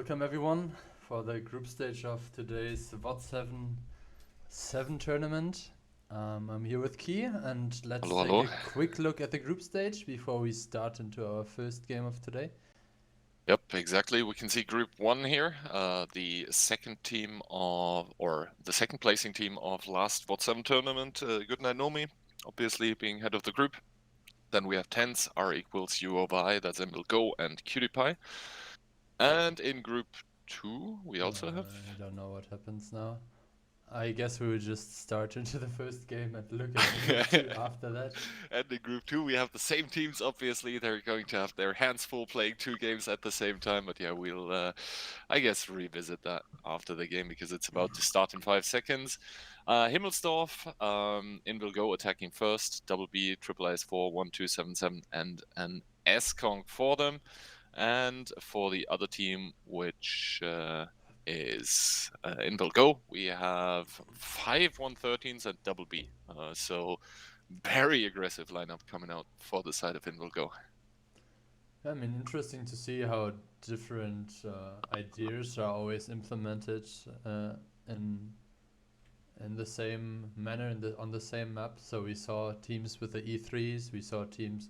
Welcome everyone for the group stage of today's WoT7 tournament. I'm here with Key, and let's Hello. take a quick look at the group stage before we start into our first game of today. Yep, exactly. We can see Group 1 here, the second placing team of last WoT7 tournament, Goodnight Nomi, obviously being head of the group. Then we have tens, R equals U over I, that's MLGO and QtPie. And in Group 2, we also have... I don't know what happens now. I guess we will just start into the first game and look at group 2 after that. And in Group 2, we have the same teams, obviously. They're going to have their hands full playing two games at the same time. But yeah, we'll, I guess, revisit that after the game because it's about to start in 5 seconds. Himmelsdorf, Invilgo attacking first, double B, triple IS4, 1277, and an S-Kong for them. And for the other team, which is Invilgo, we have 5 113s and double B. So very aggressive lineup coming out for the side of Invilgo. I mean, interesting to see how different ideas are always implemented in the same manner on the same map. So we saw teams with the E3s, we saw teams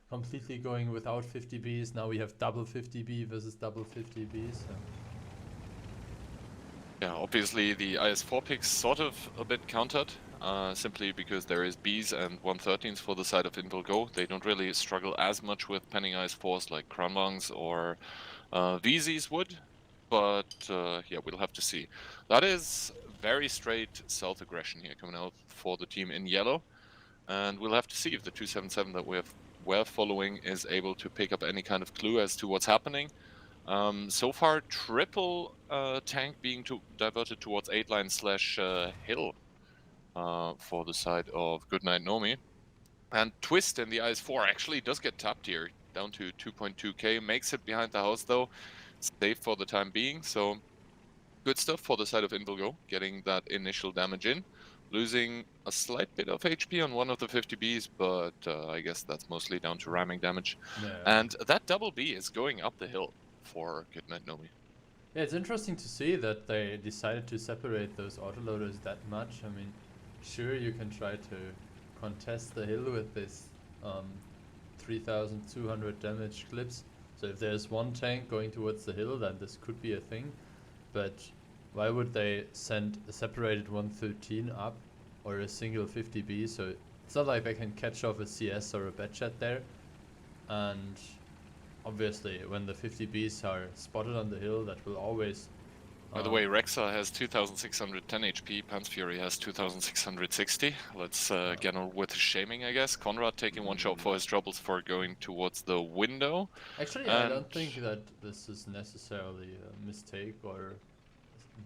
completely going without 50Bs. Now we have double 50B versus double 50B. So. Yeah, obviously the IS4 picks sort of a bit countered, simply because there is Bs and 113s for the side of Invilgo. They don't really struggle as much with penning IS4s like Crownlungs or VZs would, but yeah, we'll have to see. That is very straight south aggression here coming out for the team in yellow, and we'll have to see if the 277 that we're following is able to pick up any kind of clue as to what's happening. So far, triple tank being diverted towards 8-line slash hill for the side of Goodnight Nomi. And Twist in the IS4 actually does get tapped here, down to 2.2k, makes it behind the house though, safe for the time being, so good stuff for the side of Invilgo, getting that initial damage in. Losing a slight bit of HP on one of the 50Bs, but I guess that's mostly down to ramming damage. Yeah. And that double B is going up the hill for Goodnight Nomi. Yeah, it's interesting to see that they decided to separate those autoloaders that much. I mean, sure, you can try to contest the hill with this 3200 damage clips. So if there's one tank going towards the hill, then this could be a thing. But why would they send a separated 113 up or a single 50B? So it's not like they can catch off a CS or a Batchat there. And obviously, when the 50Bs are spotted on the hill, that will always... By the way, Rexa has 2610 HP, Panzfury has 2660. Let's get on with shaming, I guess. Conrad taking one shot for his troubles for going towards the window. Actually, I don't think that this is necessarily a mistake or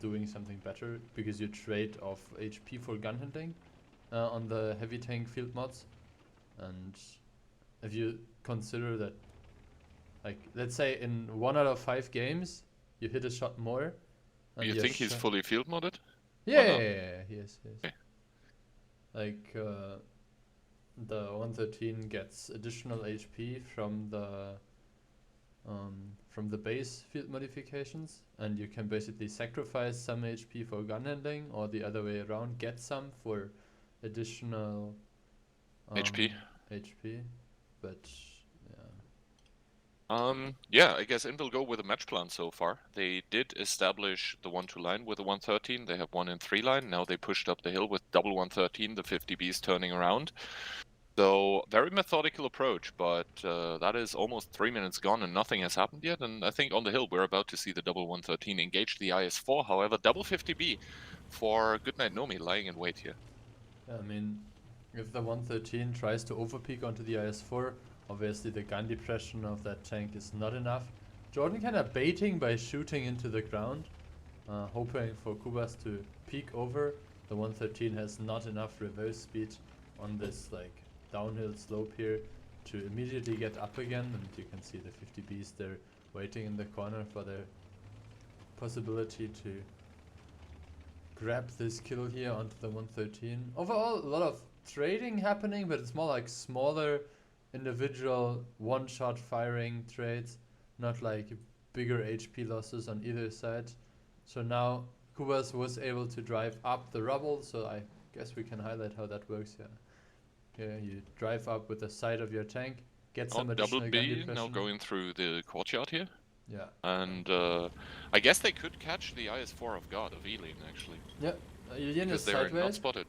doing something better, because you trade off HP for gun handling on the heavy tank field mods. And if you consider that, like, let's say in 1 out of 5 games, you hit a shot more. Do you think he's fully field modded? Yeah, he is. Okay. Like, the 113 gets additional HP from the base field modifications, and you can basically sacrifice some HP for gun handling, or the other way around, get some for additional HP. But yeah, I guess Invilgo with a match plan so far. They did establish the 1-2 line with a 113. They have 1 in 3 line. Now they pushed up the hill with double 113, the 50Bs turning around. So very methodical approach, but that is almost 3 minutes gone and nothing has happened yet. And I think on the hill we're about to see the double 113 engage the IS4. However, double 50B for Goodnight Nomi lying in wait here. I mean, if the 113 tries to overpeak onto the IS4, obviously the gun depression of that tank is not enough. Jordan kind of baiting by shooting into the ground, hoping for Kubas to peek over. The 113 has not enough reverse speed on this like downhill slope here to immediately get up again, and you can see the 50Bs there waiting in the corner for their possibility to grab this kill here onto the 113. Overall, a lot of trading happening, but it's more like smaller individual one-shot firing trades, not like bigger HP losses on either side. So now Kubas was able to drive up the rubble, so I guess we can highlight how that works. Yeah, you drive up with the side of your tank, get some double additional gun B now depression. going through the courtyard here. Yeah. And I guess they could catch the IS-4 of God of Elin actually. Yeah, Ilian Because is they're sideways. not spotted.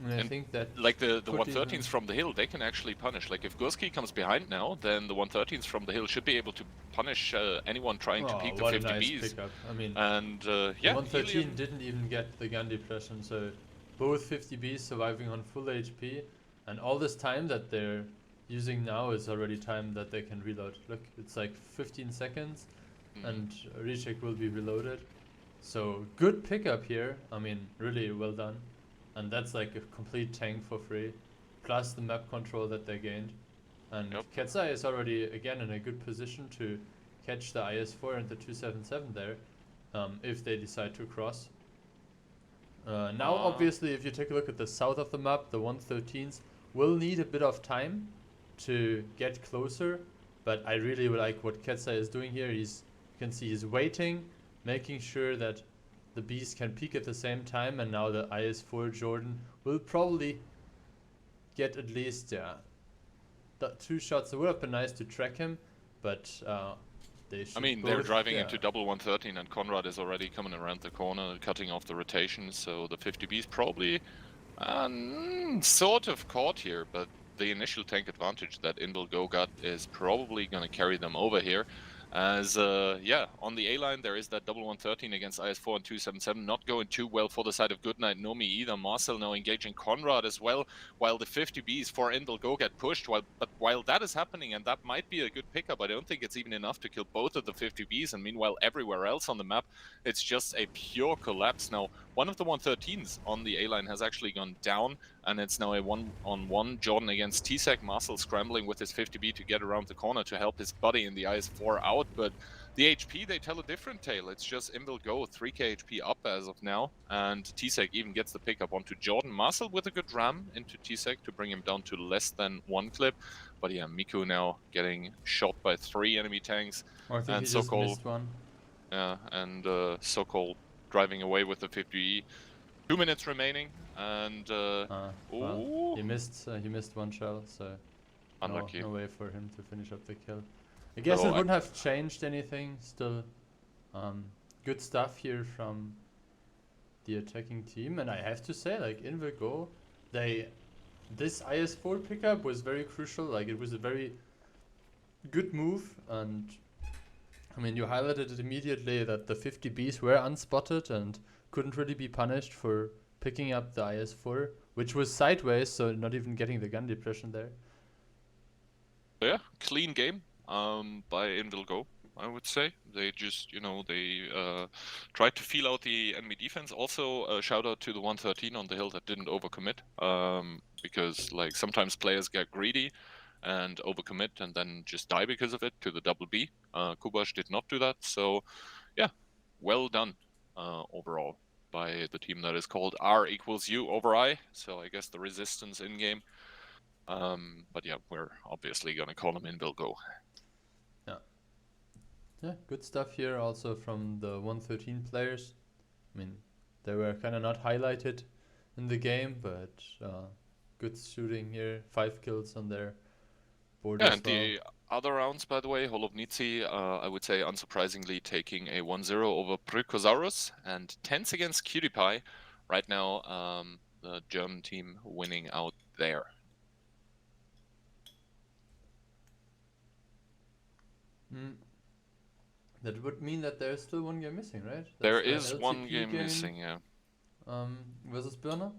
And I think that like the could 113s even- from the hill, they can actually punish. Like if Gurski comes behind now, then the 113s from the hill should be able to punish anyone trying to peek the what 50 a nice Bs. pickup. I mean, And the yeah, 113 Helium, didn't even get the gun depression, so both 50 Bs surviving on full HP, and all this time that they're using now is already time that they can reload. Look, it's like 15 seconds, and recheck will be reloaded. So good pickup here. I mean, really well done. And that's like a complete tank for free, plus the map control that they gained. And Yep. Ketzai is already again in a good position to catch the IS-4 and the 277 there, if they decide to cross. Now obviously if you take a look at the south of the map, the 113s will need a bit of time to get closer, but I really like what Ketzai is doing here. You can see he's waiting, making sure that the Bees can peek at the same time, and now the IS-4 Jordan will probably get at least, the 2 shots. It would have been nice to track him, but they should. I mean, they're driving into double 113 and Conrad is already coming around the corner, cutting off the rotation, so the 50B's probably sort of caught here, but the initial tank advantage that Invil Go got is probably going to carry them over here. As, on the A-line, there is that double 113 against IS-4 and 277, not going too well for the side of Goodnight Nomi either. Marcel now engaging Conrad as well, while the 50Bs for Invil Go get pushed. But while that is happening, and that might be a good pickup, I don't think it's even enough to kill both of the 50Bs, and meanwhile, everywhere else on the map, it's just a pure collapse. Now, one of the 113s on the A-line has actually gone down, and it's now a one-on-one Jordan against T-Sec. Marcel scrambling with his 50B to get around the corner to help his buddy in the IS-4 out, but the HP, they tell a different tale. It's just Invil Go 3k HP up as of now, and T-Sec even gets the pickup onto Jordan. Marcel with a good ram into T-Sec to bring him down to less than 1 clip, but yeah, Miku now getting shot by 3 enemy tanks. I think and he just missed one. Yeah, and Sokol driving away with the 50E. 2 minutes remaining, and well, he missed one shell, so unlucky. No way for him to finish up the kill. I guess it wouldn't have changed anything. Still, good stuff here from the attacking team, and I have to say, like Invil Go, this IS-4 pickup was very crucial. Like it was a very good move, and I mean you highlighted it immediately that the 50Bs were unspotted and couldn't really be punished for picking up the IS-4, which was sideways, so not even getting the gun depression there. Yeah, clean game by Invil Go, I would say. They just, they tried to feel out the enemy defense. Also, a shout out to the 113 on the hill that didn't overcommit, because like sometimes players get greedy and overcommit and then just die because of it to the double B. Kubash did not do that, so yeah, well done overall by the team that is called R equals U over I, so I guess the resistance in game. But yeah, we're obviously gonna call him Invil Go. Yeah, good stuff here also from the 113 players. I mean, they were kind of not highlighted in the game, but good shooting here. 5 kills on their board as well. And the other rounds, by the way, Holovnici, I would say unsurprisingly taking a 1-0 over Prykosaurus, and tense against CutiePie. Right now, the German team winning out there. That would mean that there's still 1 game missing, right? That's there is 1 game missing, yeah. Versus Birna.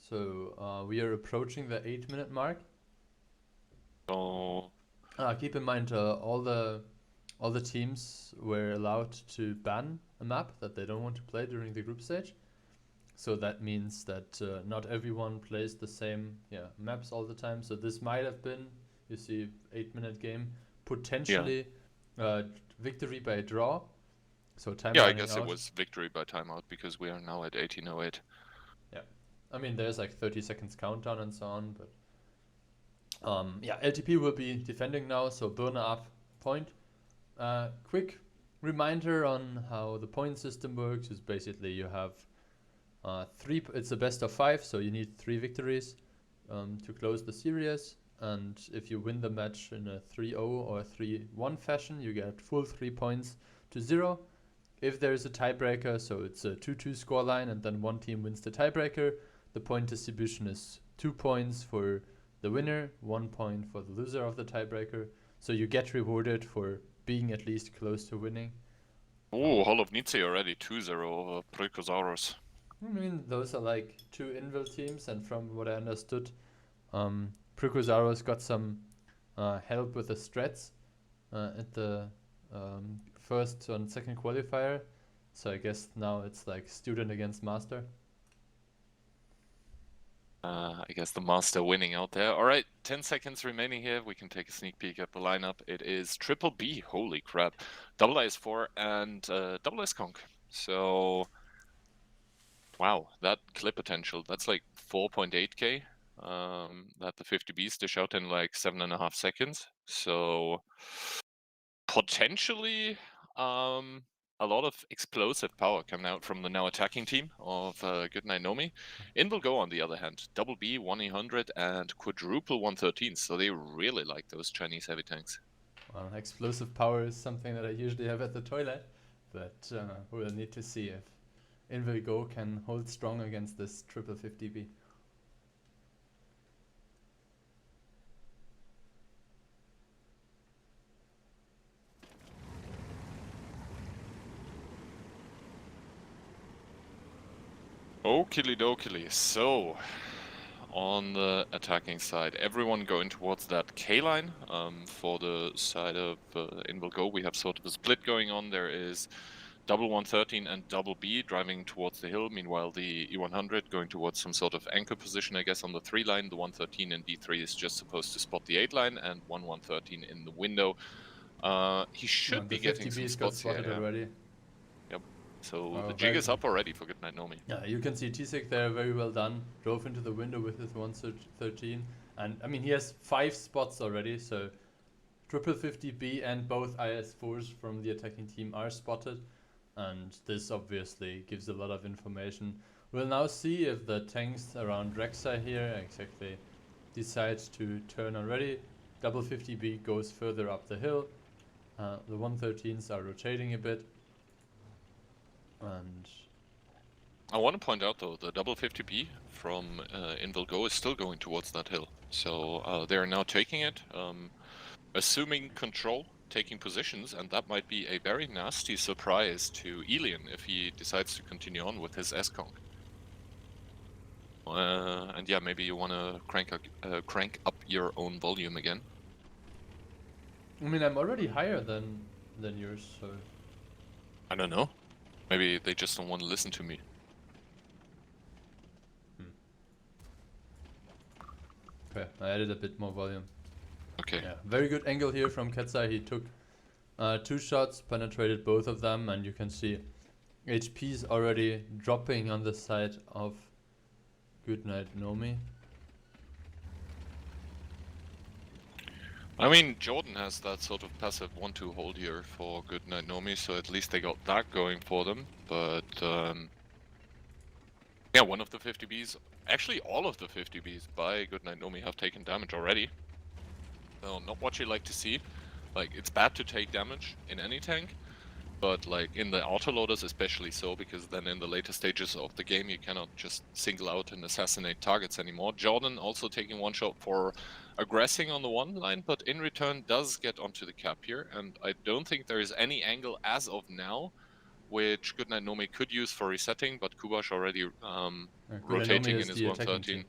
So we are approaching the 8-minute mark. So keep in mind, all the teams were allowed to ban a map that they don't want to play during the group stage. So that means that not everyone plays the same maps all the time. So this might have been, you see, 8-minute game, potentially victory by draw. So time. Yeah, I guess it was victory by timeout because we are now at 18:08. Yeah, I mean there's like 30 seconds countdown and so on, but LTP will be defending now. So Birna up point. Quick reminder on how the point system works is basically you have it's a best of 5, so you need 3 victories to close the series. And if you win the match in a 3-0 or 3-1 fashion, you get full 3 points to 0. If there is a tiebreaker, so it's a 2-2 scoreline and then one team wins the tiebreaker, the point distribution is 2 points for the winner, 1 point for the loser of the tiebreaker. So you get rewarded for being at least close to winning. Oh, Holovnice already 2-0 over Prykosaurus. I mean, those are like 2 Invil teams, and from what I understood, Prykosaurus got some help with the strats at the first and second qualifier. So I guess now it's like student against master. I guess the master winning out there. All right, 10 seconds remaining here. We can take a sneak peek at the lineup. It is Triple B, holy crap, double IS4 and double S-Conk. So, wow, that clip potential, that's like 4.8k that the 50Bs dish out in like 7.5 seconds. So, potentially a lot of explosive power coming out from the now attacking team of Goodnight Nomi. Invil Go, on the other hand, double B 100 and quadruple 113, so they really like those Chinese heavy tanks. Well, explosive power is something that I usually have at the toilet, but we'll need to see if Invil Go can hold strong against this triple 50B. Okie dokie. So, on the attacking side, everyone going towards that K line. For the side of Invil Go, we have sort of a split going on. There is double 113 and double B driving towards the hill. Meanwhile, the E100 going towards some sort of anchor position, I guess, on the 3 line. The 113 in D3 is just supposed to spot the 8 line, and 113 in the window. He should be getting some spots here. Yeah. Already. Yep. So the jig is up already for Goodnight Nomi. Yeah, you can see Tisek there, very well done. Drove into the window with his 113. And I mean, he has 5 spots already, so triple 50B and both IS4s from the attacking team are spotted. And this obviously gives a lot of information. We'll now see if the tanks around Rek'Sai here exactly decide to turn already. Double 50B goes further up the hill. The 113s are rotating a bit. And I want to point out though, the double 50B from Invil Go is still going towards that hill. So they are now taking it, assuming control, taking positions, and that might be a very nasty surprise to Elian if he decides to continue on with his S-Conk. And yeah, maybe you want to crank up your own volume again. I mean, I'm already higher than yours, so I don't know. Maybe they just don't want to listen to me. Okay, I added a bit more volume. Okay. Yeah, very good angle here from Ketsai. He took 2 shots, penetrated both of them, and you can see HP's already dropping on the side of Goodnight Nomi. I mean, Jordan has that sort of passive 1-2 hold here for Goodnight Nomi, so at least they got that going for them. But yeah, one of the 50Bs, actually all of the 50Bs by Goodnight Nomi have taken damage already. So not what you like to see. Like, it's bad to take damage in any tank, but like in the autoloaders especially so, because then in the later stages of the game you cannot just single out and assassinate targets anymore. Jordan also taking 1 shot for aggressing on the 1 line, but in return does get onto the cap here, and I don't think there is any angle as of now which Goodnight Nomi could use for resetting, but Kubash already rotating in his 113.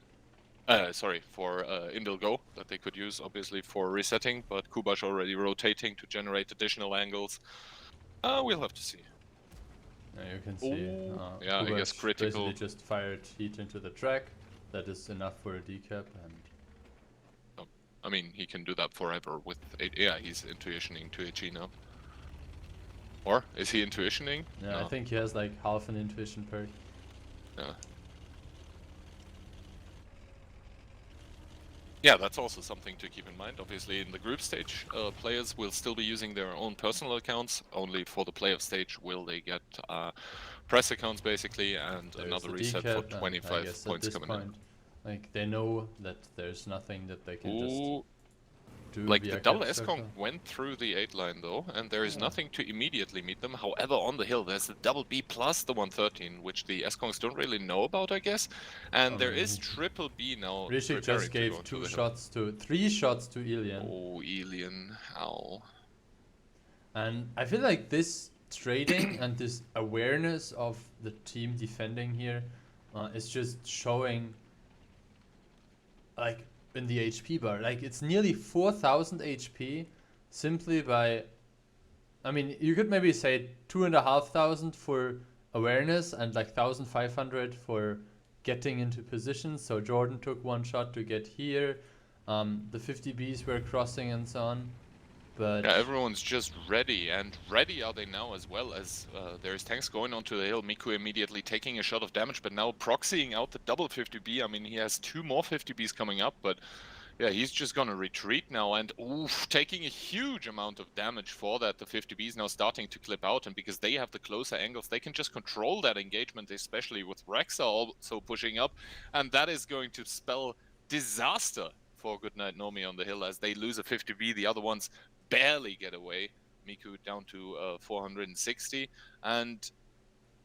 Sorry, for Invil Go that they could use obviously for resetting, but Kubash already rotating to generate additional angles. We'll have to see. Yeah, you can see. Yeah, I guess critical. Basically just fired heat into the track. That is enough for a decap, and I mean, he can do that forever with. Yeah, he's intuitioning to HE now. Or is he intuitioning? Yeah, no. I think he has like half an intuition perk. Yeah. Yeah, that's also something to keep in mind. Obviously, in the group stage, players will still be using their own personal accounts. Only for the playoff stage will they get press accounts, basically, and There's another a reset for decap, and I 25 guess at points this coming in. point, like, they know that there's nothing that they can just Ooh, do like the via double cap S-Conk circle. went through the 8 line though, and there is Yeah. nothing to immediately meet them. However, on the hill, there's the double B plus the 113, which the S-Conks don't really know about, I guess. And there is triple B now Rishik preparing just to go gave into the hill. 3 shots to Ilian. Oh, Elian, ow. And I feel like this trading and this awareness of the team defending here is just showing, like, in the HP bar. Like, it's nearly 4,000 HP simply by, I mean, you could maybe say 2,500 for awareness and like 1,500 for getting into position. So Jordan took one shot to get here. The 50 Bs were crossing and so on. But Yeah, everyone's just ready, and ready are they now as well, as there's tanks going onto the hill. Miku immediately taking a shot of damage, but now proxying out the double 50B. I mean, he has 2 more 50Bs coming up, but yeah, he's just gonna retreat now, and oof, taking a huge amount of damage for that. The 50Bs now starting to clip out, and because they have the closer angles, they can just control that engagement, especially with Rexa also pushing up, and that is going to spell disaster for Goodnight Nomi on the hill, as they lose a 50B. The other ones barely get away. Miku down to 460, and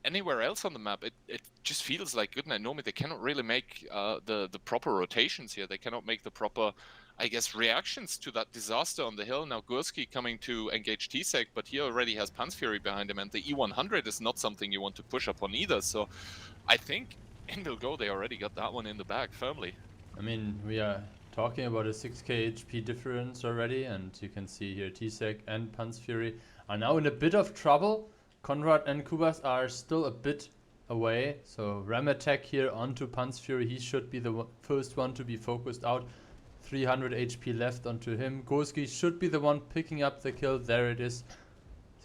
anywhere else on the map, it just feels like Goodnight Nomi, they cannot really make the proper rotations here. They cannot make the proper, I guess, reactions to that disaster on the hill. Now Gursky coming to engage T-Sec, but he already has Pan's Fury behind him, and the E100 is not something you want to push up on either. So I think in will go, they already got that one in the bag firmly. I mean, we are talking about a 6k HP difference already, and you can see here T-Sec and Pan's Fury are now in a bit of trouble. Conrad and Kubas are still a bit away, so Ram attack here onto Pan's Fury. He should be the first one to be focused out. 300 HP left onto him. Gorski should be the one picking up the kill. There it is,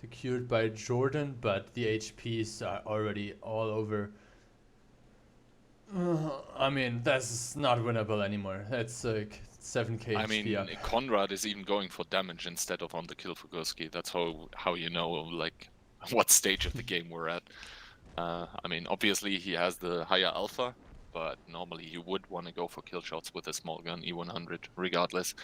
secured by Jordan, but the HPs are already all over. I mean, that's not winnable anymore. It's like 7k I HP mean, up. Conrad is even going for damage instead of on the kill for Gursky. That's how you know, like, what stage of the game we're at. I mean, obviously he has the higher alpha, but normally you would want to go for kill shots with a small gun E100 regardless.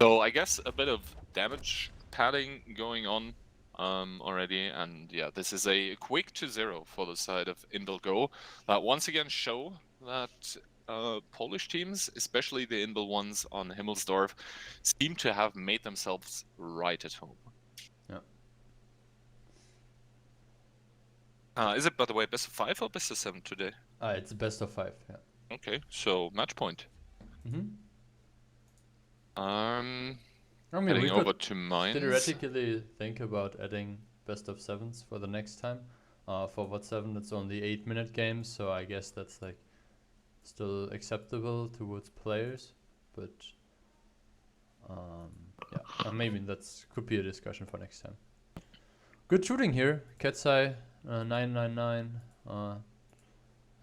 So I guess a bit of damage padding going on already, and yeah, this is a quick 2-0 for the side of Invilgo that once again show that Polish teams, especially the Inbil ones on Himmelsdorf, seem to have made themselves right at home. Is it, by the way, best of 5 or best of 7 today? It's a best of 5, yeah. Okay, so match point. I mean, Heading we over could to mines. theoretically think about adding best of 7s for the next time. For WoT7, it's only 8-minute games, so I guess that's like still acceptable towards players. But yeah, maybe that's could be a discussion for next time. Good shooting here, Ketsai 999.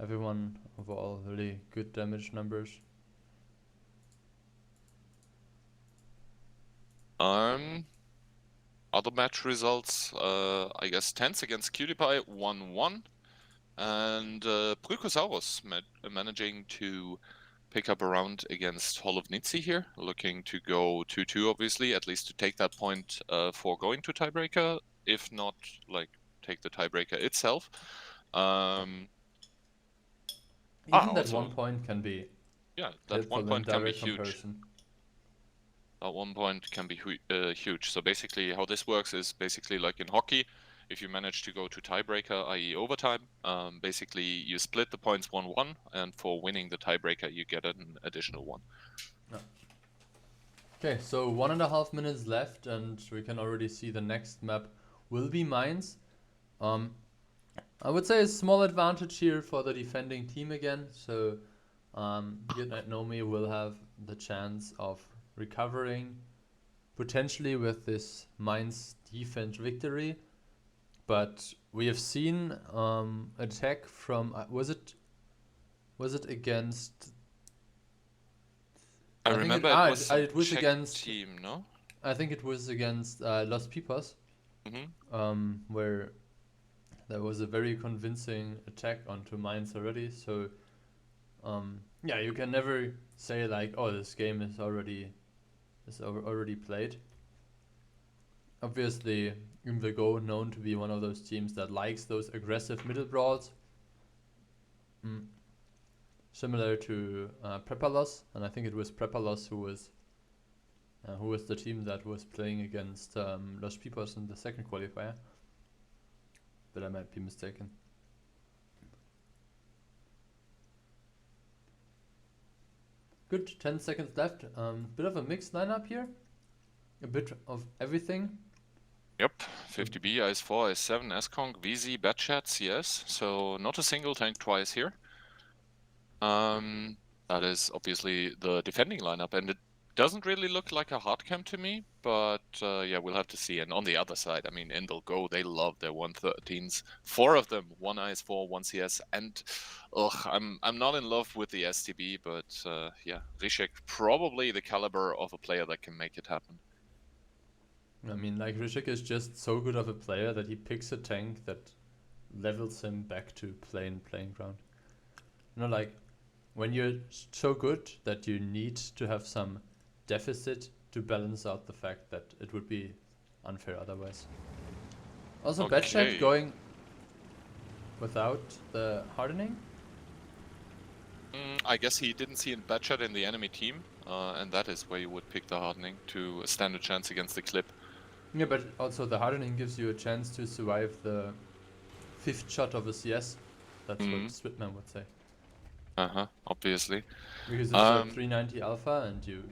Everyone overall really good damage numbers. Other match results, I guess Tense against QtPie 1-1, and Prykosaurus managing to pick up a round against Hall of Nitsi here, looking to go 2-2 obviously, at least to take that point for going to tiebreaker, if not like take the tiebreaker itself. Even that also, 1 point can be that 1 point can be huge. Comparison. At 1 point can be huge. So basically how this works is basically like in hockey, if you manage to go to tiebreaker, i.e. overtime, basically you split the points 1-1, and for winning the tiebreaker you get an additional 1. Okay, so 1.5 minutes left, and we can already see the next map will be mines. I would say a small advantage here for the defending team again, so Goodnight Nomi will have the chance of recovering potentially with this mines defense victory. But we have seen attack from was it against I think remember it was some it was Czech against. team, no? I think it was against Los Pipas, where there was a very convincing attack onto mines already. So yeah, you can never say like, oh, this game is already played. Obviously, Go known to be one of those teams that likes those aggressive middle brawls. Similar to Prepalos, and I think it was Prepalos who was the team that was playing against Los Pipas in the second qualifier. But I might be mistaken. Good, 10 seconds left. Bit of a mixed lineup here. A bit of everything. Yep, 50B, IS4, IS7, S-Conk, VZ, Batchat, CS. So not a single tank twice here. That is obviously the defending lineup, and it doesn't really look like a hard camp to me, but yeah, we'll have to see. And on the other side, I mean, Go, they love their 113s. 4 of them, 1 IS4, 1 CS, and I'm not in love with the STB, but yeah, Rishek probably the caliber of a player that can make it happen. I mean, like, Rishik is just so good of a player that he picks a tank that levels him back to playing ground. You know, like, when you're so good that you need to have some deficit to balance out the fact that it would be unfair otherwise. Also, Batchat going without the hardening? I guess he didn't see Batchat in the enemy team, and that is where you would pick the hardening to stand a chance against the clip. Yeah, but also the hardening gives you a chance to survive the 5th shot of a CS. That's what Switman would say. Obviously. Because it's a 390 alpha and you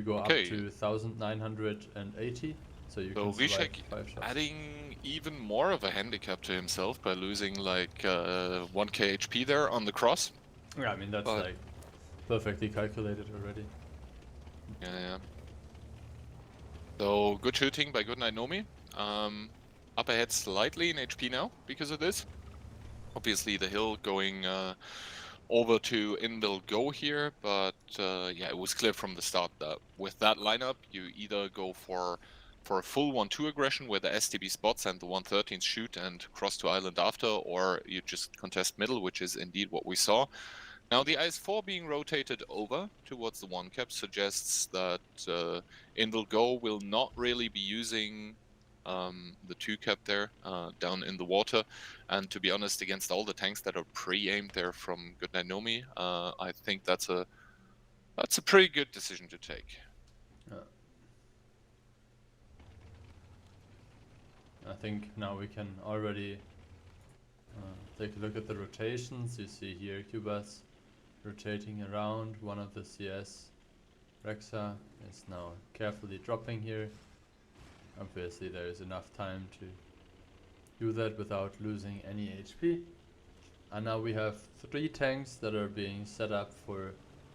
go up to 1980, so you can survive 5 shots. Adding even more of a handicap to himself by losing like 1k HP there on the cross. Yeah, I mean that's like perfectly calculated already. Yeah. So good shooting by Goodnight Nomi. Up ahead slightly in HP now because of this. Obviously the hill going over to Go here, but yeah, it was clear from the start that with that lineup, you either go for a full 1-2 aggression where the STB spots and the 113s shoot and cross to island after, or you just contest middle, which is indeed what we saw. Now the IS4 being rotated over towards the 1 cap suggests that Go will not really be using the 2 cap there down in the water, and to be honest, against all the tanks that are pre-aimed there from Goodnight Nomi, I think that's a pretty good decision to take. I think now we can already take a look at the rotations. You see here Cubas rotating around. One of the CS, Rexa, is now carefully dropping here. Obviously there is enough time to do that without losing any HP. And now we have 3 tanks that are being set up for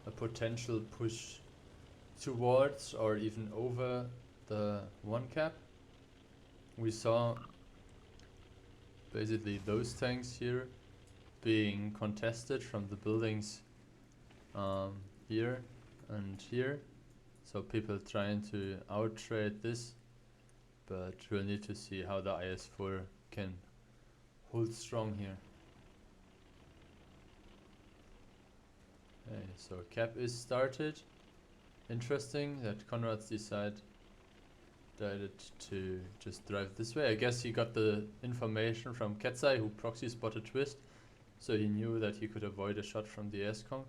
a potential push towards or even over the 1 cap. We saw basically those tanks here being contested from the buildings here and here. So people trying to outtrade this, but we'll need to see how the IS4 can hold strong here. Okay, so cap is started. Interesting that Conrad's decided to just drive this way. I guess he got the information from Ketsai, who proxy spotted Twist, so he knew that he could avoid a shot from the S-Conk.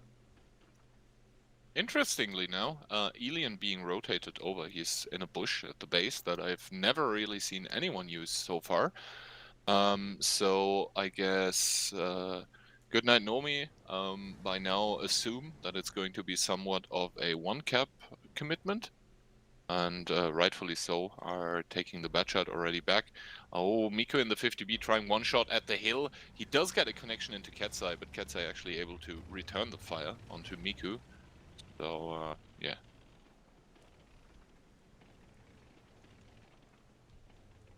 Interestingly now, Elian being rotated over, he's in a bush at the base that I've never really seen anyone use so far. So I guess Goodnight Nomi by now assume that it's going to be somewhat of a 1 cap commitment, and rightfully so, are taking the Batchat already back. Oh, Miku in the 50B trying 1 shot at the hill. He does get a connection into Ketsai, but Ketsai actually able to return the fire onto Miku. So, yeah.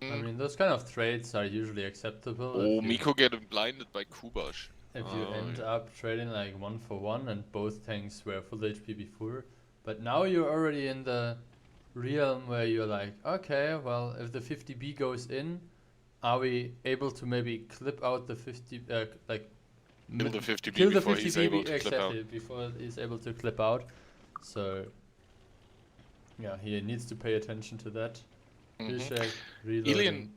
I mean, those kind of trades are usually acceptable. Oh, Miku getting blinded by Kubash. if you end up trading like 1-for-1 and both tanks were full HP before, but now you're already in the realm where you're like, okay, well, if the 50B goes in, are we able to maybe clip out the 50, like kill the 50B kill the before 50B he's able to clip out. exactly before he's able to clip out? So yeah, he needs to pay attention to that. Reloading.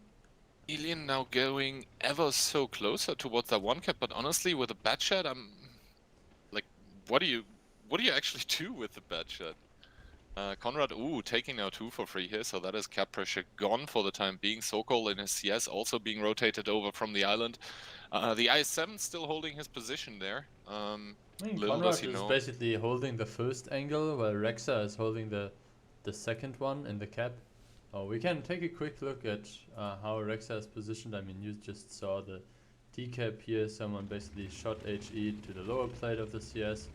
Ilian now going ever so closer towards that one cap, but honestly, with a bad shot, I'm like, what do you actually do with the bad shot? Conrad, taking now 2 for free here, so that is cap pressure gone for the time being. Sokol in his CS also being rotated over from the island. The IS-7 still holding his position there. I mean, Little Conrad does he is know. basically holding the first angle, while Rexa is holding the second one in the cap. Oh, we can take a quick look at how Rexa is positioned. I mean, you just saw the decap here. Someone basically shot HE to the lower plate of the CS,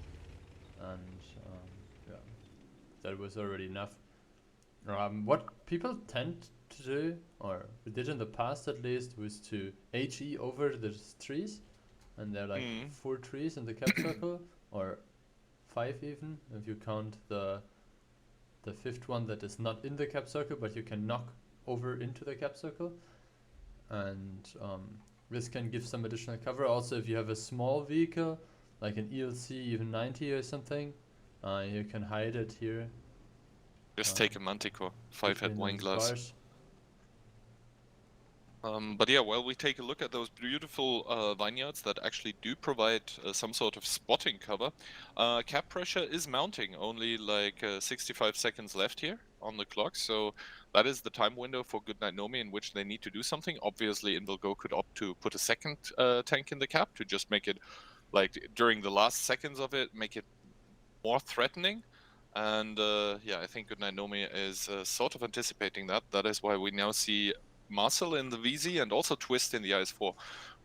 and yeah, that was already enough. What people tend to do, or we did in the past at least, was to HE over the trees, and there are like 4 trees in the cap circle, or 5 even, if you count the 5th one that is not in the cap circle, but you can knock over into the cap circle, and this can give some additional cover. Also, if you have a small vehicle, like an ELC even 90 or something, you can hide it here. Just take a Manticore, 5-head wine glass. Bars. But yeah, well, we take a look at those beautiful vineyards that actually do provide some sort of spotting cover. Cap pressure is mounting, only like 65 seconds left here on the clock, so that is the time window for Goodnight Nomi in which they need to do something. Obviously, Invilgo could opt to put a second tank in the cap to just make it, like, during the last seconds of it, make it more threatening. And yeah, I think Goodnight Nomi is sort of anticipating that. That is why we now see Marcel in the VZ and also Twist in the IS-4,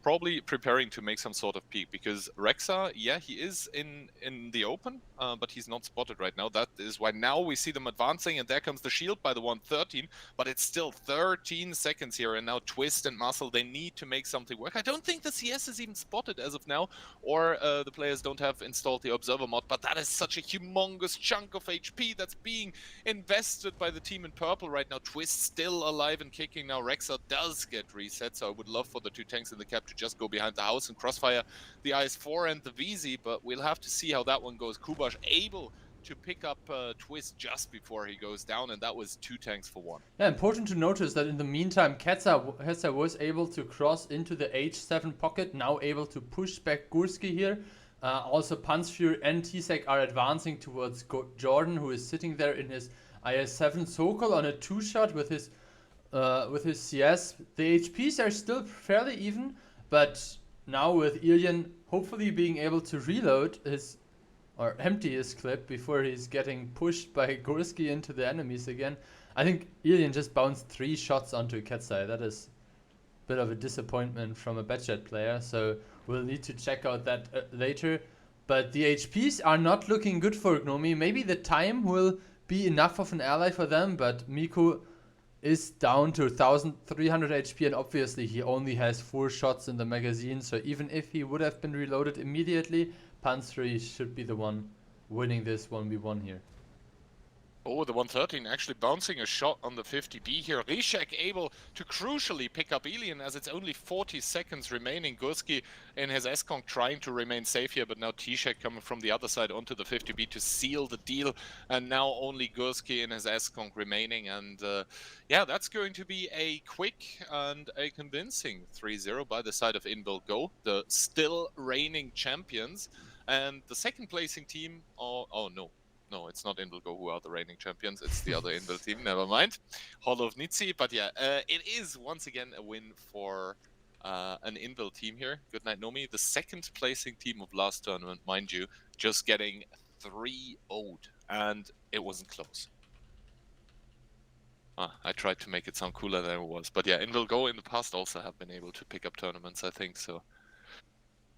probably preparing to make some sort of peek, because Rexa, yeah, he is in the open, but he's not spotted right now. That is why now we see them advancing, and there comes the shield by the 113, but it's still 13 seconds here, and now Twist and Marcel, they need to make something work. I don't think the CS is even spotted as of now, or the players don't have installed the Observer mod, but that is such a humongous chunk of HP that's being invested by the team in purple right now. Twist still alive and kicking now. Rexa does get reset, so I would love for the 2 tanks in the cap to just go behind the house and crossfire the IS-4 and the VZ, but we'll have to see how that one goes. Kubash able to pick up Twist just before he goes down, and that was 2 tanks for 1. Yeah, important to notice that in the meantime, Ketsa was able to cross into the H7 pocket, now able to push back Gursky here. Also, Pansfur and Tsek are advancing towards Jordan, who is sitting there in his IS-7 Sokol on a 2-shot with his CS. The HPs are still fairly even, but now with Ilian hopefully being able to reload his, or empty his clip before he's getting pushed by Gursky into the enemies again. I think Ilian just bounced 3 shots onto Ketsai. That is a bit of a disappointment from a Badjet player, so we'll need to check out that later. But the HPs are not looking good for Gnomi. Maybe the time will be enough of an ally for them, but Miku is down to 1300 HP, and obviously he only has 4 shots in the magazine, so even if he would have been reloaded immediately, Panzer should be the one winning this 1v1 here. Oh, the 113 actually bouncing a shot on the 50B here. Rishek able to crucially pick up Ilian as it's only 40 seconds remaining. Gursky in his S-Conk trying to remain safe here, but now T-Shek coming from the other side onto the 50B to seal the deal. And now only Gursky in his S-Conk remaining. And yeah, that's going to be a quick and a convincing 3-0 by the side of Invilgo, the still reigning champions. And the second placing team, oh no. No, it's not Invilgo who are the reigning champions. It's the other Invil team. Never mind. Holovnici. But yeah, it is once again a win for an Invil team here. Goodnight Nomi, the second placing team of last tournament, mind you, just getting 3-0'd, and it wasn't close. I tried to make it sound cooler than it was. But yeah, Invilgo in the past also have been able to pick up tournaments, I think. So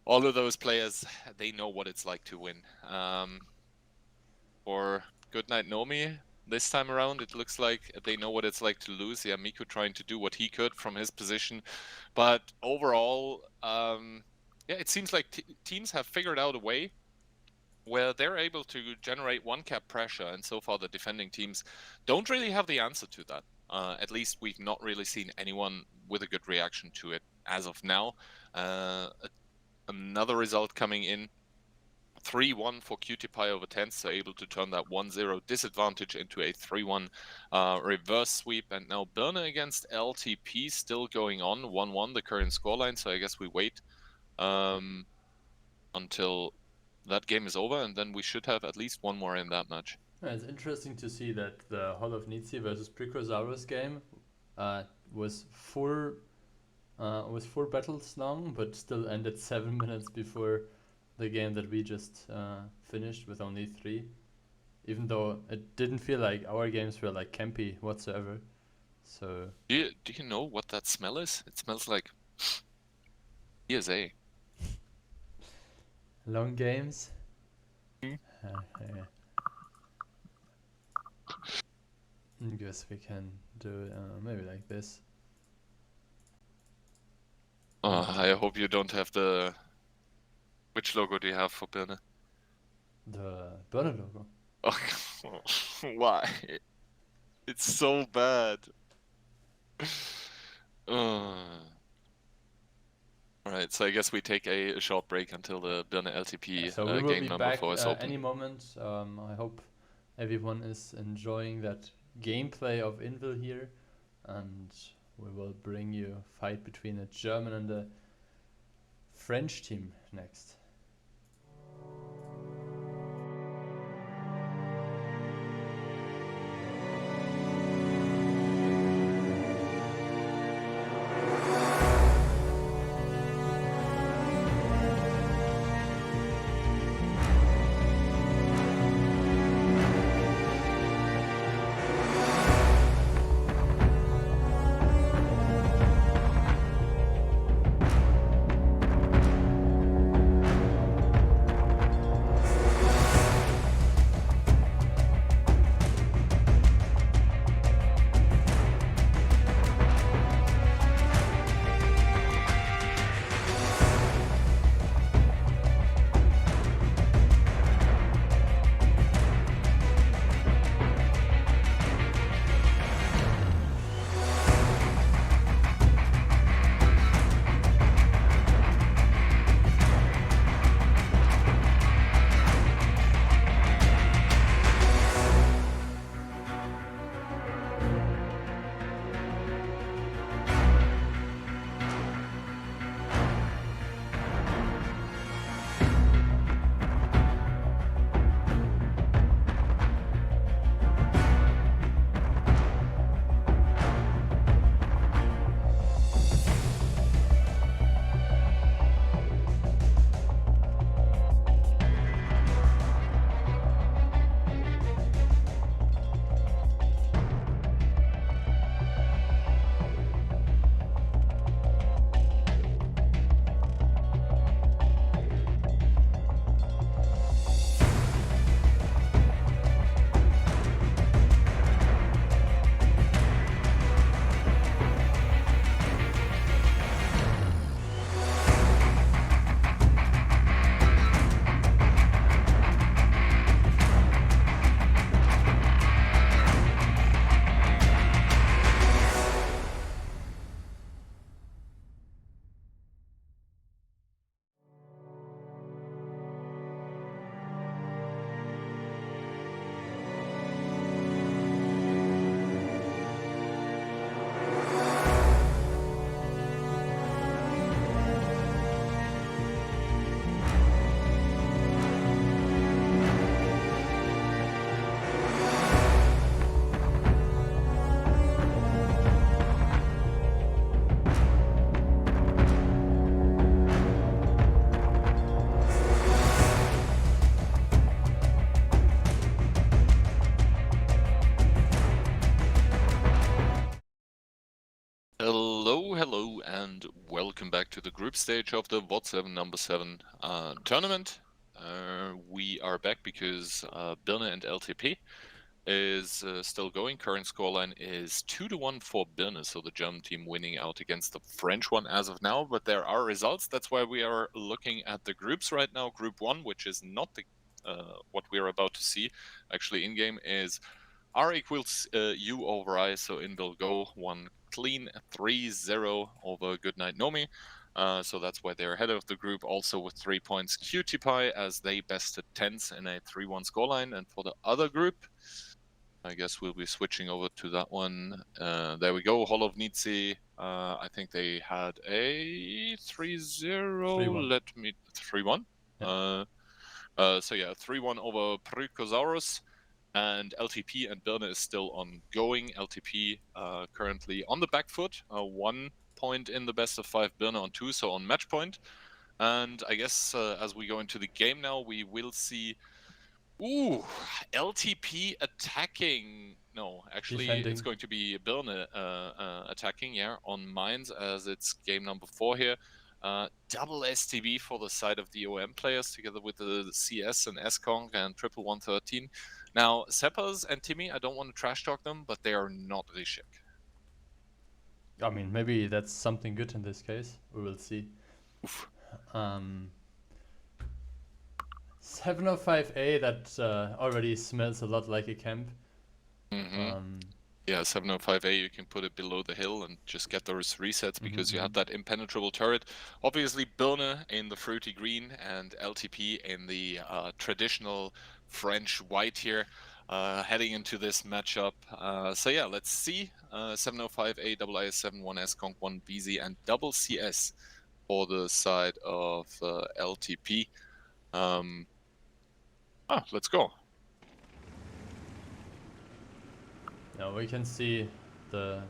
all of those players, they know what it's like to win. For Goodnight Nomi, this time around, it looks like they know what it's like to lose. Yeah, Miku trying to do what he could from his position. But overall, Yeah, it seems like teams have figured out a way where they're able to generate one cap pressure, and so far the defending teams don't really have the answer to that. At least we've not really seen anyone with a good reaction to it as of now. Another result coming in, 3-1 for QTPie over Tens, so able to turn that 1-0 disadvantage into a 3-1 reverse sweep. And now Birne against LTP still going on, 1-1 the current scoreline, so I guess we wait until that game is over, and then we should have at least one more in that match. Yeah, it's interesting to see that the Hall of Nietzsche versus Precrosaurus game was four battles long, but still ended 7 minutes before the game that we just finished with only 3. Even though it didn't feel like our games were like campy whatsoever. So Do you know what that smell is? It smells like ESA. long games. Mm. I guess we can do maybe like this. I hope you don't have the... Which logo do you have for Birne? The Burner logo. Oh, why? It's so bad. Alright, so I guess we take a short break until the Birne LTP So we will game be number back 4 is open. any moment. I hope everyone is enjoying that gameplay of Invil here, and we will bring you a fight between a German and a French team next. Hello, and welcome back to the group stage of the WoT7 number 7 tournament. We are back because Birne and LTP is still going. Current scoreline is 2-1 for Birne, so the German team winning out against the French one as of now. But there are results. That's why we are looking at the groups right now. Group 1, which is not the what we are about to see actually in game, is R equals U over I. So in will go one clean 3-0 over Goodnight Nomi. So that's why they're ahead of the group, also with 3 points. Cutie Pie, as they bested Tens in a 3-1 scoreline. And for the other group, I guess we'll be switching over to that one. There we go. Holovnici. I think they had a 3-0. 3-1. Let me 3-1. Yeah. So yeah, 3-1 over Prykosaurus. And LTP and Birne is still ongoing. LTP currently on the back foot. 1 point in the best of 5. Birne on 2, so on match point. And I guess as we go into the game now, we will see. Ooh, LTP attacking. No, actually, Defending. it's going to be Birne attacking, yeah, on mines, as it's game number 4 here. Double STB for the side of the OM players, together with the CS and SCONG and Triple 113. Now, Seppers and Timmy, I don't want to trash talk them, but they are not Rishik. I mean, maybe that's something good in this case. We will see. Oof. 705A, that already smells a lot like a camp. Yeah, 705A, you can put it below the hill and just get those resets because you have that impenetrable turret. Obviously, Birne in the fruity green and LTP in the traditional French white here, heading into this matchup. So yeah, let's see. 705A, double IS7, 1S, Conk 1, BZ, and double CS for the side of LTP. Let's go. Now we can see the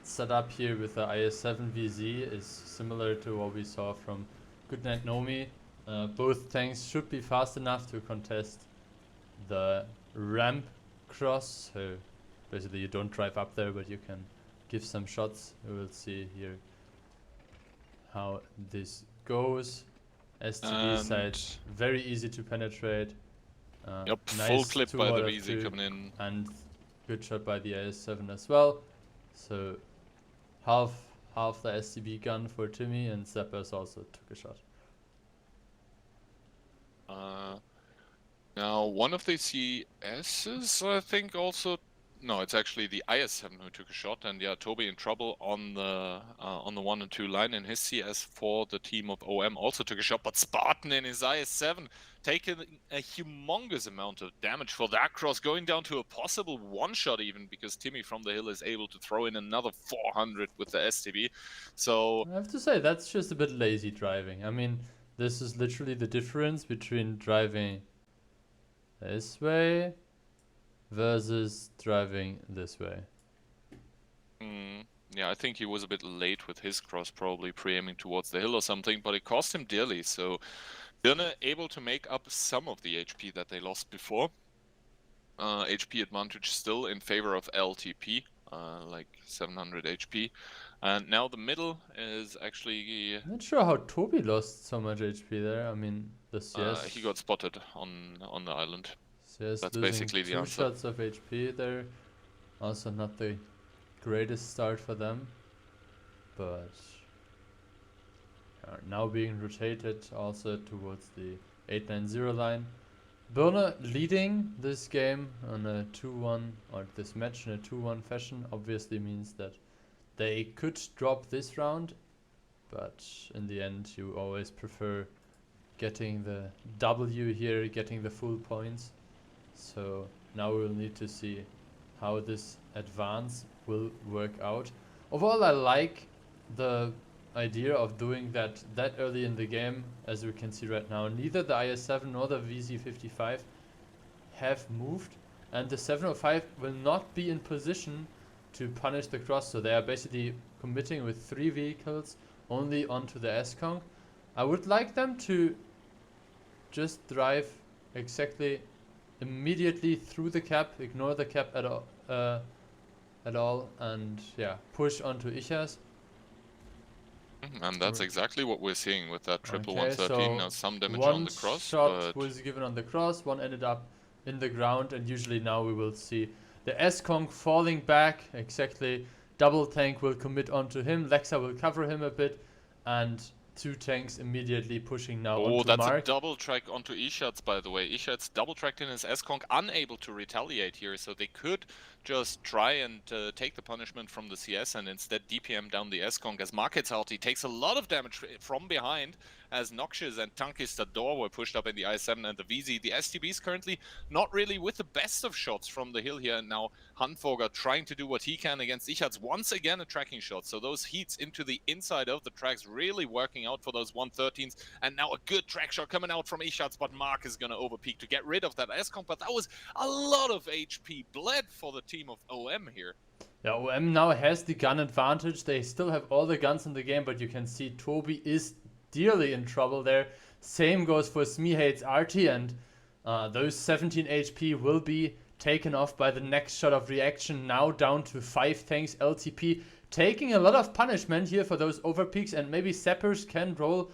setup here with the IS7 VZ is similar to what we saw from Goodnight Nomi. Both tanks should be fast enough to contest the ramp cross, so basically you don't drive up there, but you can give some shots. We will see here how this goes. STB side, very easy to penetrate. Yep, nice full clip by the 2 out of VZ 2, coming in. and good shot by the IS7 as well. So half the STB gun for Timmy, and Zeppers also took a shot. Now one of the CSs, I think, also. No, it's actually the IS7 who took a shot, and yeah, Toby in trouble on the 1 and 2 line in his CS for the team of OM also took a shot, but Spartan in his IS7 taking a humongous amount of damage for that cross, going down to a possible one-shot even, because Timmy from the hill is able to throw in another 400 with the STB. So I have to say, that's just a bit lazy driving. I mean, this is literally the difference between driving this way versus driving this way. Yeah, I think he was a bit late with his cross, probably pre-aiming towards the hill or something, but it cost him dearly. So Birne able to make up some of the HP that they lost before. HP advantage still in favor of LTP, like 700 HP. And now the middle is actually. I'm not sure how Toby lost so much HP there. I mean, the CS. He got spotted on the island. CS That's losing basically the 2 answer. shots of HP there. Also not the greatest start for them, but are now being rotated also towards the 890 line. Birne leading this game on a 2-1, or this match in a 2-1 fashion, obviously means that they could drop this round, but in the end you always prefer getting the W here, getting the full points. So now we'll need to see how this advance will work out. Overall, I like the idea of doing that early in the game. As we can see right now, neither the IS7 nor the VZ55 have moved, and the 705 will not be in position to punish the cross, so they are basically committing with 3 vehicles only onto the S-Conk. I would like them to just drive exactly immediately through the cap, ignore the cap at all, and yeah, push onto Ichas. And that's exactly what we're seeing with that triple Okay, 113. so now some damage one on the cross, shot but was given on the cross, one ended up in the ground, and usually now we will see the S-Kong falling back. Exactly, double tank will commit onto him, Lexa will cover him a bit, and two tanks immediately pushing now Oh, onto that's Mark. a double track onto Ishat's, by the way. Ishat's double tracked in his S-Kong, unable to retaliate here, so they could just try and take the punishment from the CS and instead DPM down the S-Kong as Mark hits out. He takes a lot of damage from behind as Noxious and Tankistador were pushed up in the IS-7 and the VZ. The STB's currently not really with the best of shots from the hill here, and now Hanfoger trying to do what he can against Ishat's. Once again a tracking shot, so those heats into the inside of the tracks really working out for those 113s, and now a good track shot coming out from Ishat's, but Mark is going to overpeak to get rid of that S-Comp, but that was a lot of HP bled for the team of OM here. Yeah, OM now has the gun advantage. They still have all the guns in the game, but you can see Toby is dearly in trouble there. Same goes for Smehate's Arty, and those 17 HP will be taken off by the next shot of reaction. Now down to 5 tanks. LTP taking a lot of punishment here for those overpeaks, and maybe Sappers can roll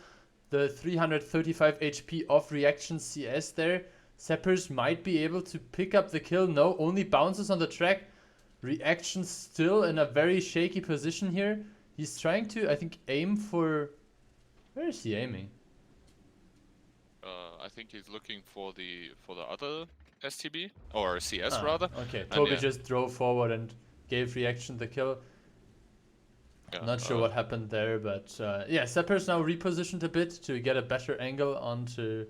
the 335 HP of reaction CS there. Sappers might be able to pick up the kill. No, only bounces on the track. Reaction still in a very shaky position here. He's trying to, I think, aim for... Where is he aiming? I think he's looking for the other STB, or CS rather. Okay, Toby just drove forward and gave reaction the kill. Yeah, not sure what happened there, but yeah, Sappers now repositioned a bit to get a better angle onto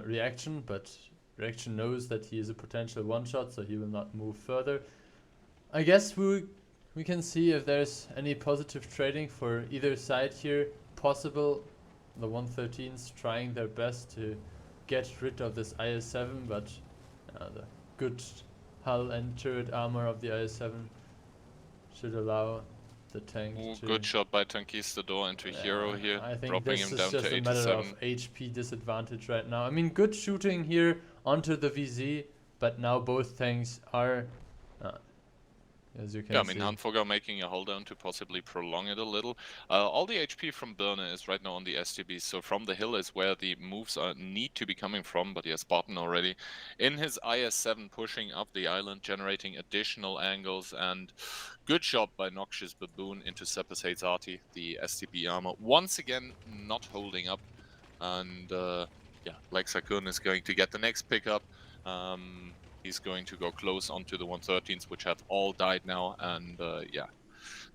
reaction, but reaction knows that he is a potential one-shot, so he will not move further. I guess we can see if there's any positive trading for either side here possible. The 113s trying their best to get rid of this IS-7, but the good hull and turret armor of the IS-7 should allow the tank to... Good shot by Tankistador into Hero here, I think dropping this him is down just to a matter 87. of HP disadvantage right now. I mean, good shooting here onto the VZ, but now both tanks are... as you can see. I mean, Hanfoger making a hold down to possibly prolong it a little. All the HP from Burner is right now on the STB, so from the hill is where the moves need to be coming from, but he has Spartan already in his IS-7 pushing up the island, generating additional angles, and good shot by Noxious Baboon into Sepasate's Arty, the STB armor. Once again, not holding up, and yeah, Lexakun is going to get the next pickup. He's going to go close onto the 113s, which have all died now, and yeah.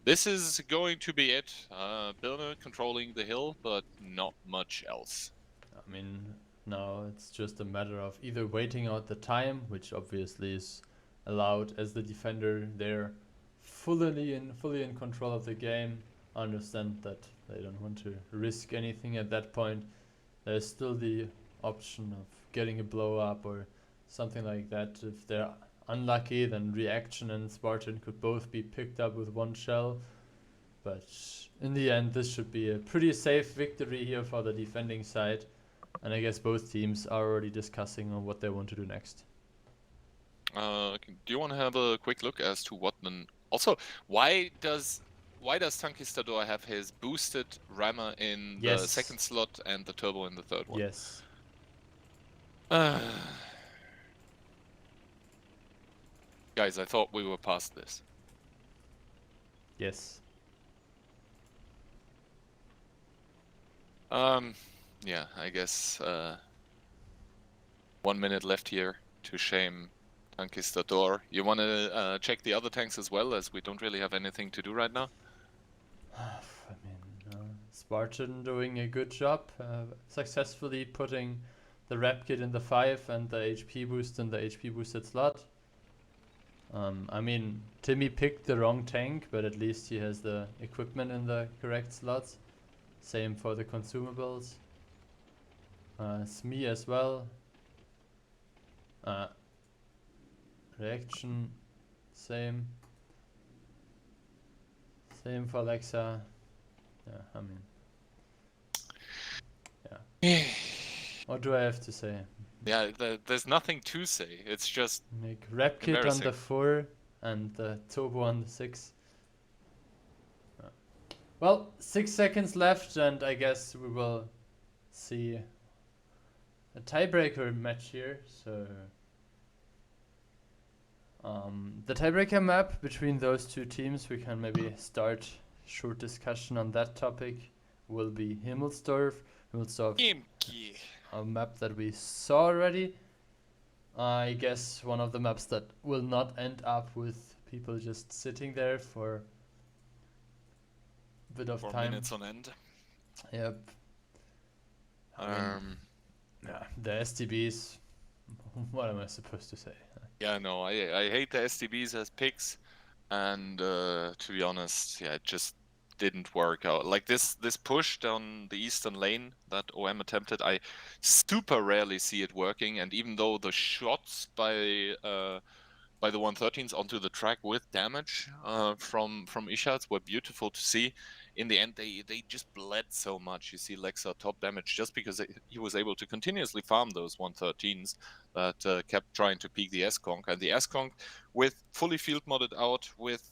This is going to be it. Birner controlling the hill, but not much else. I mean, now it's just a matter of either waiting out the time, which obviously is allowed as the defender. They're fully in control of the game. I understand that they don't want to risk anything at that point. There's still the option of getting a blow up or something like that. If they're unlucky, then Reaction and Spartan could both be picked up with one shell. But in the end, this should be a pretty safe victory here for the defending side. And I guess both teams are already discussing on what they want to do next. Do you want to have a quick look as to what then? Also, why does Tankistador have his boosted rammer in the second slot and the turbo in the third one? Yes. Guys, I thought we were past this. Yes. Yeah, I guess 1 minute left here to shame Tankistador. You want to check the other tanks as well, as we don't really have anything to do right now? I mean, Spartan doing a good job, successfully putting the rep kit in the 5 and the HP boost in the HP boosted slot. I mean, Timmy picked the wrong tank, but at least he has the equipment in the correct slots. Same for the consumables. Smee as well. Reaction, same. Same for Lexa. Yeah, I mean, yeah. What do I have to say? Yeah, there's nothing to say. It's just make rep kit on the 4 and the turbo on the 6. Well, 6 seconds left, and I guess we will see a tiebreaker match here. So The tiebreaker map between those two teams, we can maybe start short discussion on that topic, will be Himmelsdorf. Himmelsdorf, Imki. a map that we saw already. I guess one of the maps that will not end up with people just sitting there for a bit of For time. minutes on end. Yep. I mean, yeah, the STBs. What am I supposed to say? Yeah, no, I hate the STBs as picks, and to be honest, yeah, it just didn't work out. Like this push down the eastern lane that OM attempted, I super rarely see it working. And even though the shots by the 113s onto the track with damage from Ishaz were beautiful to see, in the end they just bled so much. You see Lexa top damage just because he was able to continuously farm those 113s that kept trying to peek the S-Conk. And the S-Conk, with fully field modded out, with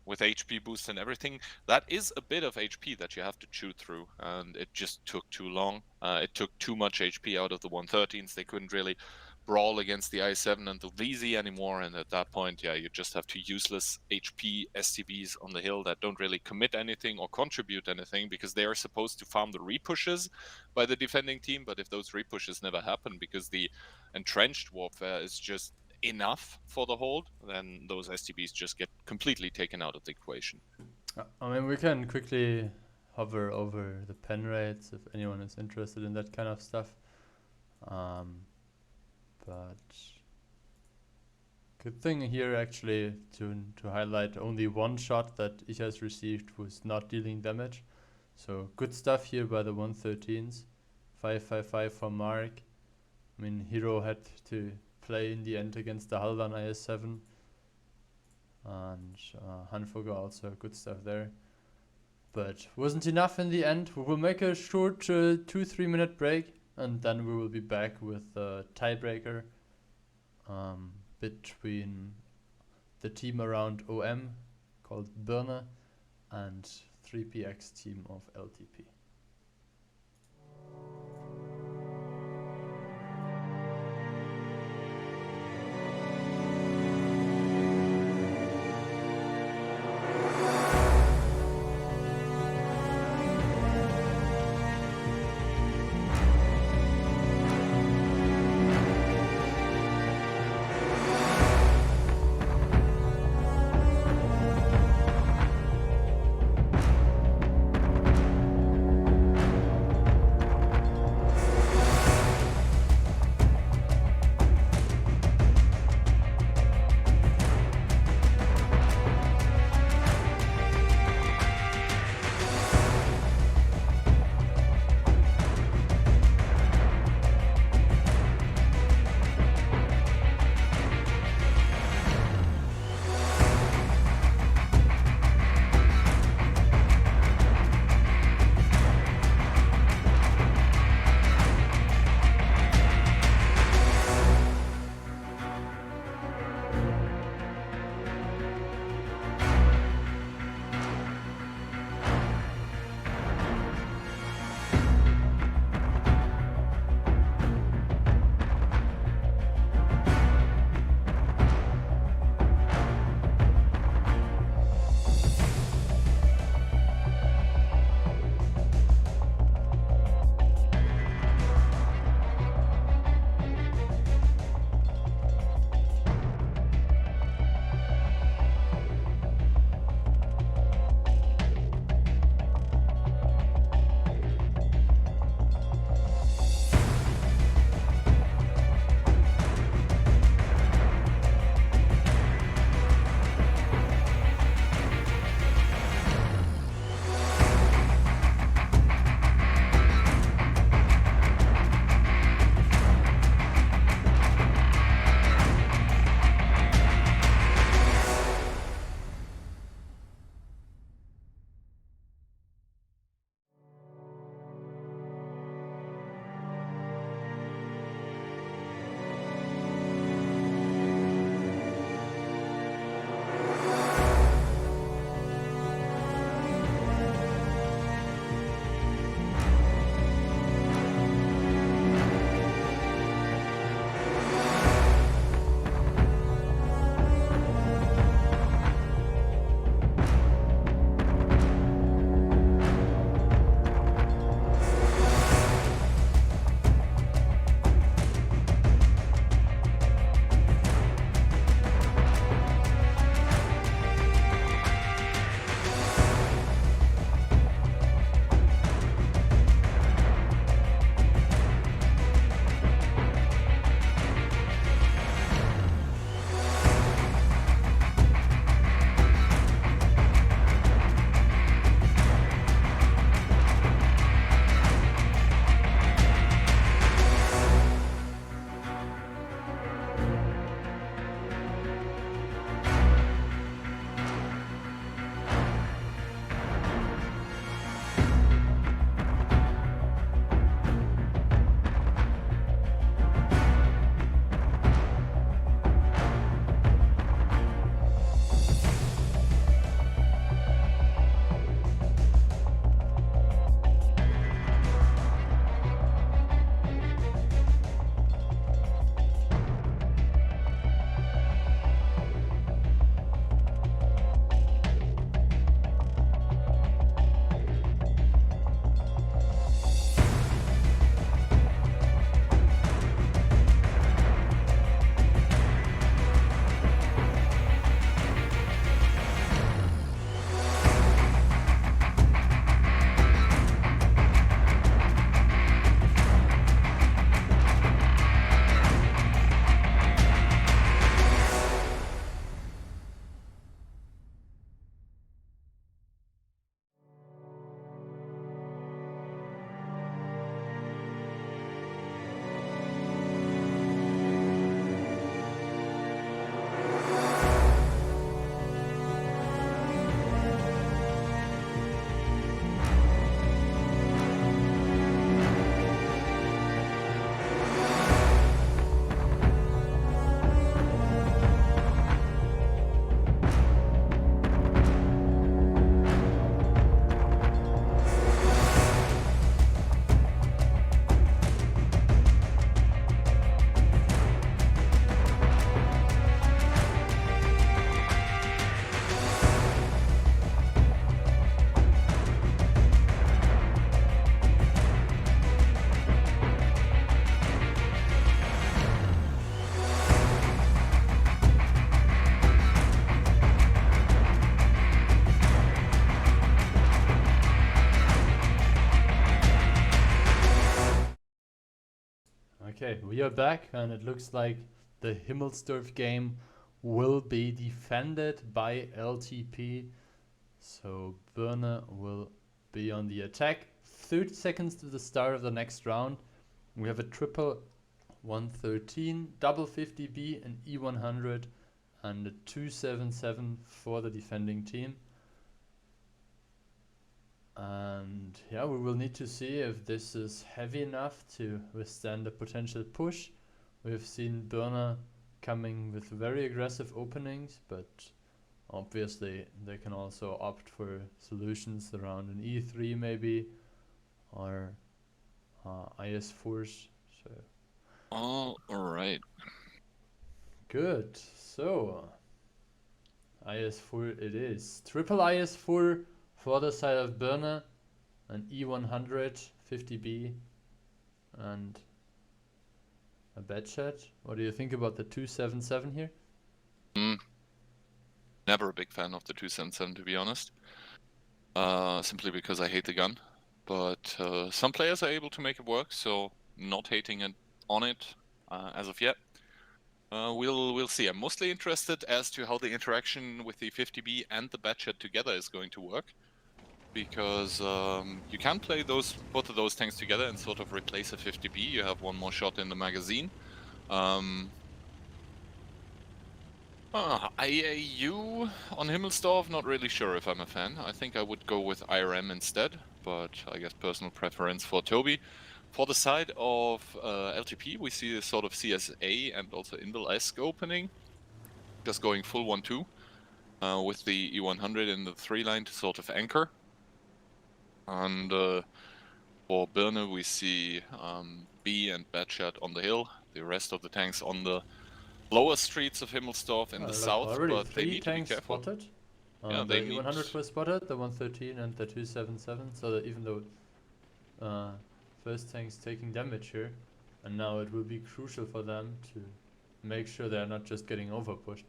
with HP boost and everything, that is a bit of HP that you have to chew through, and it just took too long. It took too much HP out of the 113s. They couldn't really brawl against the i7 and the VZ anymore, and at that point, yeah, you just have two useless HP STBs on the hill that don't really commit anything or contribute anything, because they are supposed to farm the repushes by the defending team, but if those repushes never happen because the entrenched warfare is just enough for the hold, then those STBs just get completely taken out of the equation. I mean, we can quickly hover over the pen rates if anyone is interested in that kind of stuff. But good thing here actually to highlight only one shot that Ishaz received was not dealing damage. So good stuff here by the 113s. 555 for Mark. I mean, Hero had to play in the end against the Halvan IS7. And Hanfoga also good stuff there. But wasn't enough in the end. We will make a short 2-3 minute break, and then we will be back with a tiebreaker between the team around OM called Birne and 3PX team of LTP. Okay, we are back, and it looks like the Himmelsdorf game will be defended by LTP. So Birne will be on the attack. 30 seconds to the start of the next round. We have a triple 113, double 50B, an E100, and a 277 for the defending team. And yeah, we will need to see if this is heavy enough to withstand a potential push. We've seen Birne coming with very aggressive openings, but obviously they can also opt for solutions around an E3 maybe, or IS4s. So All right. good. So IS4 it is. Triple IS4 for the side of Birne, an E100, 50B, and a bad shot. What do you think about the 277 here? Never a big fan of the 277, to be honest. Simply because I hate the gun. But some players are able to make it work, so not hating it on it as of yet. We'll see. I'm mostly interested as to how the interaction with the 50B and the Batchat together is going to work. Because you can play both of those tanks together and sort of replace a 50B. You have one more shot in the magazine. IAU on Himmelsdorf, not really sure if I'm a fan. I think I would go with IRM instead, but I guess personal preference for Toby. For the side of LTP, we see a sort of CSA and also Invil-esque opening, just going full 1-2 with the E100 in the 3-line to sort of anchor. And for Birne, we see B and Batchat on the hill, the rest of the tanks on the lower streets of Himmelsdorf in the south, but they need to be careful. Spotted. Yeah, the E100 was spotted, the 113 and the 277, so that even though first tank's taking damage here, and now it will be crucial for them to make sure they're not just getting over pushed.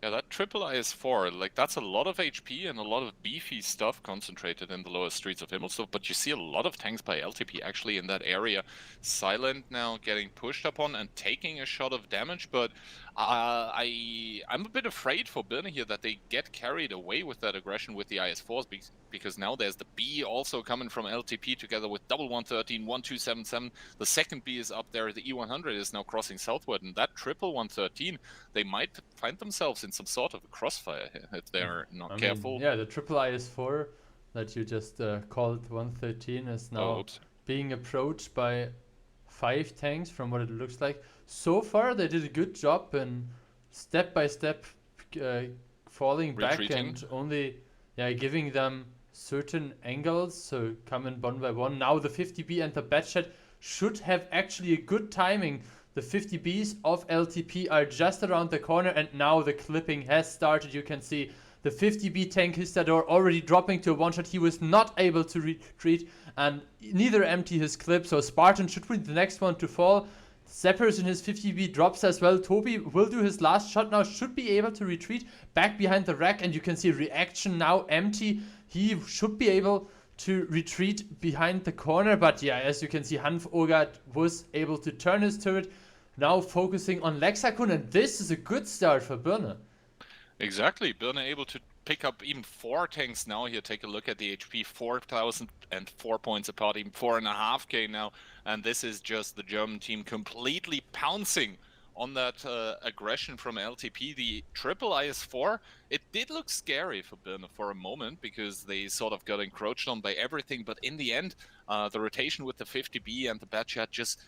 Yeah, that triple IS4, like that's a lot of HP and a lot of beefy stuff concentrated in the lower streets of Himmelsdorf, but you see a lot of tanks by LTP actually in that area. Silent now getting pushed upon and taking a shot of damage, but I'm a bit afraid for Birne here that they get carried away with that aggression with the IS4s, because now there's the B also coming from LTP together with double 113, 1277. The second B is up there, the E100 is now crossing southward, and that triple 113, they might find themselves in some sort of a crossfire here if they're not careful. Yeah, the triple IS4 that you just called 113 is now being approached by 5 tanks from what it looks like. So far they did a good job in step by step falling back and only giving them certain angles, so coming one by one. Now the 50B and the Batchat should have actually a good timing. The 50Bs of LTP are just around the corner, and now the clipping has started. You can see the 50B tank Histador already dropping to a one-shot. He was not able to retreat, and neither empty his clip, so Spartan should be the next one to fall. Zeppers in his 50B drops as well. Toby will do his last shot now, should be able to retreat back behind the rack, and you can see reaction now empty. He should be able to retreat behind the corner, but yeah, as you can see, Hanf Ogard was able to turn his turret, now focusing on Lexakun, and this is a good start for Birne. Exactly, Birne able to pick up even 4 tanks now here. Take a look at the HP, 4,004 points apart, even 4.5k now, and this is just the German team completely pouncing on that aggression from LTP. The triple IS4, it did look scary for Birne for a moment because they sort of got encroached on by everything, but in the end, the rotation with the 50B and the Batchat just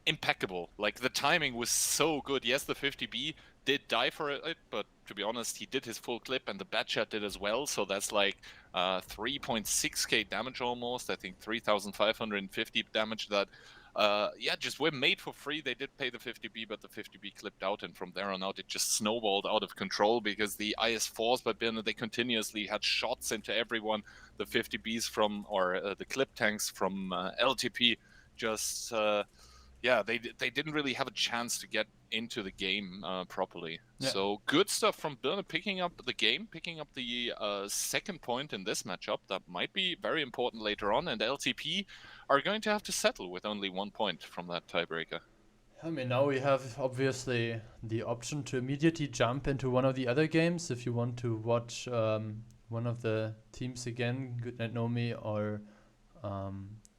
impeccable. Like the timing was so good. Yes, the 50B did die for it, but to be honest, he did his full clip and the Batchat did as well, so that's like 3.6k damage almost. I think 3,550 damage that just were made for free. They did pay the 50B, but the 50B clipped out, and from there on out it just snowballed out of control because the IS4s by Birne, they continuously had shots into everyone. The 50Bs from, or the clip tanks from LTP just yeah, they didn't really have a chance to get into the game properly. Yeah. So good stuff from Birne, picking up the game, picking up the second point in this matchup. That might be very important later on, and LTP are going to have to settle with only 1 point from that tiebreaker. I mean, now we have obviously the option to immediately jump into one of the other games if you want to watch one of the teams again, Goodnight Nomi or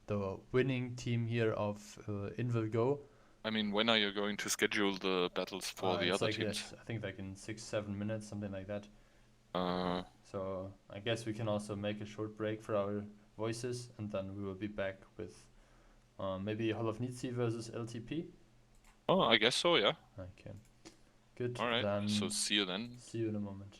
the winning team here of Invil Go. I mean, when are you going to schedule the battles for the It's other like teams? this, I think like in 6-7 minutes, something like that. Uh, So I guess we can also make a short break for our voices, and then we will be back with maybe Holofnitsi versus LTP. oh, I guess so, yeah. Okay, good. All right, Then so see you then. see you in a moment.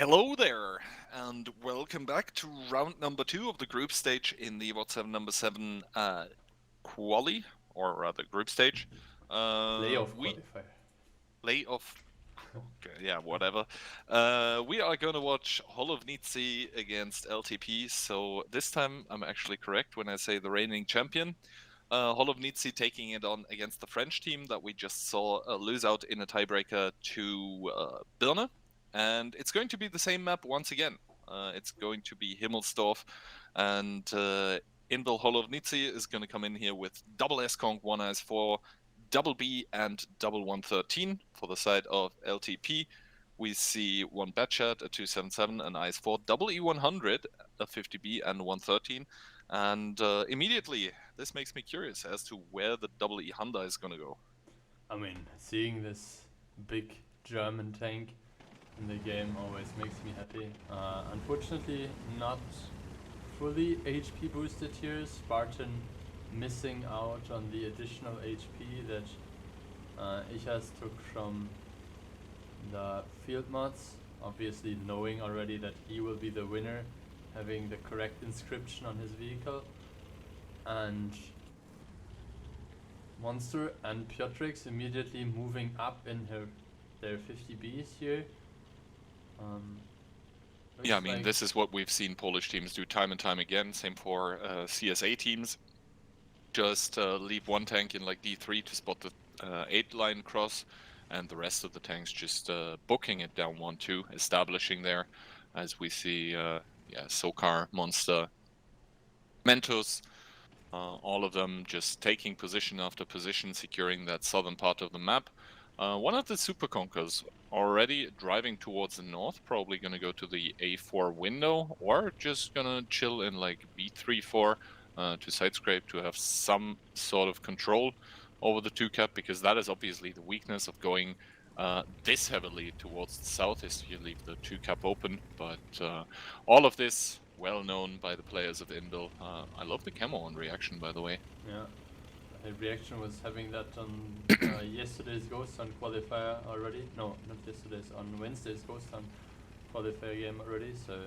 Hello there, and welcome back to round number 2 of the group stage in the WoT7 number 7 quali, or rather group stage. Playoff qualifier. Playoff. Okay, yeah, whatever. We are gonna watch Holovnici against LTP. So this time I'm actually correct when I say the reigning champion. Holovnici taking it on against the French team that we just saw lose out in a tiebreaker to Birne. And it's going to be the same map once again. It's going to be Himmelsdorf, and Inbil Holovnici is going to come in here with double S-Conk, one IS4, double B, and double 113 for the side of LTP. We see one Batchat, a 277, an IS4, double E100, a 50B, and 113. And immediately, this makes me curious as to where the double E Honda is going to go. I mean, seeing this big German tank in the game always makes me happy. Unfortunately, not fully HP boosted here. Spartan missing out on the additional HP that Ichas took from the field mods. Obviously knowing already that he will be the winner, having the correct inscription on his vehicle. And Monster and Piotrix immediately moving up in their 50Bs here. Yeah, I mean, this is what we've seen Polish teams do time and time again. Same for CSA teams. Just leave one tank in like D3 to spot the 8-line cross, and the rest of the tanks just booking it down 1-2, establishing there, as we see, Sokar, Monster, Mentos, all of them just taking position after position, securing that southern part of the map. One of the Super Conkers already driving towards the north, probably going to go to the A4 window, or just going to chill in like B3-4 to side scrape to have some sort of control over the 2-cap, because that is obviously the weakness of going this heavily towards the south, is you leave the 2-cap open. But all of this well known by the players of Inbil. I love the camo on reaction, by the way. Yeah. Reaction was having that on yesterday's Ghost Hunt qualifier already. No, not yesterday's, on Wednesday's Ghost Hunt qualifier game already. So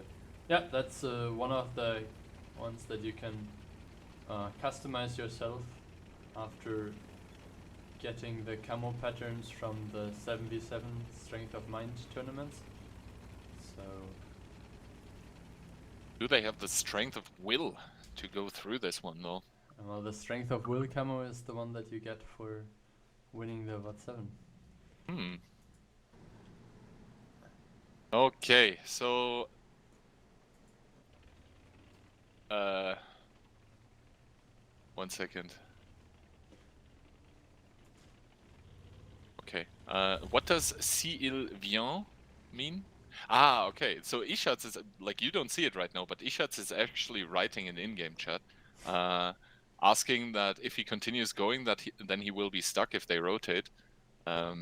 yeah, that's one of the ones that you can customize yourself after getting the camo patterns from the 7v7 Strength of Mind tournaments. So do they have the strength of will to go through this one though? Well, the Strength of Will camo is the one that you get for winning the WoT7. Okay, so one second. Okay, what does s'il vient mean? Ah, okay, so Ishatz is, like, you don't see it right now, but Ishatz is actually writing an in-game chat, asking that if he continues going, that then he will be stuck if they rotate. I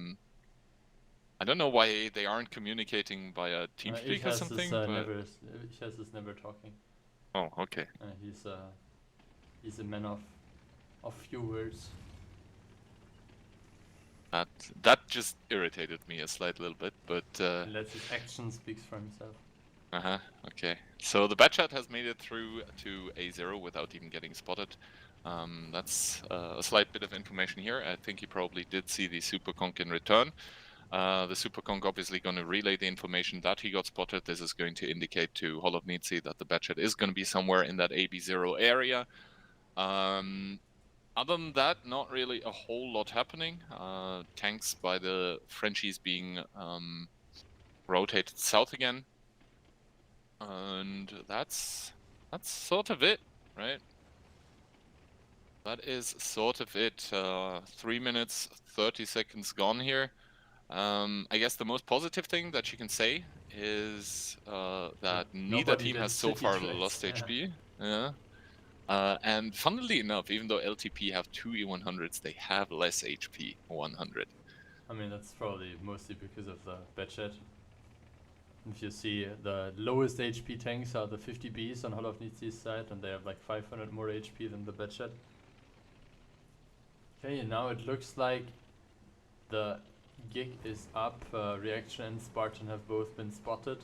don't know why they aren't communicating via TeamSpeak or something. Ishaz is never talking. Oh, okay. He's a man of few words. That just irritated me a slight little bit, but Let his action speaks for himself. Okay. So the Batchat has made it through to A0 without even getting spotted. That's a slight bit of information here. I think he probably did see the Super Conk in return. The Super Conk obviously going to relay the information that he got spotted. This is going to indicate to Holovnici that the Batchat is going to be somewhere in that AB0 area. Other than that, not really a whole lot happening. Tanks by the Frenchies being rotated south again. And that's sort of it, right? That is sort of it. 3 minutes, 30 seconds gone here. I guess the most positive thing that you can say is that neither team has so far lost HP. Yeah. And funnily enough, even though LTP have 2 E100s, they have less HP 100. I mean, that's probably mostly because of the Batchat. If you see, the lowest HP tanks are the 50Bs on Holovnici's side, and they have like 500 more HP than the Batchat. Okay, now it looks like the gig is up. Reaction and Spartan have both been spotted.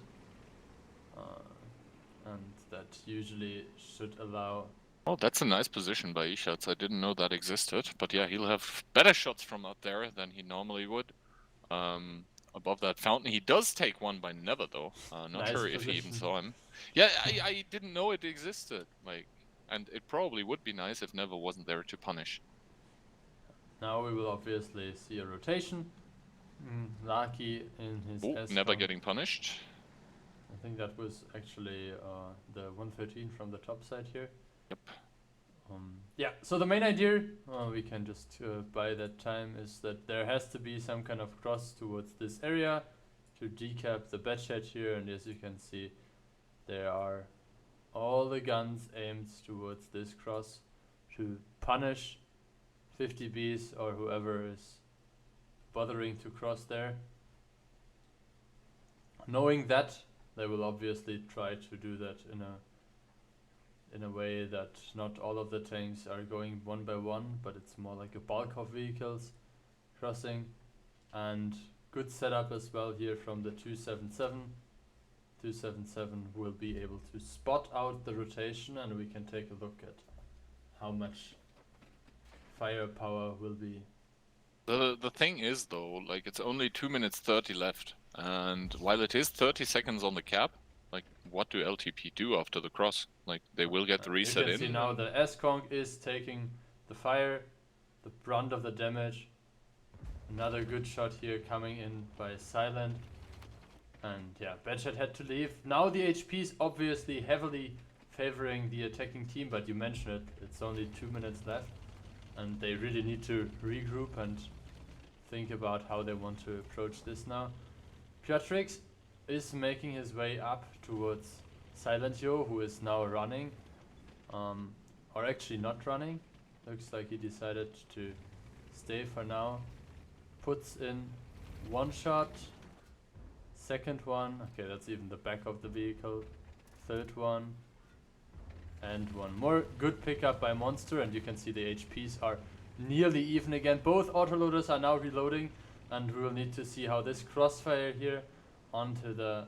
and that usually should allow. Oh, that's a nice position by eShots. I didn't know that existed, but yeah, he'll have better shots from out there than he normally would. Above that fountain, he does take one by Never though. Not Nice sure if he even position. saw him. Yeah, I didn't know it existed. Like, and it probably would be nice if Never wasn't there to punish. Now we will obviously see a rotation. Lucky in his S. Never getting punished. I think that was actually the 113 from the top side here. Yep. Yeah, so the main idea, we can just buy that time, is that there has to be some kind of cross towards this area to decap the bedshed here, and as you can see, there are all the guns aimed towards this cross to punish 50Bs or whoever is bothering to cross there. Knowing that, they will obviously try to do that in a way that not all of the tanks are going one by one, but it's more like a bulk of vehicles crossing. And good setup as well here from the 277. 277 will be able to spot out the rotation, and we can take a look at how much firepower will be. The thing is though, like, it's only 2 minutes 30 left, and while it is 30 seconds on the cap, like, what do LTP do after the cross? Like, they will get the reset in. You can see now the S-Conk is taking the fire, the brunt of the damage. Another good shot here coming in by Silent. And yeah, Badshot had to leave. Now the HP is obviously heavily favoring the attacking team, but you mentioned it, it's only 2 minutes left. And they really need to regroup and think about how they want to approach this now. Piotrix is making his way up towards Silent Yo, who is now running. Or actually not running. Looks like he decided to stay for now. Puts in one shot. Second one. Okay, that's even the back of the vehicle. Third one. And one more. Good pickup by Monster, and you can see the HPs are nearly even again. Both autoloaders are now reloading, and we will need to see how this crossfire here onto the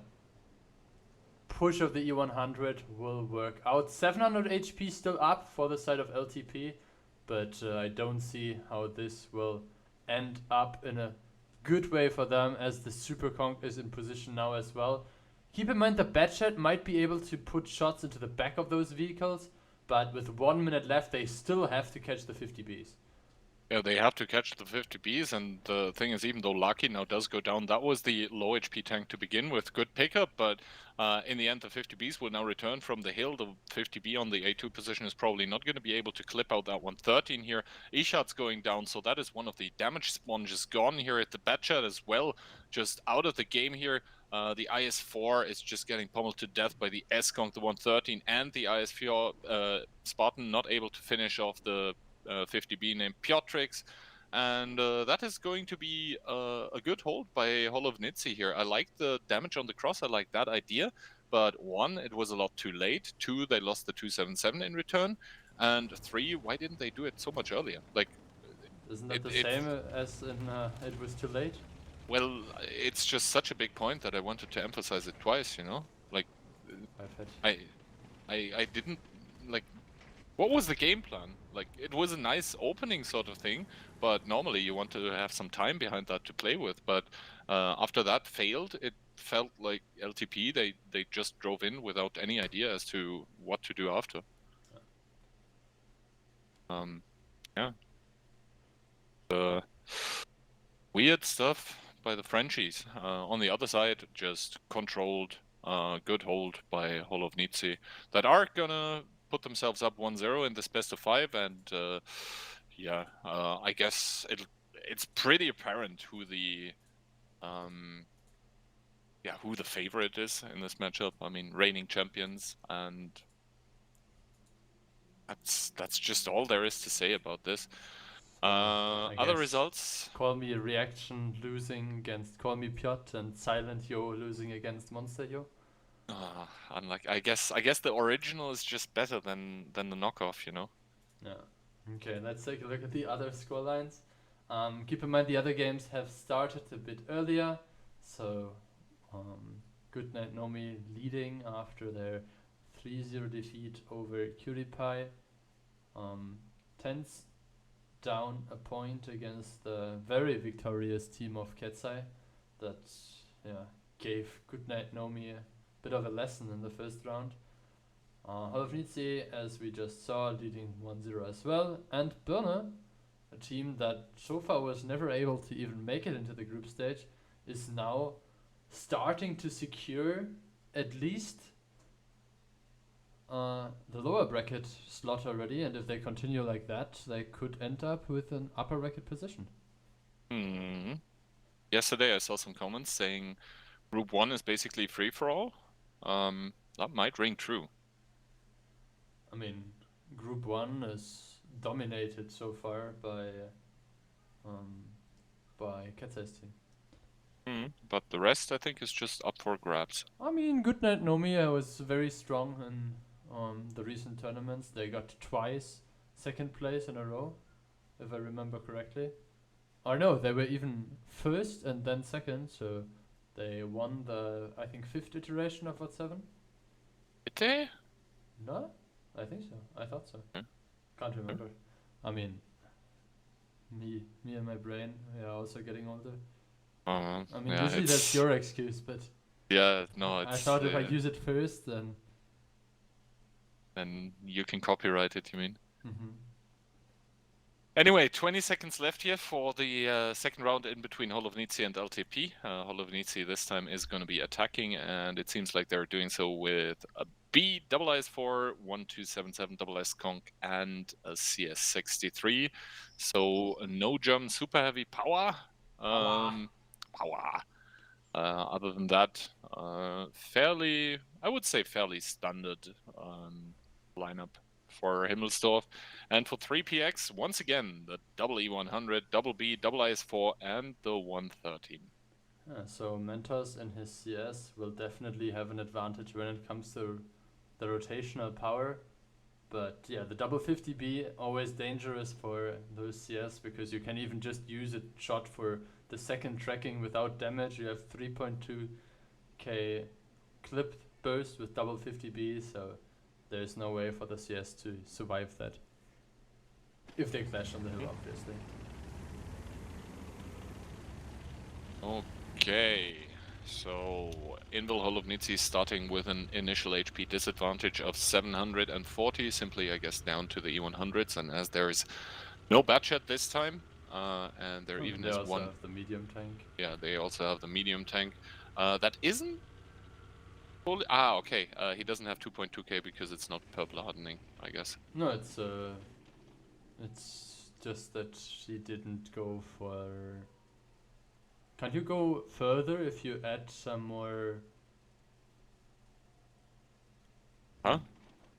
push of the E100 will work out. 700 HP still up for the side of LTP, but I don't see how this will end up in a good way for them, as the Super Conk is in position now as well. Keep in mind the Batchat might be able to put shots into the back of those vehicles, but with 1 minute left they still have to catch the 50Bs. Yeah, they have to catch the 50Bs, and the thing is, even though Lucky now does go down, that was the low HP tank to begin with. Good pickup, but in the end the 50Bs will now return from the hill. The 50B on the A2 position is probably not going to be able to clip out that 113 here. E-Shot's going down, so that is one of the damage sponges gone here at the Batchat as well. Just out of the game here. The IS-4 is just getting pummeled to death by the S-Conk, the 113, and the IS-4 Spartan not able to finish off the 50B named Piotrix, and that is going to be a good hold by Holovnitsi here. I like the damage on the cross, I like that idea, but 1, it was a lot too late. 2, they lost the 277 in return, and 3, why didn't they do it so much earlier? Like, isn't that the same as in it was too late? Well, it's just such a big point that I wanted to emphasize it twice, you know? Like, I didn't, like, what was the game plan? Like, it was a nice opening sort of thing, but normally you want to have some time behind that to play with. But after that failed, it felt like LTP, they just drove in without any idea as to what to do after. Yeah. The weird stuff by the Frenchies. On the other side, just controlled, good hold by Holovnitsi that are gonna put themselves up 1-0 in this best of 5, and yeah, I guess it's pretty apparent who the who the favorite is in this matchup. I mean, reigning champions, and that's just all there is to say about this. Other results? Call Me Reaction losing against Call Me Piot, and Silent Yo losing against Monster Yo. Unlike, I guess the original is just better than the knockoff, you know. Yeah. Okay, let's take a look at the other scorelines. Keep in mind the other games have started a bit earlier, so Goodnight Nomi leading after their 3-0 defeat over QDPie. Tens down a point against the very victorious team of Ketsai that gave Goodnight Nomi a bit of a lesson in the first round. Holovnici, as we just saw, leading 1-0 as well, and Birne, a team that so far was never able to even make it into the group stage, is now starting to secure at least the lower bracket slot already, and if they continue like that, they could end up with an upper bracket position. Yesterday I saw some comments saying Group 1 is basically free for all. That might ring true. I mean, Group 1 is dominated so far by Ketsai's team. But the rest, I think, is just up for grabs. I mean, Goodnight Nomi was very strong in the recent tournaments. They got twice second place in a row, if I remember correctly. Or no, they were even first and then second, so they won the, I think, 5th iteration of WoT7. Did they? No? I think so. I thought so. Okay. Can't remember. I mean, me and my brain, we are also getting older. I mean, yeah, usually that's your excuse, but yeah, no, it's. I thought if I use it first, then you can copyright it. You mean? Mm-hmm. Anyway, 20 seconds left here for the second round in between Holovnici and LTP. Holovnici this time is going to be attacking, and it seems like they're doing so with a B, double IS4, 1277, double S Conk, and a CS63. So no jump, super heavy power. Power. Other than that, fairly, I would say fairly standard lineup for Himmelsdorf. And for 3PX, once again, the double E100, double B, double IS4, and the 113. So Mentos and his CS will definitely have an advantage when it comes to the rotational power. But yeah, the double 50B always dangerous for those CS because you can even just use a shot for the second tracking without damage. You have 3.2k clip burst with double 50B, so there's no way for the CS to survive that. If they clash on the hill, obviously. Okay, so Invil Holovnici starting with an initial HP disadvantage of 740, simply I guess down to the E100s, and as there is no Batchat this time, and there even is one... They also have the medium tank. Yeah, they also have the medium tank. That isn't fully... okay, he doesn't have 2.2k because it's not purple hardening, I guess. No, it's just that she didn't go for... Can't you go further if you add some more... Huh?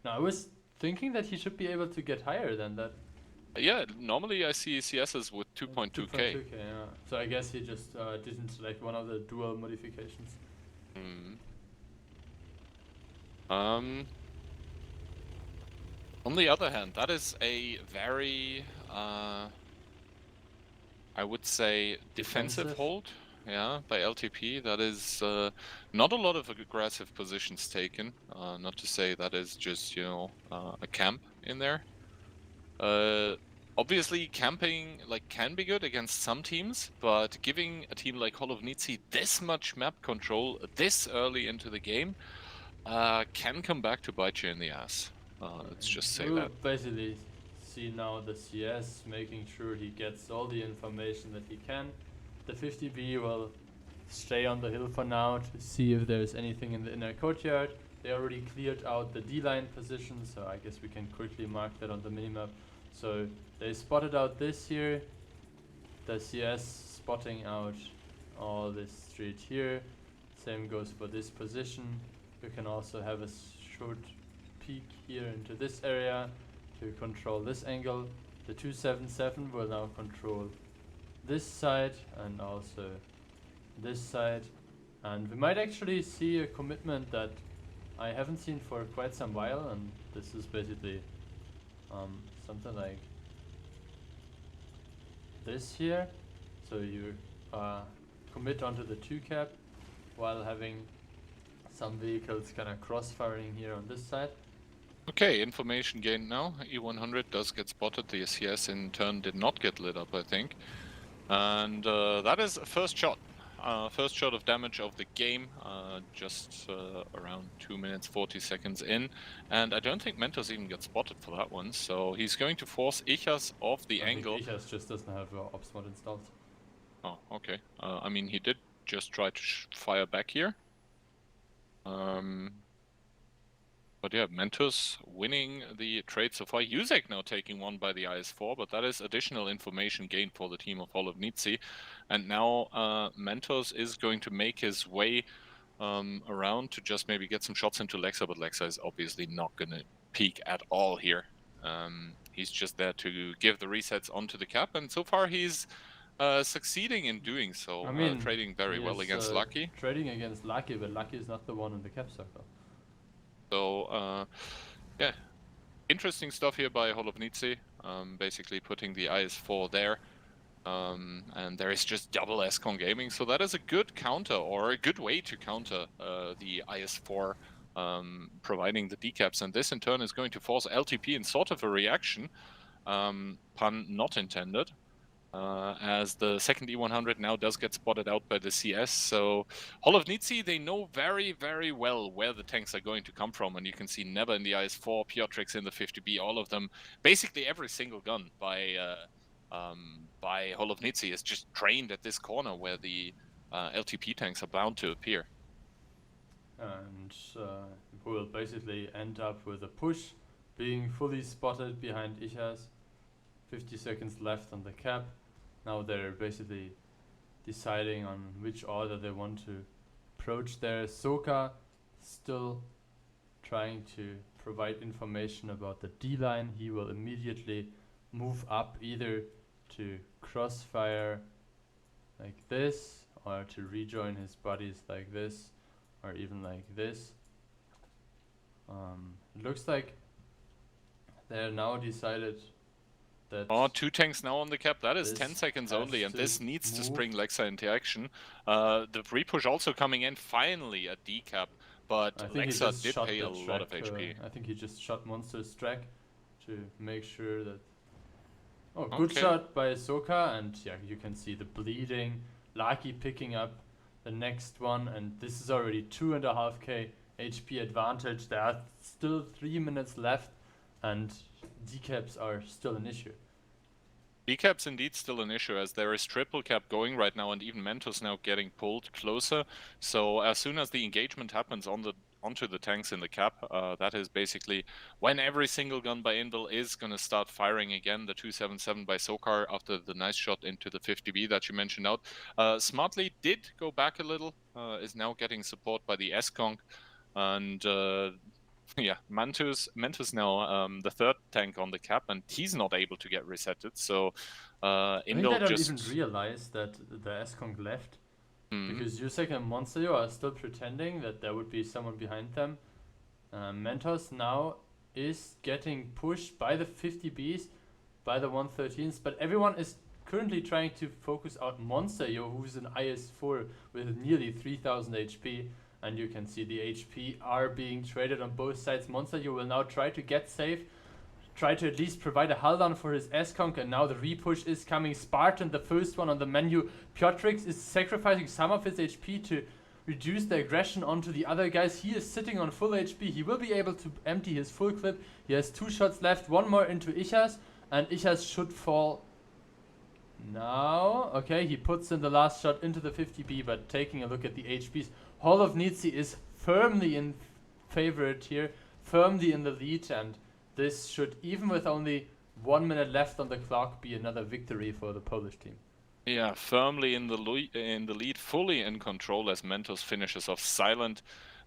No, I was thinking that he should be able to get higher than that. Yeah, normally I see CSs with 2.2k. 2.2k, yeah. So I guess he just didn't select one of the dual modifications. On the other hand, that is a very, I would say, defensive hold, yeah, by LTP. That is not a lot of aggressive positions taken. Not to say that is just, you know, a camp in there. Obviously, camping can be good against some teams, but giving a team like Holovnici this much map control this early into the game can come back to bite you in the ass. Let's just say we'll that. Basically see now the CS making sure he gets all the information that he can. The 50B will stay on the hill for now to see if there's anything in the inner courtyard. They already cleared out the D-line position, so I guess we can quickly mark that on the minimap. So they spotted out this here, the CS spotting out all this street here. Same goes for this position. We can also have a short peek here into this area to control this angle. The 277 will now control this side and also this side. And we might actually see a commitment that I haven't seen for quite some while, and this is basically something like this here. So you commit onto the 2 cap while having Some vehicles kind of cross-firing here on this side. Okay, information gained now. E100 does get spotted. The CS in turn did not get lit up, I think. And that is a first shot. First shot of damage of the game, just around 2 minutes 40 seconds in. And I don't think Mentos even got spotted for that one, so he's going to force Ichas off the angle. I think Ichas just doesn't have ops mod installed. Oh, okay. I mean, he did just try to fire back here. But yeah, Mentos winning the trade so far. Yuzek now taking one by the IS-4, but that is additional information gained for the team of Holovnici. And now Mentos is going to make his way around to just maybe get some shots into Lexa, but Lexa is obviously not going to peek at all here. He's just there to give the resets onto the cap, and so far he's succeeding in doing so. I mean, trading very well against Lucky. Trading against Lucky, but Lucky is not the one in the cap circle. So, yeah, interesting stuff here by Holovnici, basically putting the IS-4 there. And there is just double Escon gaming, so that is a good counter, or a good way to counter the IS-4 providing the decaps. And this in turn is going to force LTP in sort of a reaction, pun not intended. As the second E100 now does get spotted out by the CS. So Holovnici, they know very, very well where the tanks are going to come from. And you can see Never in the IS-4, Piotrix in the 50B, all of them, basically every single gun by Holovnici is just trained at this corner where the LTP tanks are bound to appear. And we'll basically end up with a push being fully spotted behind Ichas. 50 seconds left on the cap. Now they're basically deciding on which order they want to approach there. Soka still trying to provide information about the D line. He will immediately move up either to crossfire like this, or to rejoin his buddies like this, or even like this. It looks like they're now decided that... Oh, 2 tanks now on the cap. That is 10 seconds only, and this needs to spring Lexa into action. The repush also coming in, finally a decap, but Lexa did pay a lot of HP. I think he just shot Monster's track to make sure that... Oh, good shot by Soka, and yeah, you can see the bleeding. Lucky picking up the next one, and this is already 2.5k HP advantage. There are still 3 minutes left, and decaps are still an issue. Decap's indeed still an issue, as there is triple cap going right now, and even Mentos now getting pulled closer. So as soon as the engagement happens onto the tanks in the cap, that is basically when every single gun by Invil is going to start firing again. The 277 by Sokar after the nice shot into the 50B that you mentioned out. Smartly did go back a little, is now getting support by the S-Conk, and yeah, Mentos now the third tank on the cap, and he's not able to get resetted. So I think they don't even realize that the S-Conk left, because Yusek and Monster are still pretending that there would be someone behind them. Mentos now is getting pushed by the 50Bs, by the 113s, but everyone is currently trying to focus out Monster, who's an IS-4 with nearly 3000 HP. And you can see the HP are being traded on both sides. Monster, you will now try to get safe, try to at least provide a hull down for his S-Conk, and now the repush is coming. Spartan, the first one on the menu. Piotrix is sacrificing some of his HP to reduce the aggression onto the other guys. He is sitting on full HP. He will be able to empty his full clip. He has 2 shots left, 1 more into Ichas, and Ichas should fall now. Okay, he puts in the last shot into the 50B, but taking a look at the HPs, Holovnici is firmly in favorite here, firmly in the lead, and this should, even with only 1 minute left on the clock, be another victory for the Polish team. Yeah, firmly in the lead, fully in control as Mentos finishes off silent.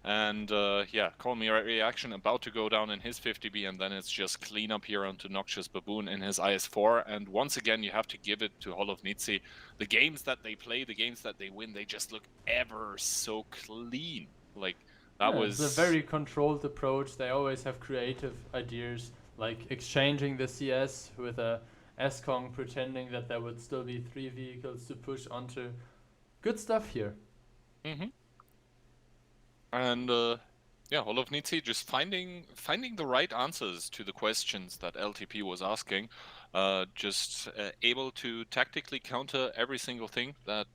And yeah, Call Me Reaction about to go down in his 50B, and then it's just clean up here onto Noxious Baboon in his IS-4. And once again, you have to give it to Holovnici. The games that they play, the games that they win, they just look ever so clean. Like, that was... It's a very controlled approach. They always have creative ideas, like exchanging the CS with a S-Kong, pretending that there would still be 3 vehicles to push onto. Good stuff here. And yeah, Holovnici just finding the right answers to the questions that LTP was asking, just able to tactically counter every single thing that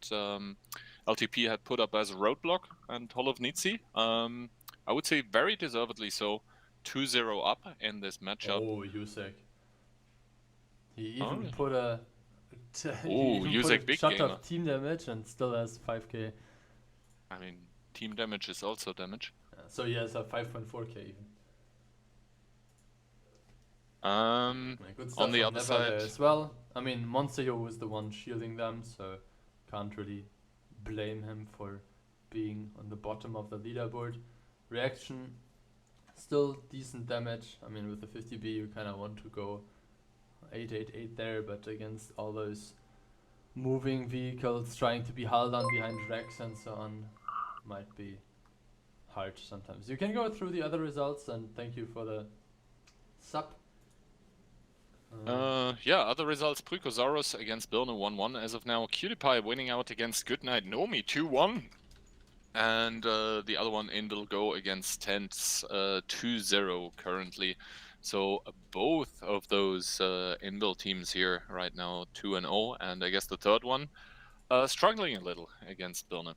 LTP had put up as a roadblock, and Holovnici, I would say very deservedly so, 2-0 up in this matchup. Oh, Yusek. He Oh, even put a he ooh, even put a Yusek big shot gamer. of team damage and still has 5k. I mean, team damage is also damage. So he has a 5.4k even. Yeah, good On stuff the from other Never side, there as well. I mean, Monster was the one shielding them, so can't really blame him for being on the bottom of the leaderboard. Reaction, still decent damage. I mean, with the 50B, you kind of want to go 888 there, but against all those moving vehicles trying to be held on behind Rex and so on, might be hard sometimes. You can go through the other results, and thank you for the sub. yeah, other results, Prykosaurus against Birne 1-1 as of now. Cutie winning out against Goodnight Nomi 2-1. And the other one, Indel Go against Tents 2-0 currently. So both of those Indel teams here right now 2-0. And I guess the third one struggling a little against Birne.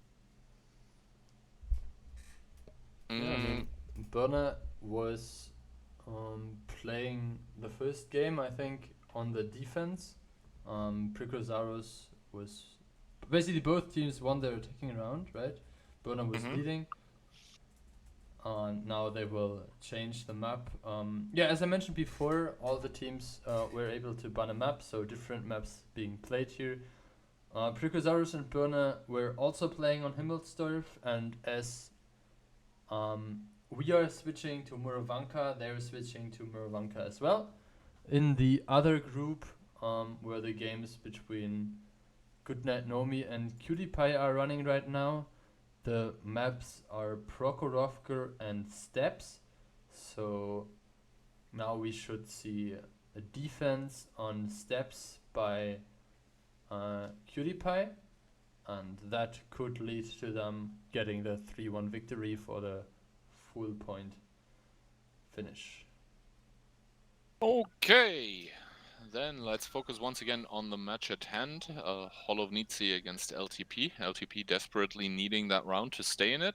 Yeah, I mean, Birne was playing the first game, I think, on the defense. Prykosaurus was basically both teams won their attacking round, right? Birne was leading. Now they will change the map. Yeah, as I mentioned before, all the teams were able to ban a map, so different maps being played here. Prykosaurus and Birne were also playing on Himmelsdorf, and as we are switching to Murovanka, they're switching to Murovanka as well. In the other group, where the games between Goodnight Nomi and Cutie Pie are running right now, the maps are Prokhorovka and Steps. So now we should see a defense on Steps by Cutie Pie, and that could lead to them getting the 3-1 victory for the full point finish. Okay, then let's focus once again on the match at hand. Holovnici against LTP. LTP desperately needing that round to stay in it,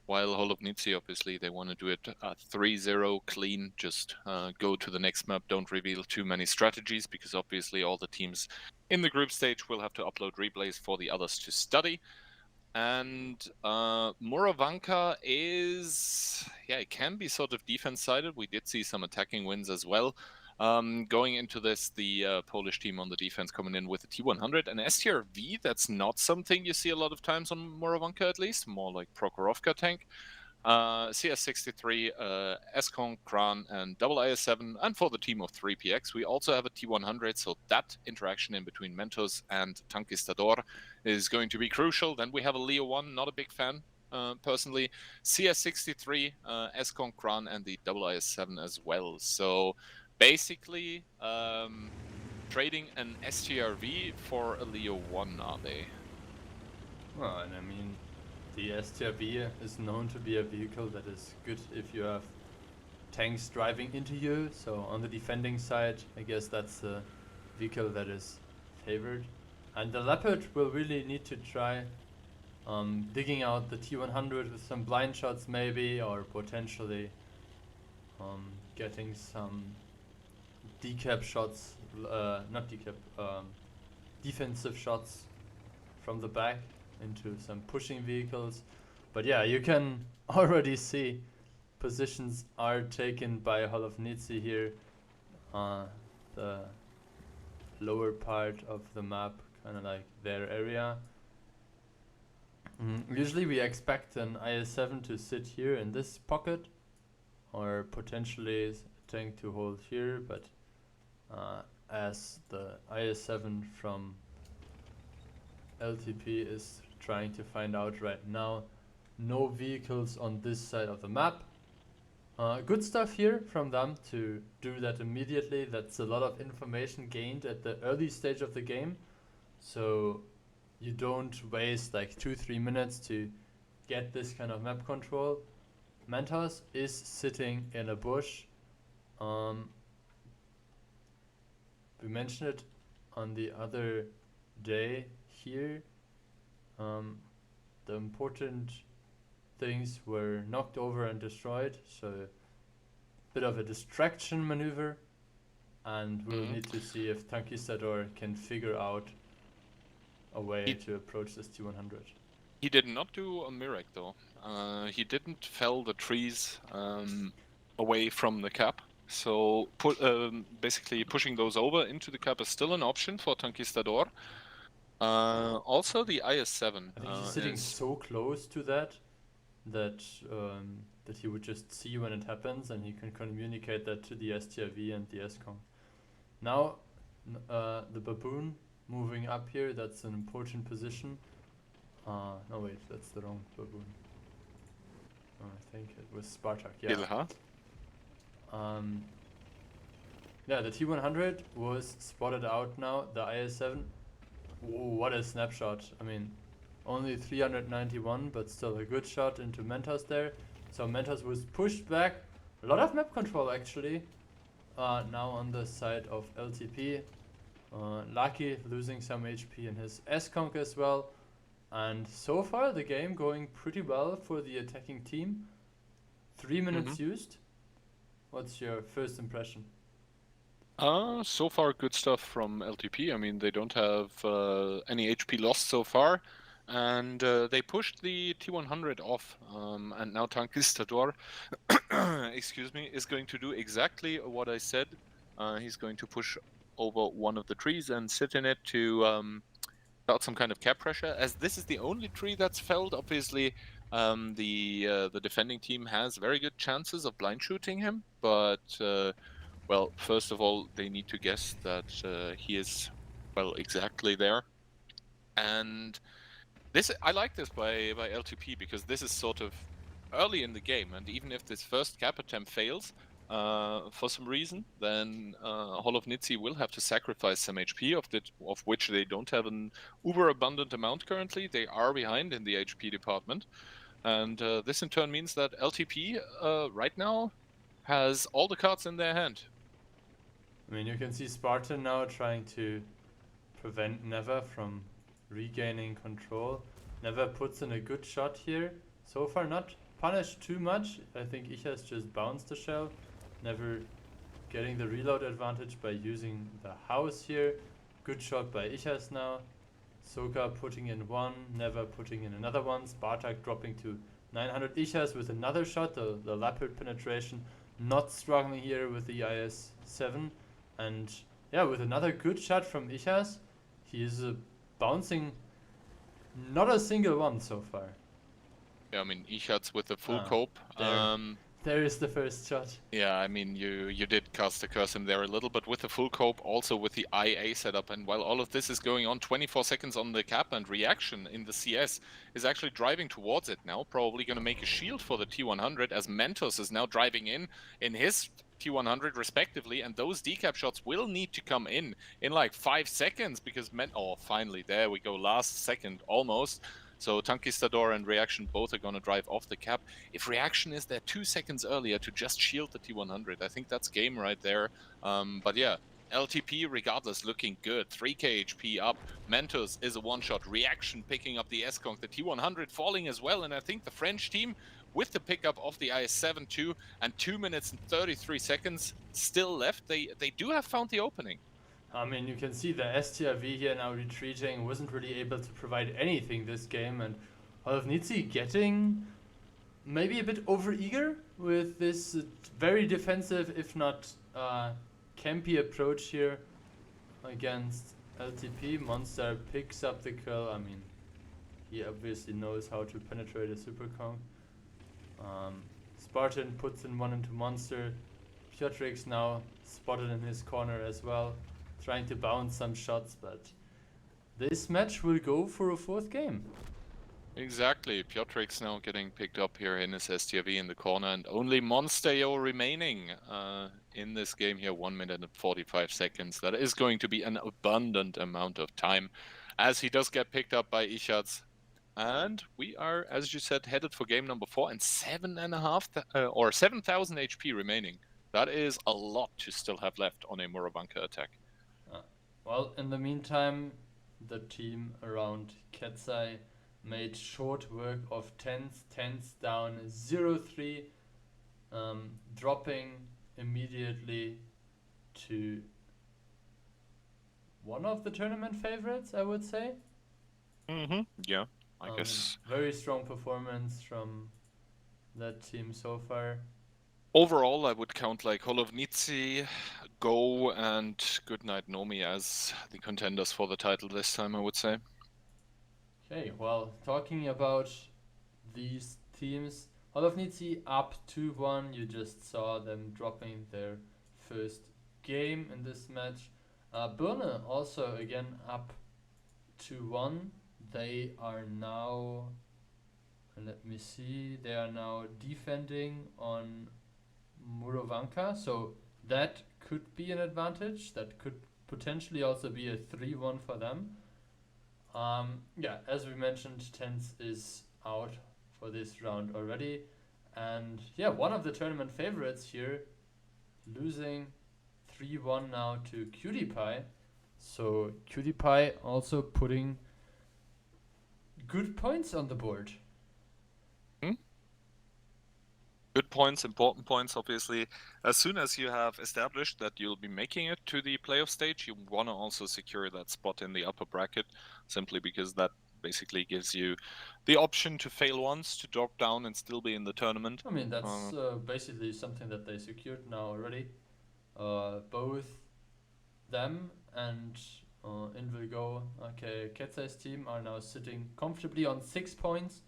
while Holovnici, obviously, they want to do it 3-0 clean, just go to the next map, don't reveal too many strategies, because obviously all the teams in the group stage will have to upload replays for the others to study. And Murovanka is, yeah, it can be sort of defense-sided. We did see some attacking wins as well. Going into this, the Polish team on the defense coming in with a T100 and STRV. That's not something you see a lot of times on Murovanka, at least. More like Prokhorovka tank. CS63, Eskon, Kran, and double IS7, and for the team of 3PX, we also have a T100, so that interaction in between Mentos and Tankistador is going to be crucial. Then we have a Leo 1, not a big fan, personally. CS63, Eskon, Kran, and the double IS7 as well. So basically, trading an STRV for a Leo 1, are they? Well, and I mean, the STRV is known to be a vehicle that is good if you have tanks driving into you. So on the defending side, I guess that's the vehicle that is favored. And the Leopard will really need to try digging out the T100 with some blind shots maybe, or potentially getting some decap shots, not decap, defensive shots from the back into some pushing vehicles. But yeah, you can already see positions are taken by Holovnici here. The lower part of the map, kind of like their area. Usually we expect an IS-7 to sit here in this pocket, or potentially a tank to hold here, but as the IS-7 from LTP is trying to find out right now, no vehicles on this side of the map. Good stuff here from them to do that immediately. That's a lot of information gained at the early stage of the game, so you don't waste like 2-3 minutes to get this kind of map control. Mentos is sitting in a bush. We mentioned it on the other day here. The important things were knocked over and destroyed, so a bit of a distraction maneuver, and we'll need to see if Conquistador can figure out a way to approach this T100. He did not do a Mirek though. He didn't fell the trees away from the cap. So basically pushing those over into the cap is still an option for Conquistador. Also the IS-7. I think he's sitting so close to that that he would just see when it happens, and he can communicate that to the STRV and the SCOM. Now the baboon moving up here, that's an important position. No wait, that's the wrong baboon. I think it was Spartak, yeah. Yeah, the T100 was spotted out now, the IS-7. Whoa, what a snapshot. I mean, only 391, but still a good shot into Mentos there. So Mentos was pushed back. A lot of map control actually. Now on the side of LTP. Lucky losing some HP in his S-Conk as well. And so far the game going pretty well for the attacking team. 3 minutes used. What's your first impression? So far good stuff from LTP. I mean, they don't have any HP lost so far. And they pushed the T100 off. And now Conquistador, excuse me, is going to do exactly what I said. He's going to push over one of the trees and sit in it to start some kind of cap pressure. As this is the only tree that's felled, obviously the defending team has very good chances of blind shooting him. But well, first of all, they need to guess that he is, well, exactly there. And this, I like this by LTP, because this is sort of early in the game, and even if this first cap attempt fails for some reason, then Holovnici will have to sacrifice some HP, of which they don't have an uber abundant amount currently. They are behind in the HP department. And this in turn means that LTP right now has all the cards in their hand. I mean, you can see Spartan now trying to prevent Never from regaining control. Never puts in a good shot here. So far not punished too much. I think Ichas just bounced the shell. Never getting the reload advantage by using the house here. Good shot by Ichas now. Soka putting in one, Never putting in another one. Spartak dropping to 900. Ichas with another shot, the leopard penetration. Not struggling here with the IS-7. And yeah, with another good shot from Ichas, he is bouncing not a single one so far. Yeah, I mean, Ichas with the full cope. There is the first shot. Yeah, I mean, you did cast the curse him there a little, but with the full cope, also with the IA setup, and while all of this is going on, 24 seconds on the cap, and reaction in the CS is actually driving towards it now, probably going to make a shield for the T100, as Mentos is now driving in his T100 respectively, and those decap shots will need to come in like 5 seconds, because oh, finally, there we go, last second, almost. So Conquistador and Reaction both are going to drive off the cap. If Reaction is there 2 seconds earlier to just shield the T100, I think that's game right there. But yeah, LTP regardless looking good. 3k HP up. Mentos is a one-shot. Reaction picking up the S-Conk. The T100 falling as well. And I think the French team with the pickup of the IS-7 too, and 2 minutes and 33 seconds still left, they do have found the opening. I mean, you can see the STRV here now retreating, wasn't really able to provide anything this game, and Holovnici getting maybe a bit over-eager with this very defensive, if not campy approach here against LTP. Monster picks up the kill. I mean, he obviously knows how to penetrate a super Kong. Spartan puts in one into Monster. Piotrix now spotted in his corner as well, trying to bounce some shots, but this match will go for a 4th game. Exactly, Piotrix now getting picked up here in his STRV in the corner, and only Monsteo remaining in this game here, 1 minute and 45 seconds. That is going to be an abundant amount of time, as he does get picked up by Ichats. And we are, as you said, headed for game number 4 and 7,500 or 7,000 HP remaining. That is a lot to still have left on a Muravanka attack. Well, in the meantime, the team around Ketzai made short work of tens down 0-3, dropping immediately to one of the tournament favorites, I would say. Yeah, I guess. Very strong performance from that team so far. Overall, I would count like Holovnici, Go, and Goodnight Nomi as the contenders for the title this time, I would say. Okay, well, talking about these teams, Holovnici up 2-1. You just saw them dropping their first game in this match. Birne also again up 2-1. They are now, let me see, they are now defending on Murovanka, so that could be an advantage. That could potentially also be a 3-1 for them. Yeah, as we mentioned, Tens is out for this round already. And yeah, one of the tournament favorites here, losing 3-1 now to Cutie Pie. So Cutie Pie also putting good points on the board. Good points, important points, obviously. As soon as you have established that you'll be making it to the playoff stage, you want to also secure that spot in the upper bracket, simply because that basically gives you the option to fail once, to drop down and still be in the tournament. I mean, that's basically something that they secured now already. Both them and Invilgo, okay, Ketzai's team are now sitting comfortably on 6 points,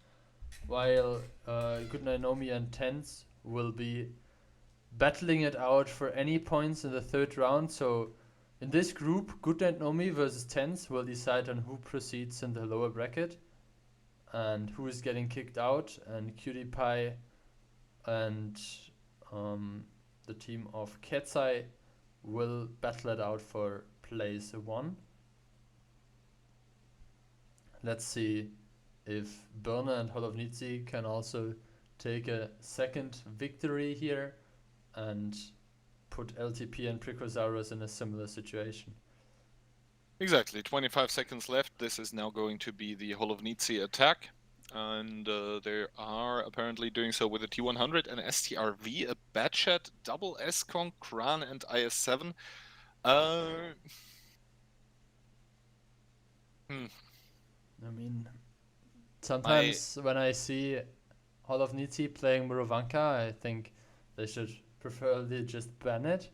while Goodnight Nomi and Tens will be battling it out for any points in the third round. So in this group, Goodnight Nomi versus Tens will decide on who proceeds in the lower bracket and who is getting kicked out, and Cutie Pie and the team of Ketzai will battle it out for place 1. Let's see if Birne and Holovnici can also take a second victory here and put LTP and Precosaurus in a similar situation. Exactly, 25 seconds left. This is now going to be the Holovnici attack. And they are apparently doing so with a T100 and STRV, a Batchat, double S-Con, Kran, and IS-7. I mean, sometimes when I see Holovnici playing Murovanka, I think they should preferably just ban it.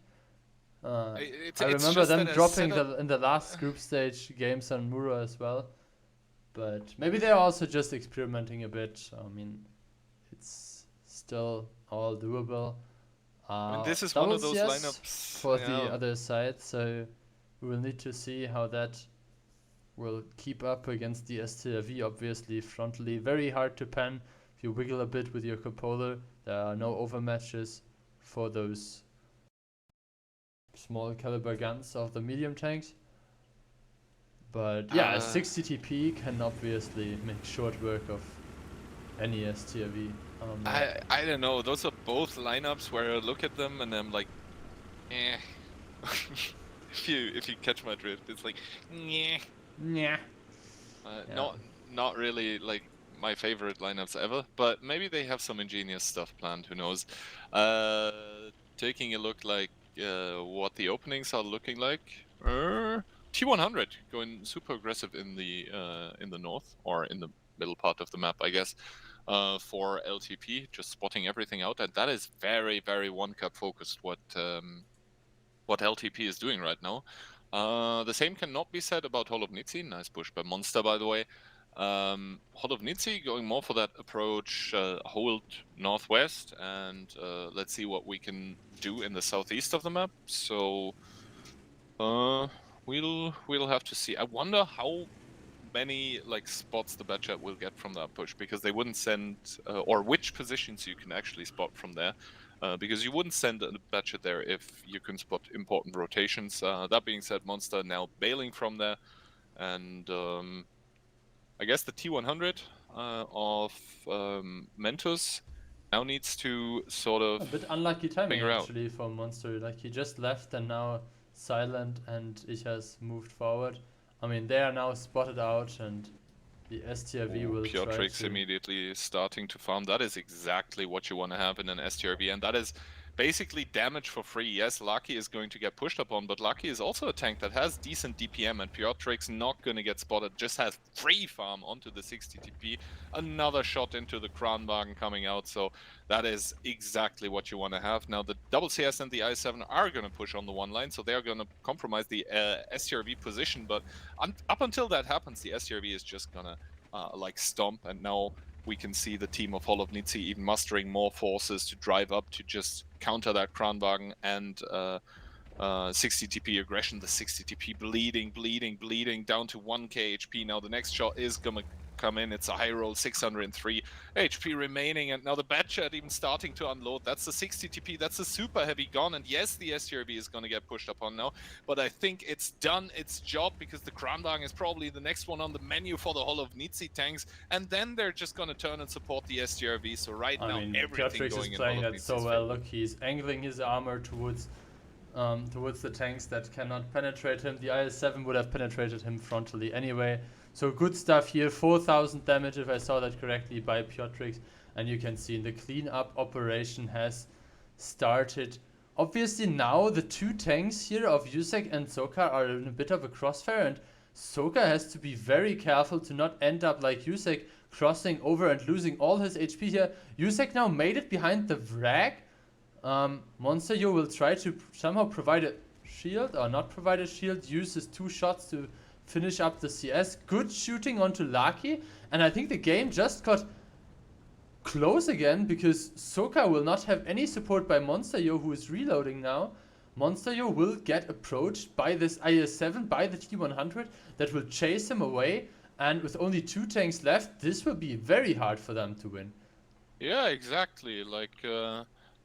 I remember them dropping in the last group stage games on Muro as well. But maybe they're also just experimenting a bit. I mean, it's still all doable. And this is one of those lineups for the other side, so we will need to see how that will keep up against the STRV. Obviously, frontally, very hard to pen. If you wiggle a bit with your cupola, there are no overmatches for those small caliber guns of the medium tanks. But yeah, a 60 TP can obviously make short work of any STRV. I don't know. Those are both lineups where I look at them and I'm like, eh. if you catch my drift, it's like, yeah. Not really like my favorite lineups ever, but maybe they have some ingenious stuff planned. Who knows? Taking a look like what the openings are looking like. T100 going super aggressive in the north, or in the middle part of the map, I guess, for LTP, just spotting everything out, and that is very, very one cup focused. What LTP is doing right now. The same cannot be said about Holovnici. Nice push by Monster, by the way. Holovnici going more for that approach, hold northwest, and let's see what we can do in the southeast of the map. So we'll have to see. I wonder how many like spots the Batchat will get from that push, because they wouldn't send or which positions you can actually spot from there, because you wouldn't send a Batchat there if you can spot important rotations. That being said, Monster now bailing from there, and I guess the T100 of Mentos now needs to sort of A bit unlucky timing figure out. actually for Monster. Like he just left and now Silent and Ich has moved forward. I mean they are now spotted out and the STRV will try Piotrix to... immediately starting to farm. That is exactly what you want to have in an STRV, and that is basically damage for free. Yes, Lucky is going to get pushed upon, but Lucky is also a tank that has decent DPM, and Piotrix not going to get spotted, just has free farm onto the 60 TP. Another shot into the Kranwagen coming out, so that is exactly what you want to have. Now, the double CS and the i7 are going to push on the one line, so they're going to compromise the STRV position, but up until that happens, the STRV is just going to like stomp, and now we can see the team of Holovnici even mustering more forces to drive up to just counter that Kranwagen and 60 TP aggression. The 60 TP bleeding down to 1k HP. Now the next shot is gonna come in. It's a high roll, 603 HP remaining, and now the bat chat even starting to unload. That's the 60 TP, that's a super heavy gun, and yes, the STRV is gonna get pushed upon now, but I think it's done its job because the Kranwagen is probably the next one on the menu for the Holovnici tanks, and then they're just gonna turn and support the STRV. So right now, everything Piotrix going is in playing that Holovnici's so well. favor. Look, he's angling his armor towards the tanks that cannot penetrate him. The IS-7 would have penetrated him frontally anyway. So good stuff here. 4,000 damage, if I saw that correctly, by Piotrix. And you can see the cleanup operation has started. Obviously now the two tanks here of Yusek and Soka are in a bit of a crossfire, and Soka has to be very careful to not end up like Yusek, crossing over and losing all his HP here. Yusek now made it behind the Vrag. Monster will try to somehow provide a shield, or not provide a shield, use his 2 shots to finish up the CS. Good shooting onto Lucky, and I think the game just got close again because Soka will not have any support by Monster who is reloading now. Monster will get approached by this IS-7, by the T100 that will chase him away, and with only 2 tanks left, this will be very hard for them to win. Yeah, exactly. Like,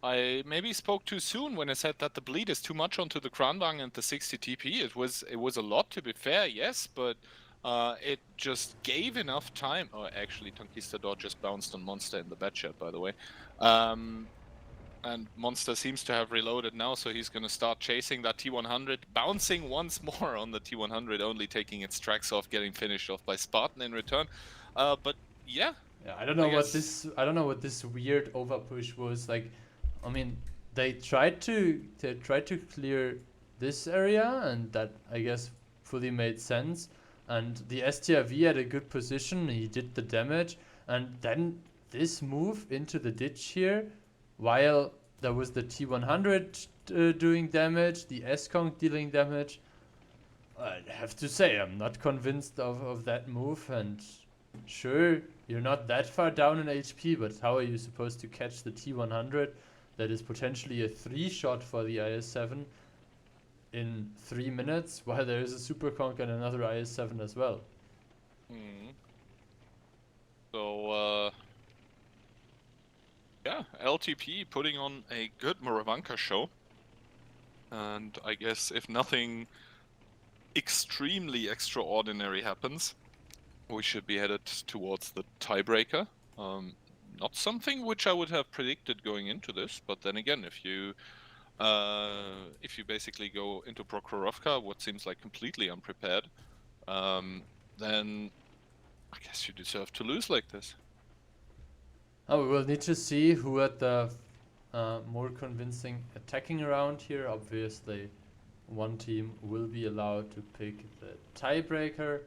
I maybe spoke too soon when I said that the bleed is too much onto the Kranwagen and the 60 TP. It was a lot, to be fair, yes, but it just gave enough time. Oh, actually, Conquistador just bounced on Monster in the bat chat, by the way. And Monster seems to have reloaded now, so he's going to start chasing that T100, bouncing once more on the T100, only taking its tracks off, getting finished off by Spartan in return. But yeah. Yeah, I don't know what this weird overpush was. Like, I mean, they tried to clear this area, and that I guess fully made sense. And the STRV had a good position. He did the damage, and then this move into the ditch here, while there was the T100 doing damage, the S-Kong dealing damage. I have to say, I'm not convinced of that move, and sure, you're not that far down in HP, but how are you supposed to catch the T100 that is potentially a 3-shot for the IS-7 in 3 minutes, while there is a Super Conk and another IS-7 as well? So, yeah, LTP putting on a good Moravanka show. And I guess if nothing extremely extraordinary happens, we should be headed towards the tiebreaker. Not something which I would have predicted going into this, but then again, if you basically go into Prokhorovka, what seems like completely unprepared, then I guess you deserve to lose like this. Oh, we will need to see who had the more convincing attacking round here. Obviously, one team will be allowed to pick the tiebreaker.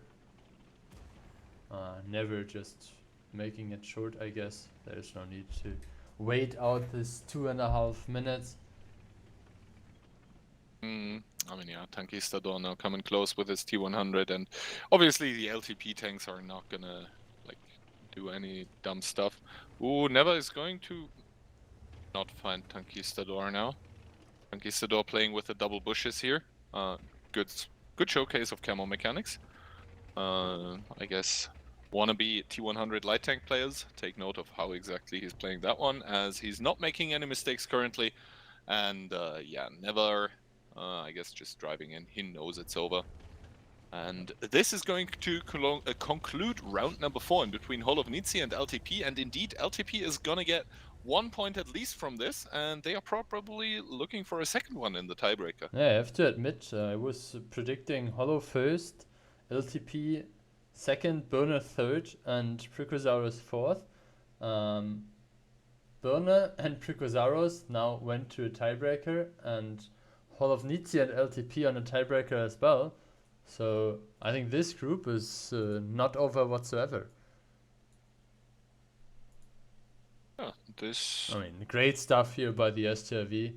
Never just making it short, I guess. There's no need to wait out this 2.5 minutes. I mean, yeah, Conquistador now coming close with his T100, and obviously the LTP tanks are not gonna like do any dumb stuff. Ooh, Never is going to not find Conquistador now. Conquistador playing with the double bushes here. Good showcase of camo mechanics. I guess wannabe T100 light tank players take note of how exactly he's playing that one, as he's not making any mistakes currently. And yeah, Never, I guess just driving in, he knows it's over. And this is going to conclude round number 4 in between Holovnici and LTP. And indeed, LTP is going to get 1 point at least from this, and they are probably looking for a second one in the tiebreaker. Yeah, I have to admit, I was predicting Holo first, LTP second, Burner third, and Pricosaurus fourth. Burner and Pricosaurus now went to a tiebreaker, and Holovnici and LTP on a tiebreaker as well. So I think this group is not over whatsoever. Yeah, this... I mean, great stuff here by the STRV.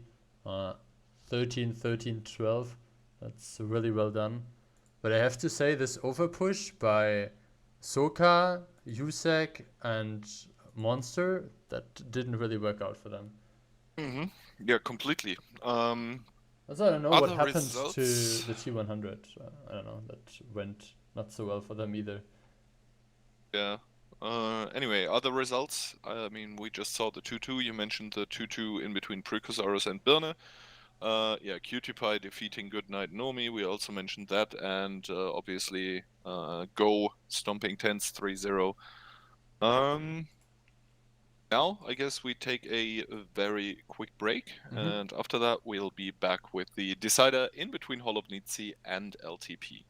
13, 13, 12. That's really well done. But I have to say, this overpush by Soka, Yusek, and Monster, that didn't really work out for them. Mm-hmm. Yeah, completely. Also, I don't know what Other happened results? to the T100. I don't know, that went not so well for them either. Yeah. Anyway, other results. I mean, we just saw the 2-2. You mentioned the 2-2 in between Pricosaurus and Birne. Yeah, QTPie defeating Goodnight Nomi. We also mentioned that. And obviously, Go stomping Tens 3-0. Now, I guess we take a very quick break. And after that, we'll be back with the decider in between Holovnici and LTP.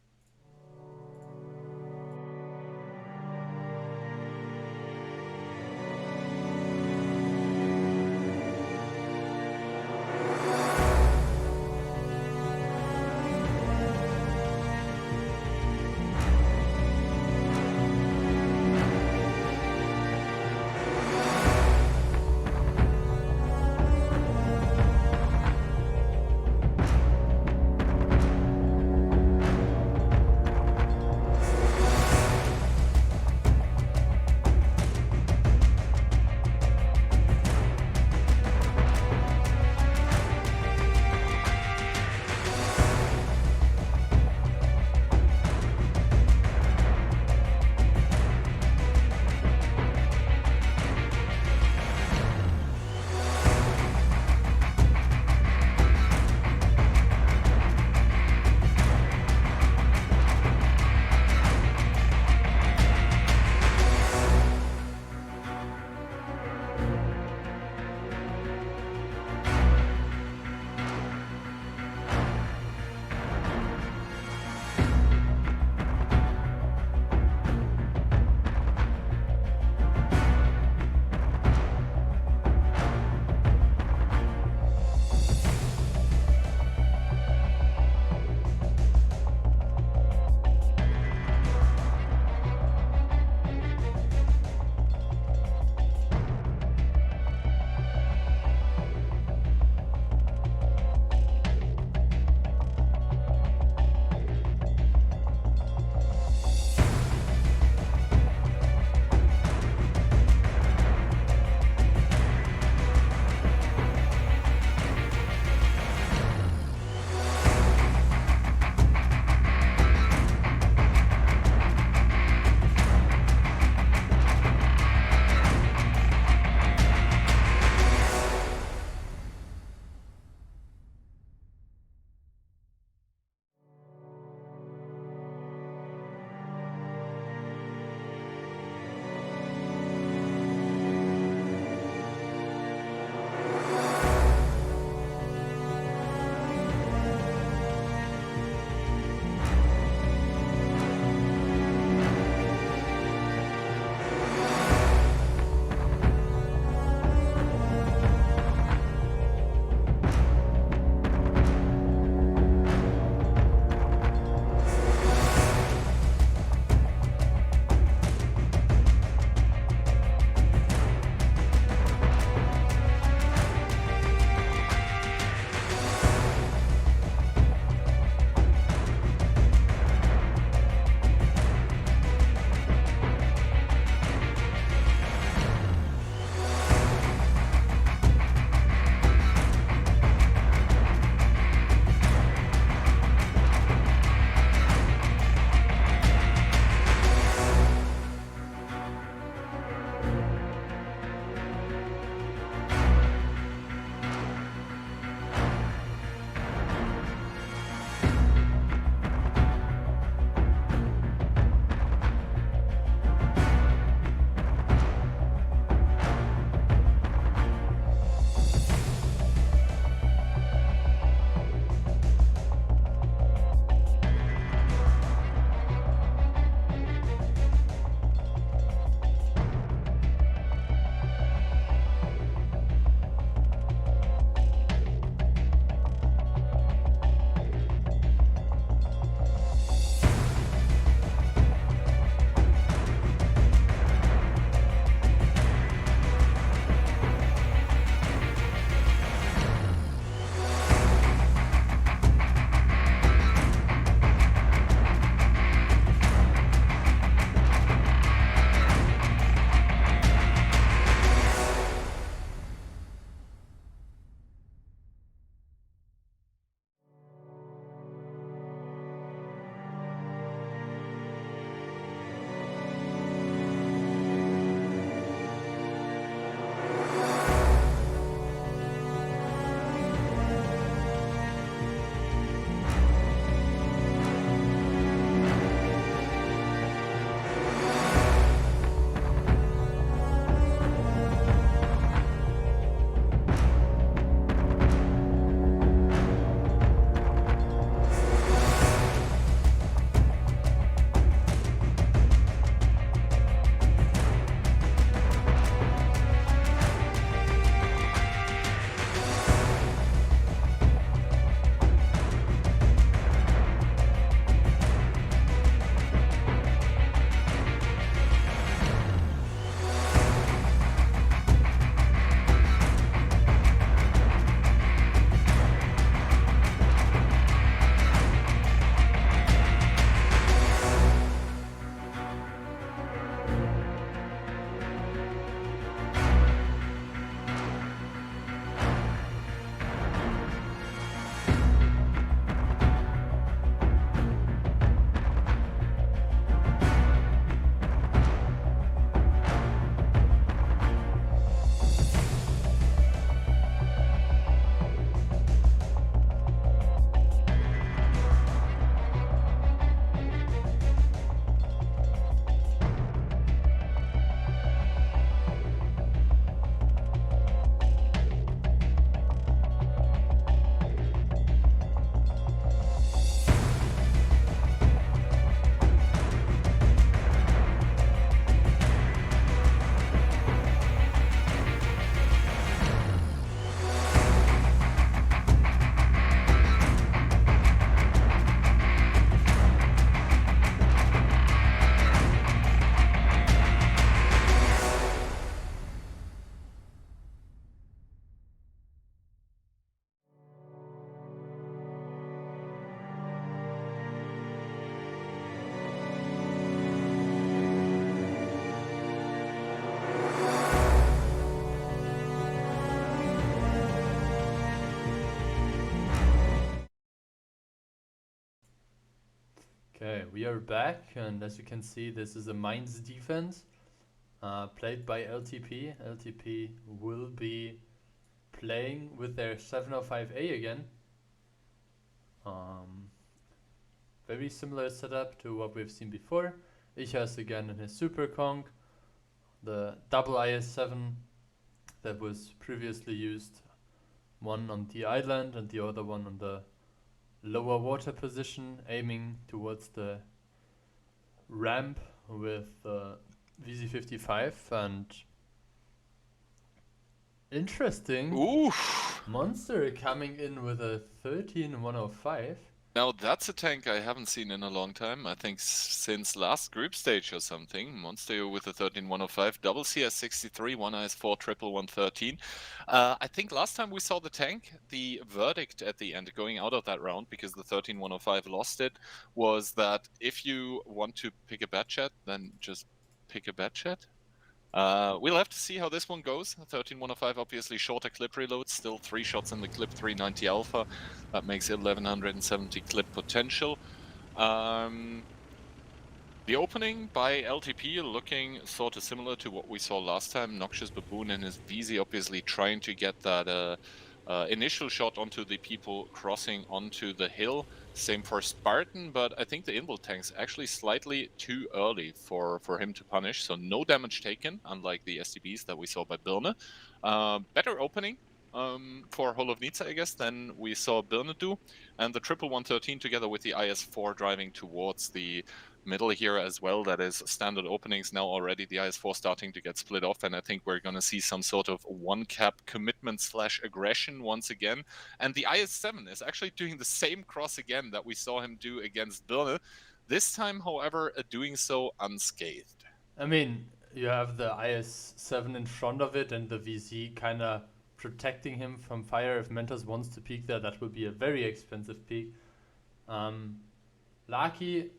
Okay, we are back, and as you can see, this is a Mainz defense played by LTP. LTP will be playing with their 705A again. Very similar setup to what we've seen before. Ichas again in his Super Conch, the double IS7 that was previously used, one on the island and the other one on the lower water position, aiming towards the ramp with VZ55. And interesting, Ooh! Monster coming in with a 13105. Now that's a tank I haven't seen in a long time. I think since last group stage or something. Monster with a 13105, double CS63, one IS4, triple 113. I think last time we saw the tank, the verdict at the end going out of that round, because the 13105 lost it, was that if you want to pick a bad chat, then just pick a bad chat. We'll have to see how this one goes. 13105 obviously shorter clip reload, still 3 shots in the clip 390 alpha. That makes it 1170 clip potential. The opening by LTP looking sort of similar to what we saw last time. Noxious Baboon and his VZ obviously trying to get that initial shot onto the people crossing onto the hill. Same for Spartan, but I think the Invul tank's actually slightly too early for him to punish, so no damage taken, unlike the STBs that we saw by Birne. Better opening for Holovnica, I guess, than we saw Birne do, and the triple 113 together with the IS4 driving towards the middle here as well. That is standard openings now already. The IS4 starting to get split off, and I think we're going to see some sort of one-cap commitment / aggression once again. And the IS7 is actually doing the same cross again that we saw him do against Birne. This time, however, doing so unscathed. I mean, you have the IS7 in front of it and the VZ kind of protecting him from fire. If Mentos wants to peek there, that would be a very expensive peek. Lucky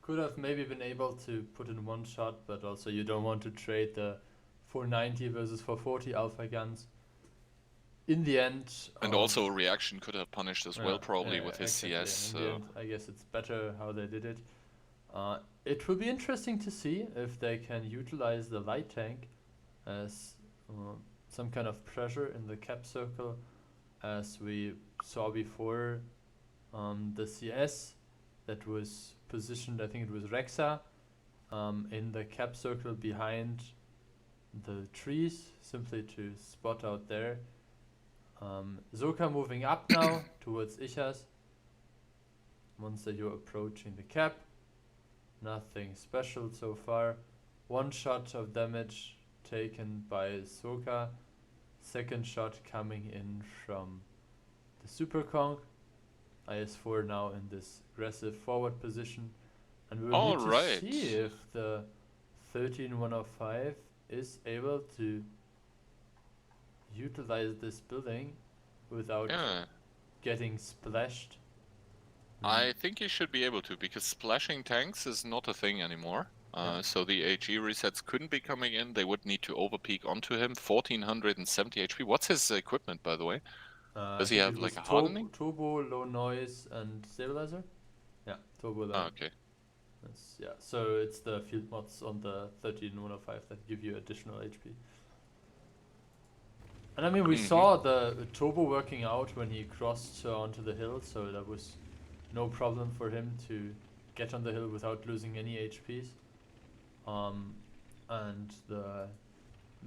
could have maybe been able to put in one shot, but also you don't want to trade the 490 versus 440 alpha guns. In the end... And also reaction could have punished as well, probably, with his exactly. CS. In the end, I guess it's better how they did it. It will be interesting to see if they can utilize the light tank as some kind of pressure in the cap circle, as we saw before. The CS that was positioned, I think it was Rexa, in the cap circle behind the trees, simply to spot out there. Zoka moving up now towards Ichas. Once that you're approaching the cap, nothing special so far. One shot of damage taken by Zoka. Second shot coming in from the Super Conch. IS4 now in this aggressive forward position, and we will need to see if the 13105 is able to utilize this building without getting splashed. I think he should be able to, because splashing tanks is not a thing anymore. So the HE resets couldn't be coming in. They would need to overpeak onto him. 1470 HP. What's his equipment, by the way? Does he have like a hardening? Turbo, low noise, and stabilizer? Yeah, turbo. Okay. Yeah, so it's the field mods on the 13105 that give you additional HP. And I mean, we saw the turbo working out when he crossed onto the hill, so that was no problem for him to get on the hill without losing any HPs. And the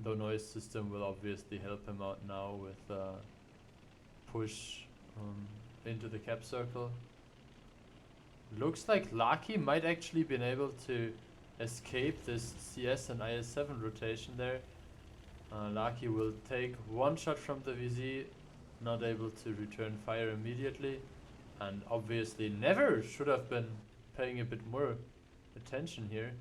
low noise system will obviously help him out now with push into the cap circle. Looks like Lucky might actually been able to escape this CS and IS7 rotation there. Lucky will take one shot from the VZ, not able to return fire immediately, and obviously never should have been paying a bit more attention here.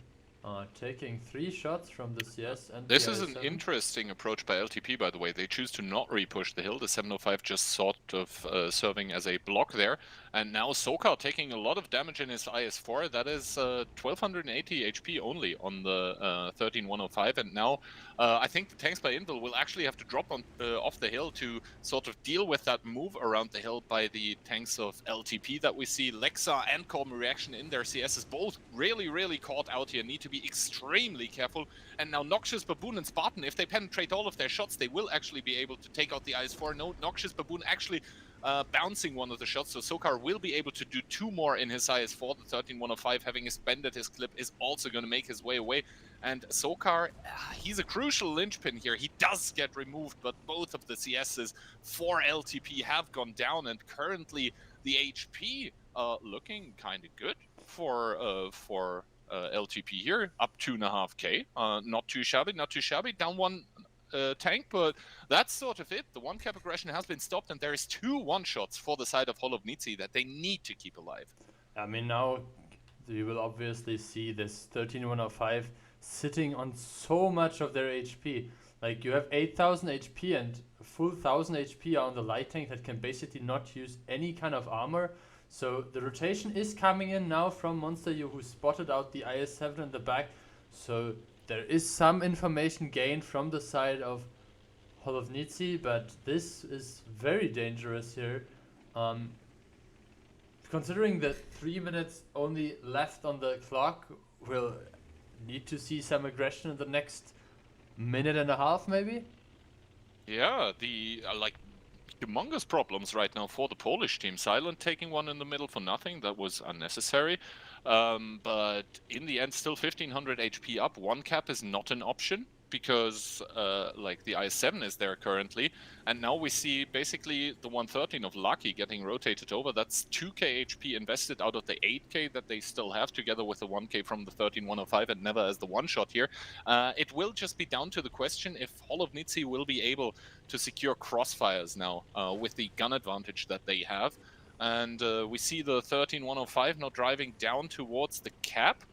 taking 3 shots from the CS and This the is an IS-7. interesting approach by LTP, by the way. They choose to not repush the hill. The 705 just sort of serving as a block there. And now Sokar taking a lot of damage in his IS-4. That is 1280 HP only on the 13105. And now I think the tanks by Invil will actually have to drop on off the hill to sort of deal with that move around the hill by the tanks of LTP that we see. Lexa and Corbin Reaction in their CSs both really caught out here. Need to be extremely careful. And now Noxious Baboon and Spartan, if they penetrate all of their shots, they will actually be able to take out the IS-4. No, Noxious Baboon actually bouncing one of the shots, so Sokar will be able to do 2 more in his IS-4. The 13105, having expended his clip, is also going to make his way away. And Sokar, he's a crucial linchpin here. He does get removed, but both of the CSs for LTP have gone down, and currently the HP looking kind of good for LTP here, up 2.5k. Not too shabby, not too shabby. Down 1 tank, but that's sort of it. The 1-cap aggression has been stopped, and there is 2 one-shots for the side of Holovnici that they need to keep alive. I mean, now you will obviously see this 13105 sitting on so much of their HP. Like, you have 8000 HP and a full 1000 HP on the light tank that can basically not use any kind of armor. So the rotation is coming in now from Monster U, who spotted out the IS-7 in the back. So there is some information gained from the side of Holovnici, but this is very dangerous here. Considering that 3 minutes only left on the clock, we'll need to see some aggression in the next minute and a half, maybe? Yeah, the humongous problems right now for the Polish team. Silent taking one in the middle for nothing, that was unnecessary. But in the end, still 1500 HP up. 1-cap is not an option because the IS-7 is there currently. And now we see basically the 113 of Lucky getting rotated over. That's 2k HP invested out of the 8k that they still have, together with the 1k from the 13105 and never as the one-shot here. It will just be down to the question if Holovnici will be able to secure crossfires now with the gun advantage that they have. And we see the 13105 now driving down towards the cap.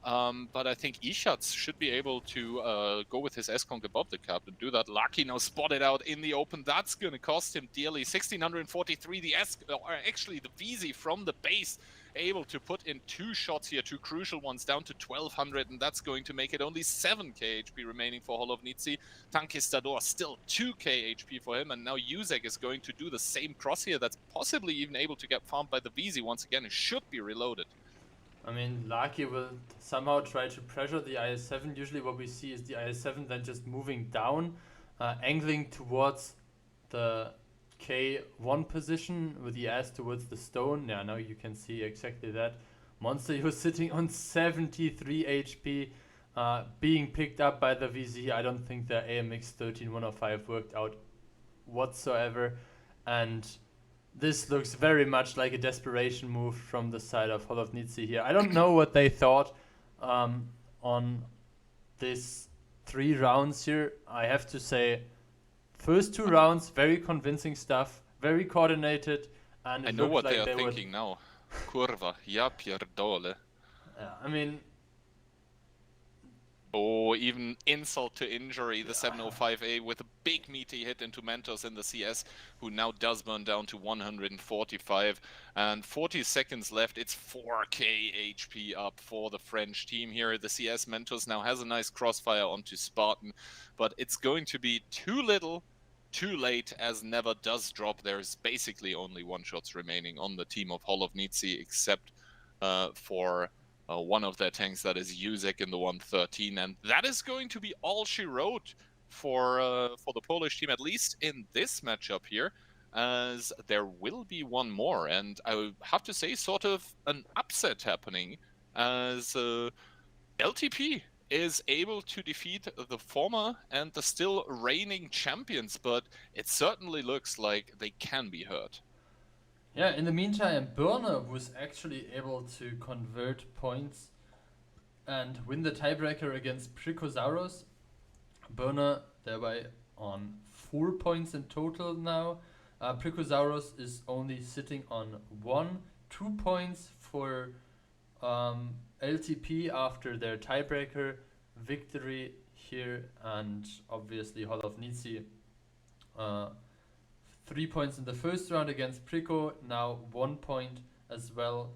But I think Ishatz should be able to go with his S-Conk above the cap and do that. Lucky now spotted out in the open. That's going to cost him dearly. 1643, actually the VZ from the base, able to put in 2 shots here, 2 crucial ones, down to 1200, and that's going to make it only 7k HP remaining for Holovnici. Tankistador still 2k HP for him, and now Yuzek is going to do the same cross here. That's possibly even able to get farmed by the VZ once again. It should be reloaded. I mean, Lucky will somehow try to pressure the IS-7. Usually what we see is the IS-7 then just moving down, angling towards the K1 position with the ass towards the stone. Yeah, now you can see exactly that. Monster was sitting on 73 HP, being picked up by the VZ. I don't think the AMX 13105 worked out whatsoever. And this looks very much like a desperation move from the side of Holovnici here. I don't know what they thought on this 3 rounds here. I have to say, first 2 rounds, very convincing stuff, very coordinated. And I know what they are thinking now. Kurva, ja pierdole. Yeah, I mean... Oh, even insult to injury, the 705A with a big meaty hit into Mentos in the CS, who now does burn down to 145. And 40 seconds left. It's 4k HP up for the French team here. The CS Mentos now has a nice crossfire onto Spartan, but it's going to be too little, too late, as Never does drop. There's basically only 1-shots remaining on the team of Holovnici, except for... one of their tanks, that is Yuzek in the 113, and that is going to be all she wrote for the Polish team, at least in this matchup here, as there will be one more, and I have to say sort of an upset happening, as LTP is able to defeat the former and the still reigning champions, but it certainly looks like they can be hurt. Yeah, in the meantime, Burner was actually able to convert points and win the tiebreaker against Prikosaurus. Burner thereby on 4 points in total now. Prikosaurus is only sitting on 2 points for LTP after their tiebreaker victory here, and obviously Hall of Nizzi 3 points in the first round against Prico, now 1 point as well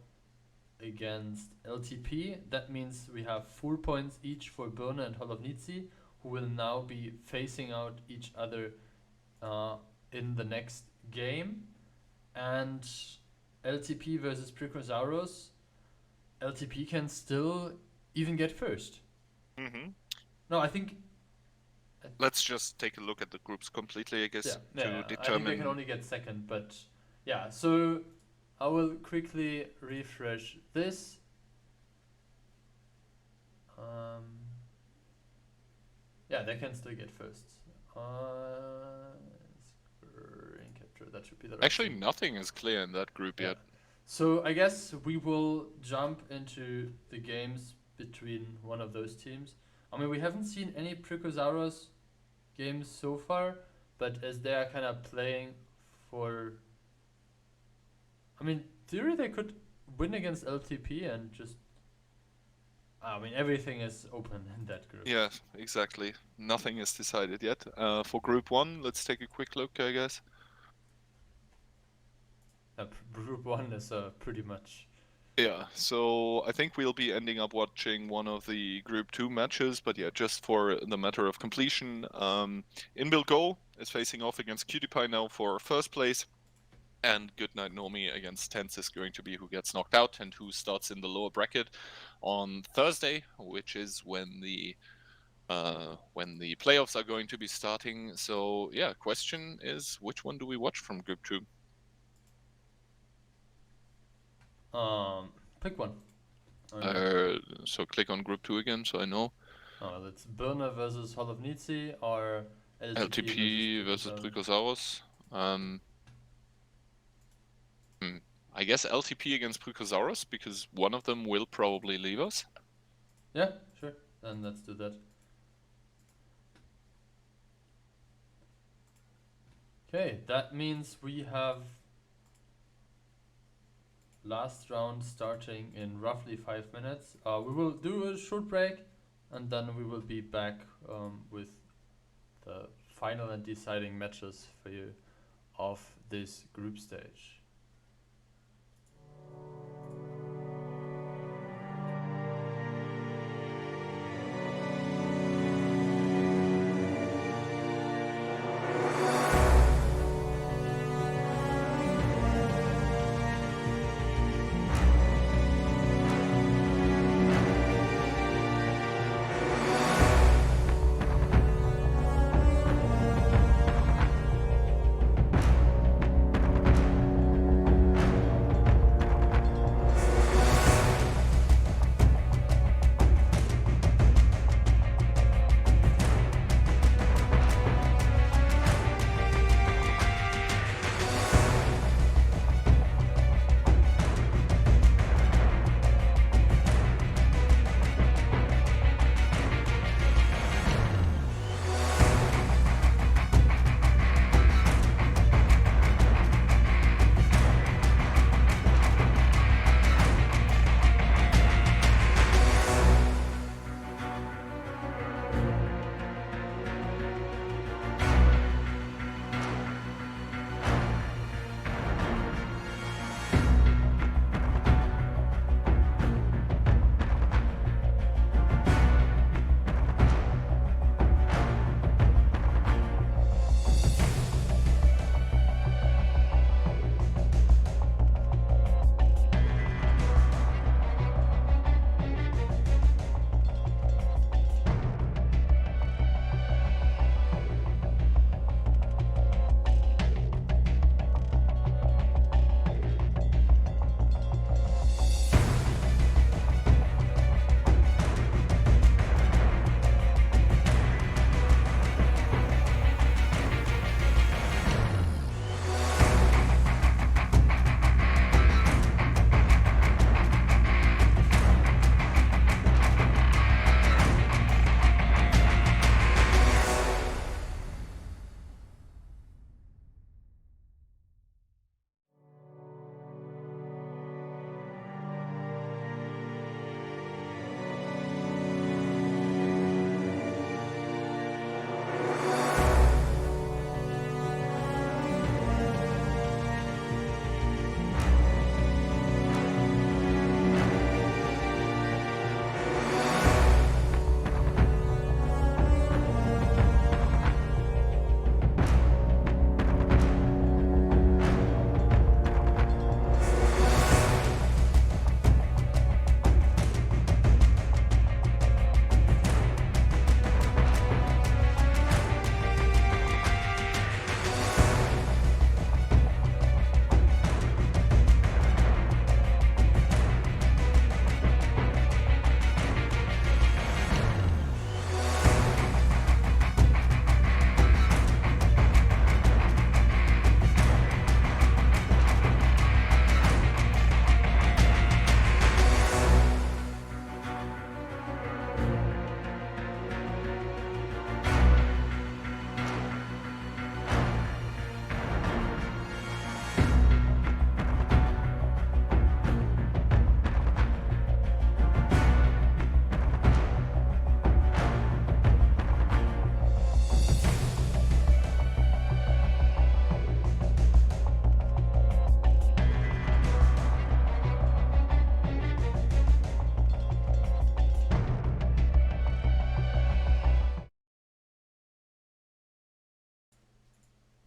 against LTP. That means we have 4 points each for Birne and Hall of Nizzi, who will now be facing out each other in the next game. And LTP versus Pricosaurus, LTP can still even get first. No, I think... Let's just take a look at the groups completely, I guess, to determine... I think they can only get second, but yeah, so I will quickly refresh this. Yeah, they can still get first. Screen capture, that should be the right Actually, thing. nothing is clear in that group yet. So I guess we will jump into the games between one of those teams. I mean, we haven't seen any Pricosaurus games so far, but as they are kind of playing for... I mean, theory they could win against LTP and just... I mean, everything is open in that group. Yeah, exactly. Nothing is decided yet. For Group 1, let's take a quick look, I guess. Group 1 is pretty much... Yeah, so I think we'll be ending up watching one of the Group 2 matches, but yeah, just for the matter of completion, Inbuilt Go is facing off against QtPie now for first place, and Goodnight Nomi against Tense is going to be who gets knocked out and who starts in the lower bracket on Thursday, which is when the playoffs are going to be starting. So yeah, question is, which one do we watch from Group 2? Pick one. So click on Group 2 again, so I know. That's Birne versus Hall of Nizzi or LTP versus Pricosaurus. I guess LTP against Pricosaurus, because one of them will probably leave us. Yeah, sure. Then let's do that. Okay, that means we have last round starting in roughly 5 minutes. We will do a short break and then we will be back with the final and deciding matches for you of this group stage.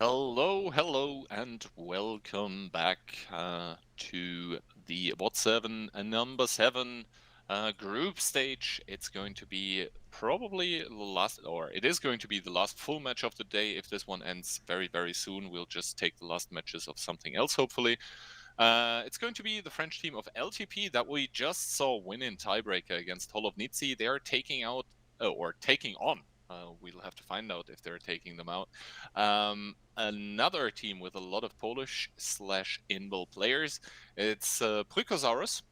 Hello, and welcome back to the WoT7 number 7 group stage. It's going to be probably the last, or it is going to be the last full match of the day. If this one ends very, very soon, we'll just take the last matches of something else, hopefully. It's going to be the French team of LTP that we just saw win in tiebreaker against Holovnici. They're taking out, or taking on. We'll have to find out if they're taking them out. Another team with a lot of Polish/Inbal players. It's Prykosaurus,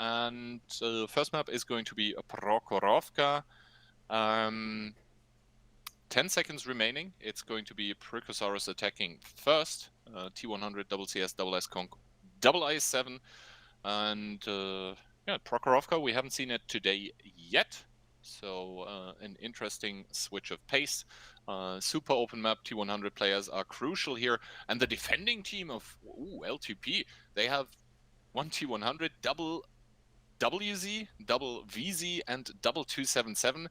and the first map is going to be Prokorovka. 10 seconds remaining. It's going to be Prykosaurus attacking first. T100, double CS, double S conk, double IS7, and yeah, Prokorovka, we haven't seen it today yet. So an interesting switch of pace. Super open map, T100 players are crucial here. And the defending team of LTP, they have one T100, double WZ, double VZ, and double 277.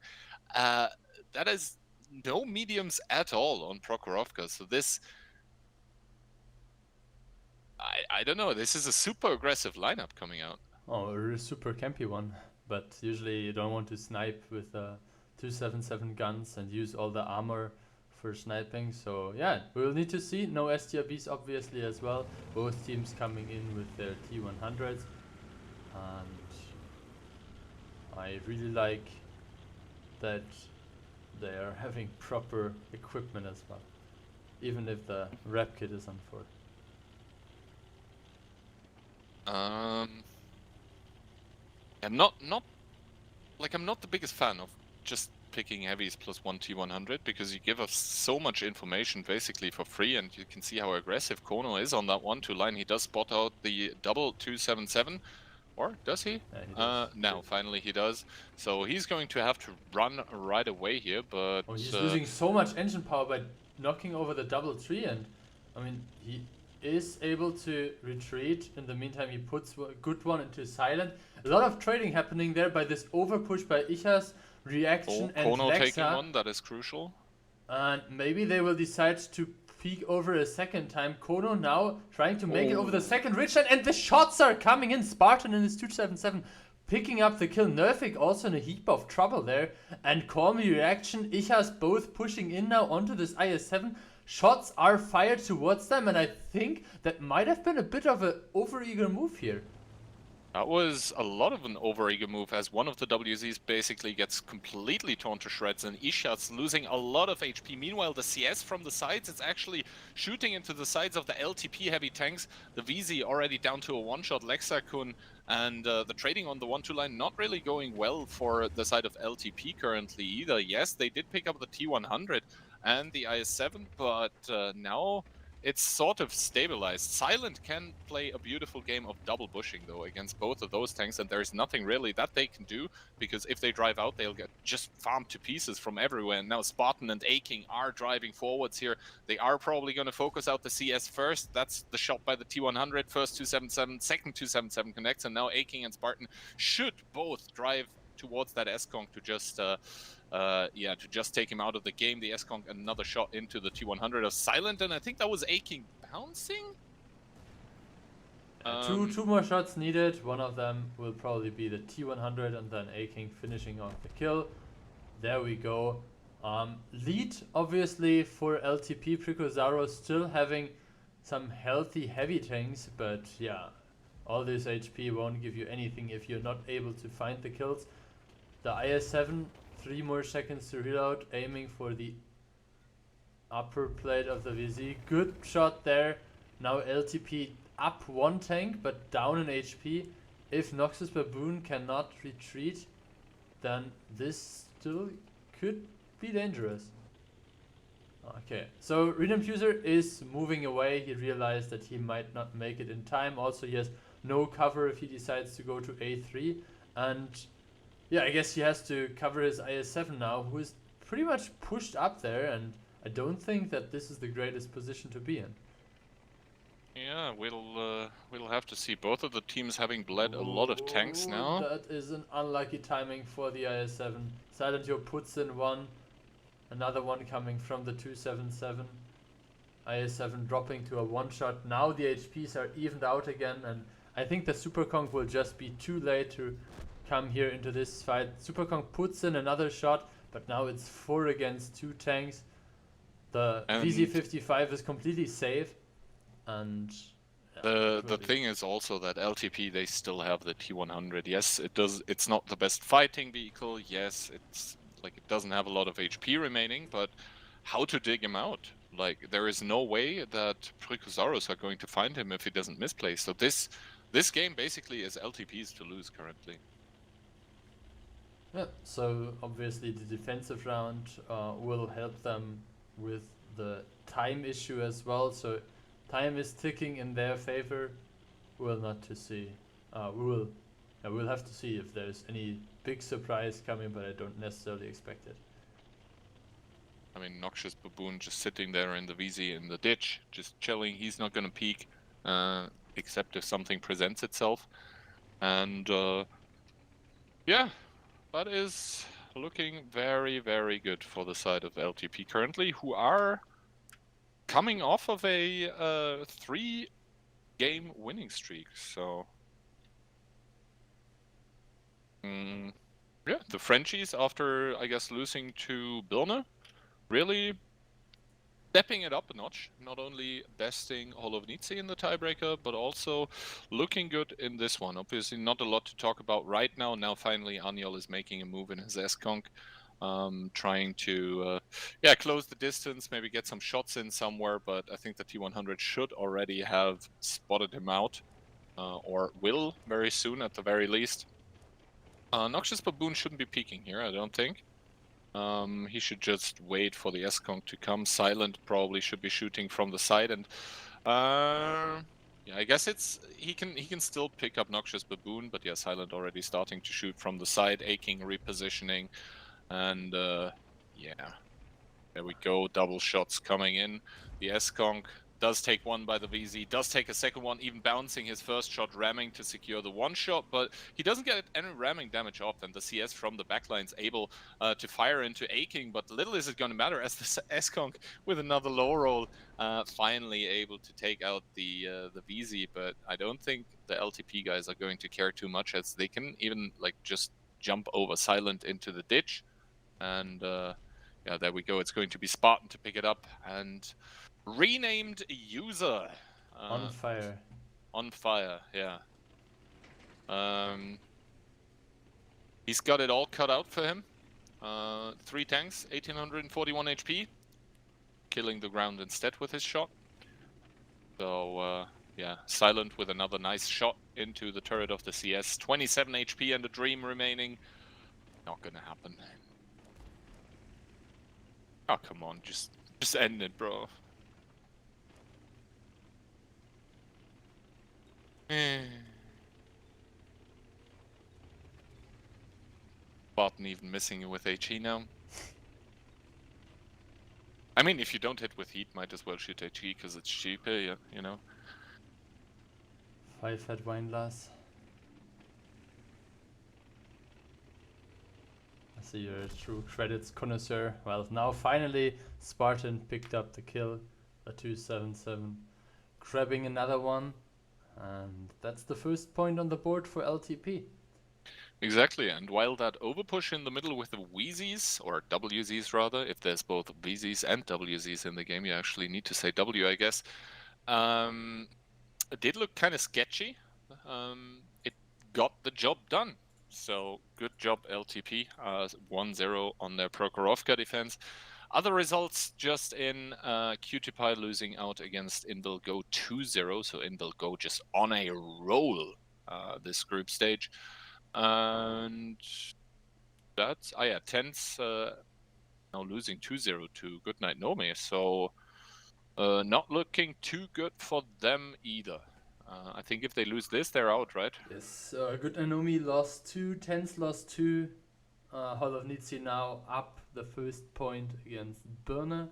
That is no mediums at all on Prokorovka. So this, I don't know, this is a super aggressive lineup coming out. Oh, a super campy one. But usually you don't want to snipe with 277 guns and use all the armor for sniping. So yeah, we'll need to see. No STRBs obviously as well. Both teams coming in with their T100s. And I really like that they are having proper equipment as well. Even if the rep kit is on 4. I'm not I'm not the biggest fan of just picking heavies plus 1 T100 because you give us so much information basically for free, and you can see how aggressive Kono is on that 1-2 line. He does spot out the double 277, or does he? Yeah, he does. Now finally he does. So he's going to have to run right away here, but oh, he's losing so much engine power by knocking over the double 3, and I mean he is able to retreat. In the meantime, he puts a good one into silent. A lot of trading happening there by this overpush by Icha's reaction and Kono Lexa. taking one, that is crucial. And maybe they will decide to peek over a second time. Kono now trying to make it over the second ridge line, and the shots are coming in. Spartan in his 277 picking up the kill. Nerfik also in a heap of trouble there. And call me reaction. Icha's both pushing in now onto this IS7. Shots are fired towards them, and I think that might have been a bit of an overeager move here. That was a lot of an overeager move, as one of the WZs basically gets completely torn to shreds, and Ishat's losing a lot of HP. Meanwhile, the CS from the sides, it's actually shooting into the sides of the LTP heavy tanks. The VZ already down to a one-shot Lexakun, and the trading on the 1-2 line not really going well for the side of LTP currently either. Yes, they did pick up the T100 and the IS7, but now it's sort of stabilized. Silent can play a beautiful game of double bushing though against both of those tanks, and there's nothing really that they can do, because if they drive out, they'll get just farmed to pieces from everywhere. And now Spartan and Aking are driving forwards here. They are probably going to focus out the CS first. That's the shot by the T100. First 277, second 277 connects, and now Aking and Spartan should both drive towards that S-Conk to just to just take him out of the game. The S-Conk, another shot into the T100 of Silent, and I think that was Aking bouncing. Two more shots needed. One of them will probably be the T100, and then Aking finishing off the kill. There we go. Lead obviously for LTP. Prykosaurus still having some healthy heavy tanks, but yeah, all this HP won't give you anything if you're not able to find the kills. The IS7, 3 more seconds to reload, aiming for the upper plate of the VZ. Good shot there. Now LTP up 1 tank, but down in HP. If Noxus Baboon cannot retreat, then this still could be dangerous. Okay, so Renamed User is moving away. He realized that he might not make it in time. Also, he has no cover if he decides to go to A3. And yeah, I guess he has to cover his IS7 now, who is pretty much pushed up there, and I don't think that this is the greatest position to be in. Yeah, we'll have to see. Both of the teams having bled a lot of tanks now. That is an unlucky timing for the IS7. Silentio puts in one, another one coming from the 277. IS7 dropping to a one-shot. Now the HPs are evened out again, and I think the Super Kong will just be too late to come here into this fight. Super Kong puts in another shot, but now it's 4 against 2 tanks. The VZ55 is completely safe, and the thing is also that LTP, they still have the T100. Yes, it's not the best fighting vehicle. Yes, it's like it doesn't have a lot of HP remaining, but how to dig him out? Like, there is no way that Precusarus are going to find him if he doesn't misplay. So this game basically is LTP's to lose currently. Yeah, so obviously the defensive round will help them with the time issue as well. So time is ticking in their favor. We'll have to see if there's any big surprise coming, but I don't necessarily expect it. I mean, Noxious Baboon just sitting there in the VZ in the ditch, just chilling. He's not going to peek, except if something presents itself. And yeah, that is looking very, very good for the side of LTP currently, who are coming off of a 3-game winning streak. So yeah, the Frenchies, after I guess losing to Birne, really stepping it up a notch, not only besting Holovnici in the tiebreaker, but also looking good in this one. Obviously not a lot to talk about right now. Now finally Aniol is making a move in his S-Conk, trying to close the distance, maybe get some shots in somewhere, but I think the T100 should already have spotted him out, or will very soon at the very least. Noxious Baboon shouldn't be peeking here, I don't think. He should just wait for the S-Conk to come. Silent probably should be shooting from the side, and yeah, I guess he can still pick up Noxious Baboon, but yeah, Silent already starting to shoot from the side, Aching repositioning, and yeah, there we go. Double shots coming in. The S-Conk does take one by the VZ, does take a second one, even bouncing his first shot, ramming to secure the one shot, but he doesn't get any ramming damage off, and the CS from the backline's able to fire into Aching, but little is it going to matter as the S-Conk with another low roll finally able to take out the VZ, but I don't think the LTP guys are going to care too much, as they can even like just jump over Silent into the ditch, and yeah, there we go. It's going to be Spartan to pick it up, and renamed user. On fire. On fire, yeah. He's got it all cut out for him. 3 tanks, 1841 HP. Killing the ground instead with his shot. So, yeah, Silent with another nice shot into the turret of the CS. 27 HP and a dream remaining. Not gonna happen. Oh, come on, just end it, bro. Spartan even missing with HE now. I mean, if you don't hit with heat, might as well shoot HE because it's cheaper, yeah, you know. 5 head wine glass. I see you're a true credits connoisseur. Well, now finally Spartan picked up the kill, a 277, grabbing another one, and that's the first point on the board for LTP. Exactly, and while that overpush in the middle with the Wheezies, or WZs rather, if there's both Wheezies and WZs in the game, you actually need to say W, I guess, it did look kind of sketchy. It got the job done. So good job LTP, 1-0 on their Prokhorovka defense. Other results just in QTPie losing out against InVilGo 2-0, so InVilGo just on a roll this group stage. And that's, yeah, Tense now losing 2-0 to Goodnight Nome, so not looking too good for them either. I think if they lose this, they're out, right? Yes, Goodnight Nome lost 2, Tense lost 2. Holovnici now up the first point against Birne.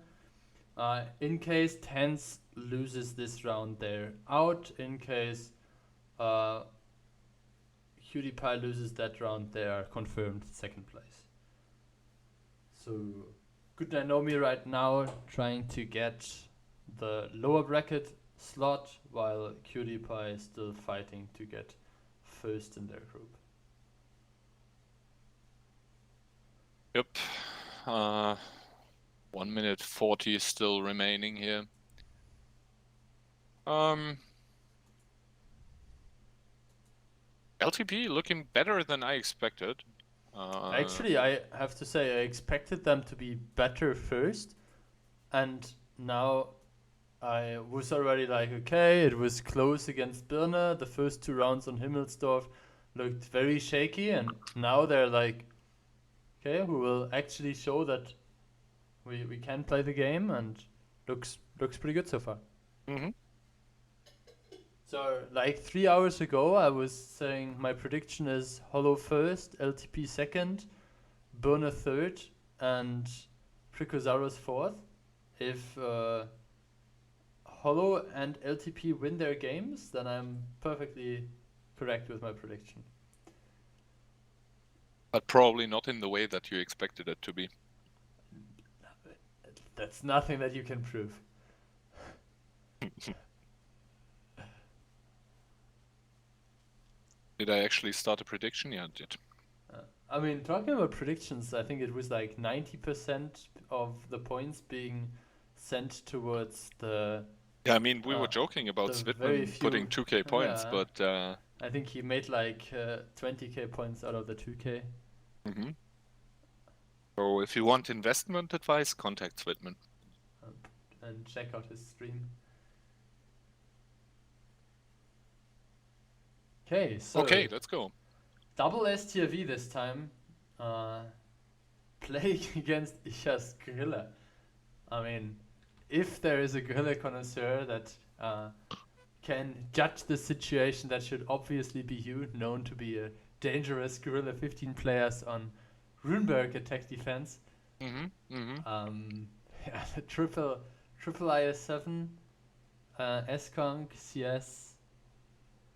In case Tense loses this round, they're out. In case QTPie loses that round, they are confirmed second place. So Goodnight Nome right now trying to get the lower bracket slot, while Cutie Pie is still fighting to get first in their group. Yep. 1 minute 40 still remaining here. LTP looking better than I expected. Actually, I have to say I expected them to be better first, and now I was already like, okay, it was close against Birna. The first 2 rounds on Himmelsdorf looked very shaky, and now they're like, okay, we will actually show that we can play the game, and looks pretty good so far. Mm-hmm. So like 3 hours ago, I was saying my prediction is Hollow first, LTP second, Birna third, and Pricosaurus fourth. If Hollow and LTP win their games, then I'm perfectly correct with my prediction. But probably not in the way that you expected it to be. That's nothing that you can prove. Did I actually start a prediction? Yeah, I did. I mean, talking about predictions, I think it was like 90% of the points being sent towards the... Yeah, I mean, we were joking about Svitman putting 2k points, yeah, but... I think he made like 20k points out of the 2k. Mm-hmm. So if you want investment advice, contact Svitman. And check out his stream. Okay, so... Okay, let's go. Double STRV this time. Playing against Isha's Gorilla. I mean, if there is a Gorilla connoisseur that can judge the situation, that should obviously be you, known to be a dangerous Gorilla 15 players on Runeberg attack defense. Mm-hmm. Mm-hmm. Yeah, the triple IS7, S-Conk, CS,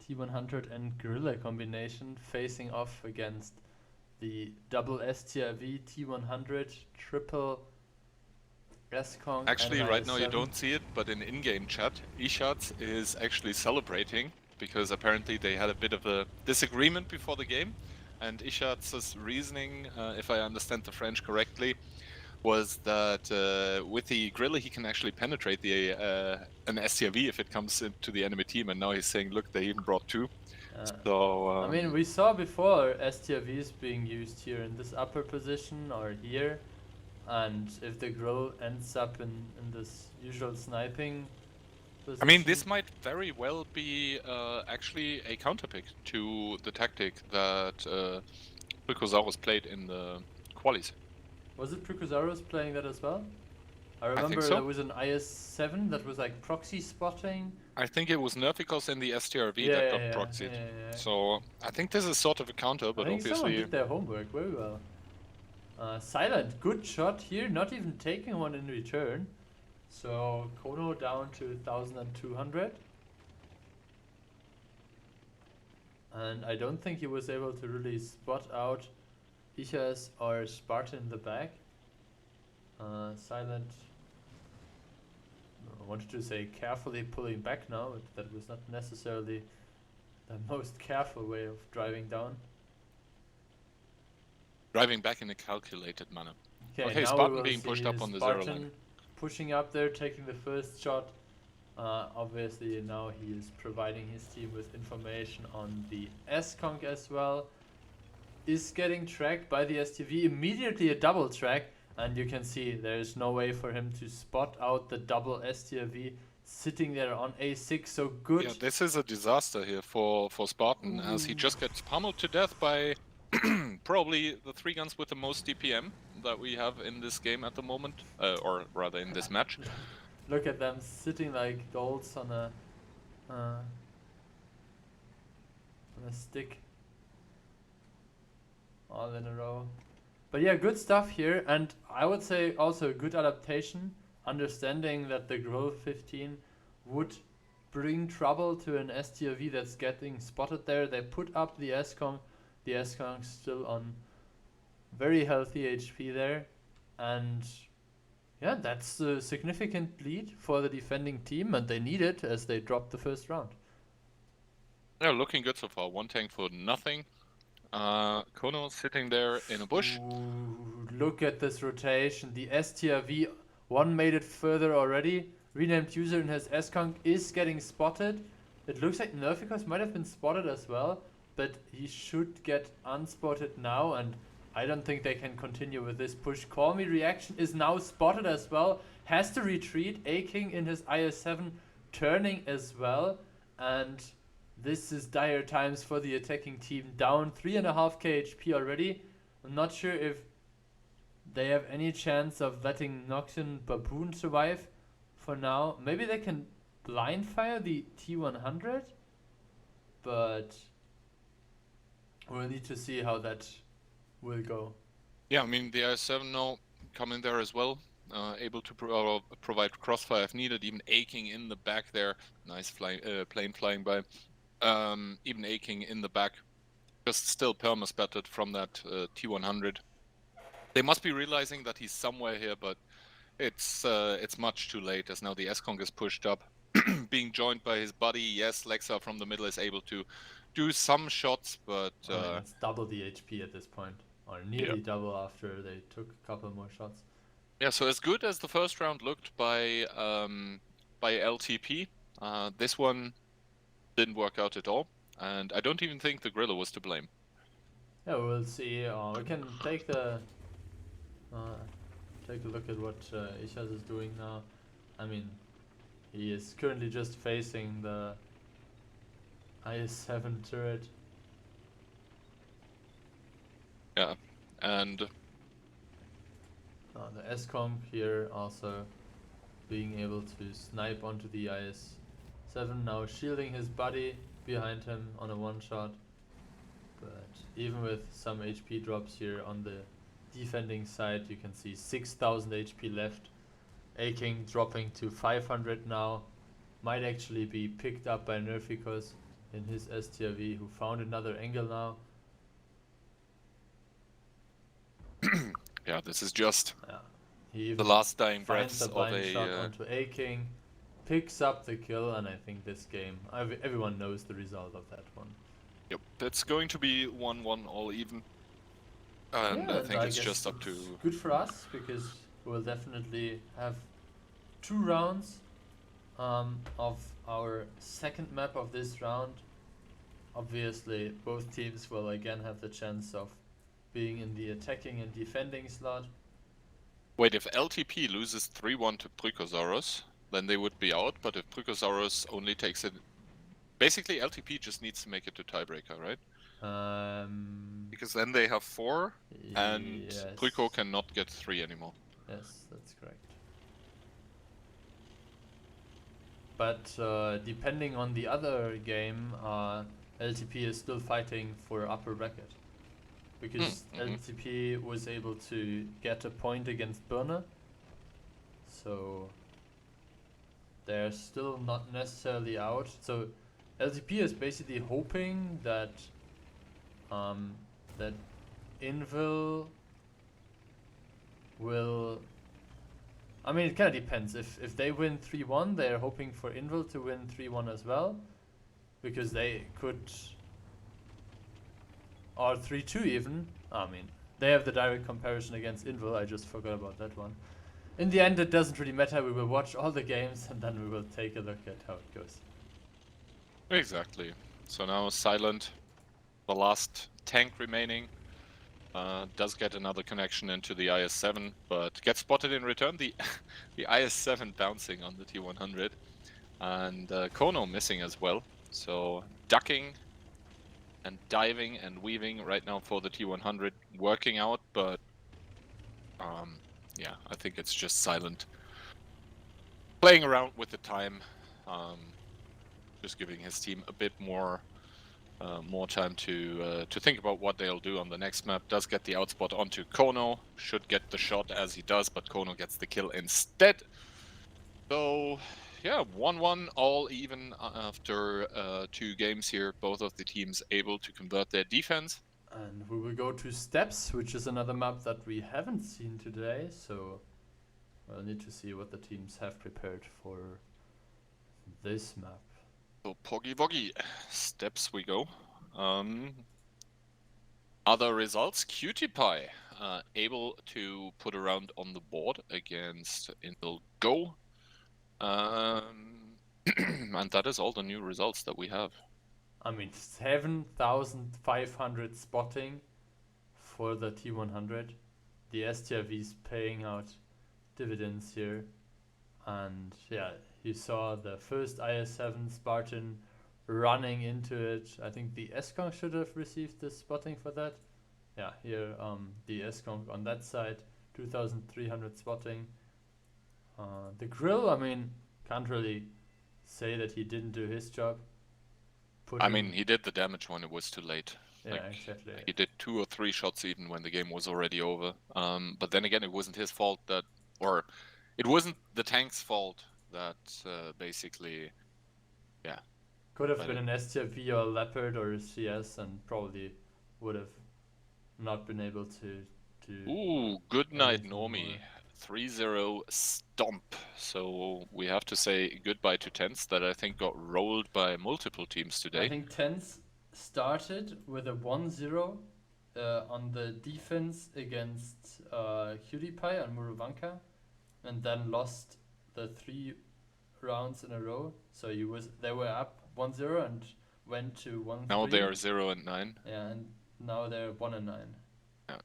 T100 and Gorilla combination facing off against the double STRV, T100, triple S-Conk. Actually, right now you don't see it, but in in-game chat, Ishatz is actually celebrating because apparently they had a bit of a disagreement before the game, and Ishatz's reasoning, if I understand the French correctly, was that with the Gorilla he can actually penetrate the an STRV if it comes into the enemy team, and now he's saying, look, they even brought 2. So I mean, we saw before STRVs being used here in this upper position or here, and if the Grill ends up in this usual sniping position... I mean, this might very well be actually a counterpick to the tactic that Pricosaurus played in the qualies. Was it Pricosaurus playing that as well? I remember think so. There was an IS-7 that was like proxy spotting. I think it was Nerficos in the STRV that got proxied. Yeah. So I think this is sort of a counter, but I think obviously... someone did their homework very well. Silent, good shot here, not even taking one in return. So Kono down to 1,200. And I don't think he was able to really spot out Ichas or Spartan in the back. Silent, I wanted to say carefully pulling back now, but that was not necessarily the most careful way of driving down. Driving back in a calculated manner. Okay, now Spartan being pushed up on the 0 line. Pushing up there, taking the first shot. Obviously now he is providing his team with information on the S-Conk as well. Is getting tracked by the STV, immediately a double track, and you can see there is no way for him to spot out the double STV sitting there on A6, so good. Yeah, this is a disaster here for Spartan, as he just gets pummeled to death by probably the 3 guns with the most DPM that we have in this game at the moment, or rather in this match. Look at them sitting like dolls on a stick. All in a row. But yeah, good stuff here, and I would say also a good adaptation, understanding that the Grove 15 would bring trouble to an STRV that's getting spotted there. They put up the S-Conk. The S-Conk's still on very healthy HP there, and Yeah, that's a significant lead for the defending team, and they need it as they dropped the first round. Yeah, looking good so far. One tank for nothing. Kono sitting there in a bush. Ooh, look at this rotation. The STRV one made it further already. Renamed user in his S-Conk is getting spotted. It looks like Nerficos might have been spotted as well, but he should get unspotted now, and I don't think they can continue with this push. Call Me reaction is now spotted as well. Has to retreat. A-King in his IS-7 turning as well, and this is dire times for the attacking team. Down 3.5k HP already. I'm not sure if they have any chance of letting Noxian Baboon survive for now. Maybe they can blind fire the T100, but we'll need to see how that will go. Yeah, I mean, the IS-7 now come in there as well. Able to provide crossfire if needed. Even A-King in the back there. Nice plane flying by. Even A-King in the back. Just still perma-spatted from that T100. They must be realizing that he's somewhere here, but it's much too late as now the S-Conk is pushed up. Being joined by his buddy. Yes, Lexa from the middle is able to do some shots, but... I mean, it's double the HP at this point. Or nearly double after they took a couple more shots. Yeah, so as good as the first round looked by LTP, this one didn't work out at all. And I don't even think the Gorilla was to blame. Yeah, we'll see. We can take the... take a look at what Ishaz is doing now. I mean, he is currently just facing the IS-7 turret. Yeah, and... the S-Conk here also being able to snipe onto the IS-7, now shielding his buddy behind him on a one-shot. But even with some HP drops here on the defending side, you can see 6,000 HP left. A-King dropping to 500 now. Might actually be picked up by Nerficos in his STRV, who found another angle now. Yeah, this is just he the last dying finds breaths a blind of a... shot onto A-King, picks up the kill, and I think this game, everyone knows the result of that one. Yep, it's going to be 1-1 all even. And yeah, I think it's just up to... good for us, because we'll definitely have 2 rounds of our second map of this round. Obviously, both teams will again have the chance of being in the attacking and defending slot. Wait, if LTP loses 3-1 to Prykosaurus, then they would be out, but if Prykosaurus only takes it... Basically, LTP just needs to make it to tiebreaker, right? Because then they have 4, and yes. Pryko cannot get 3 anymore. Yes, that's correct. But depending on the other game, LTP is still fighting for upper bracket. Because LTP was able to get a point against Burner. So they're still not necessarily out. So LTP is basically hoping that that Invil will... I mean, it kind of depends. If they win 3-1, they're hoping for Invil to win 3-1 as well. Because they could... Or 3-2 even. I mean, they have the direct comparison against Invil. I just forgot about that one. In the end, it doesn't really matter. We will watch all the games and then we will take a look at how it goes. Exactly. So now Silent, the last tank remaining, does get another connection into the IS-7, but gets spotted in return. The IS-7 bouncing on the T100, and Kono missing as well. So ducking and diving and weaving right now for the T100, working out, but yeah, I think it's just Silent playing around with the time, just giving his team a bit more time to think about what they'll do on the next map. Does get the outspot onto Kono, should get the shot as he does, but Kono gets the kill instead. So yeah, 1-1 all even after 2 games here. Both of the teams able to convert their defense. And we will go to Steps, which is another map that we haven't seen today, so we'll need to see what the teams have prepared for this map. So Poggy Woggy, steps we go. Other results, Cutie Pie able to put a round on the board against Intel Go. And that is all the new results that we have. I mean, 7,500 spotting for the T100. The STRV is paying out dividends here. And yeah, you saw the first IS-7 Spartan running into it. I think the S-Kong should have received the spotting for that. Yeah, here the S-Kong on that side, 2,300 spotting. The Grill, I mean, can't really say that he didn't do his job. I mean, he did the damage when it was too late. Yeah, Like, exactly. He did 2 or 3 shots even when the game was already over. But then again, it wasn't his fault that, or it wasn't the tank's fault that basically, yeah. Could have been an STRV or a Leopard or a CS and probably would have not been able to Ooh, good night, anything Normie. more. 3-0 stomp. So we have to say goodbye to Tens that I think got rolled by multiple teams today. I think Tens started with a 1-0 on the defense against Cutie Pie on Muruvanka, and then lost the 3 rounds in a row. So they were up 1-0 and went to 1-3. Now they are 0-9. Yeah, and now they're 1-9. Yeah.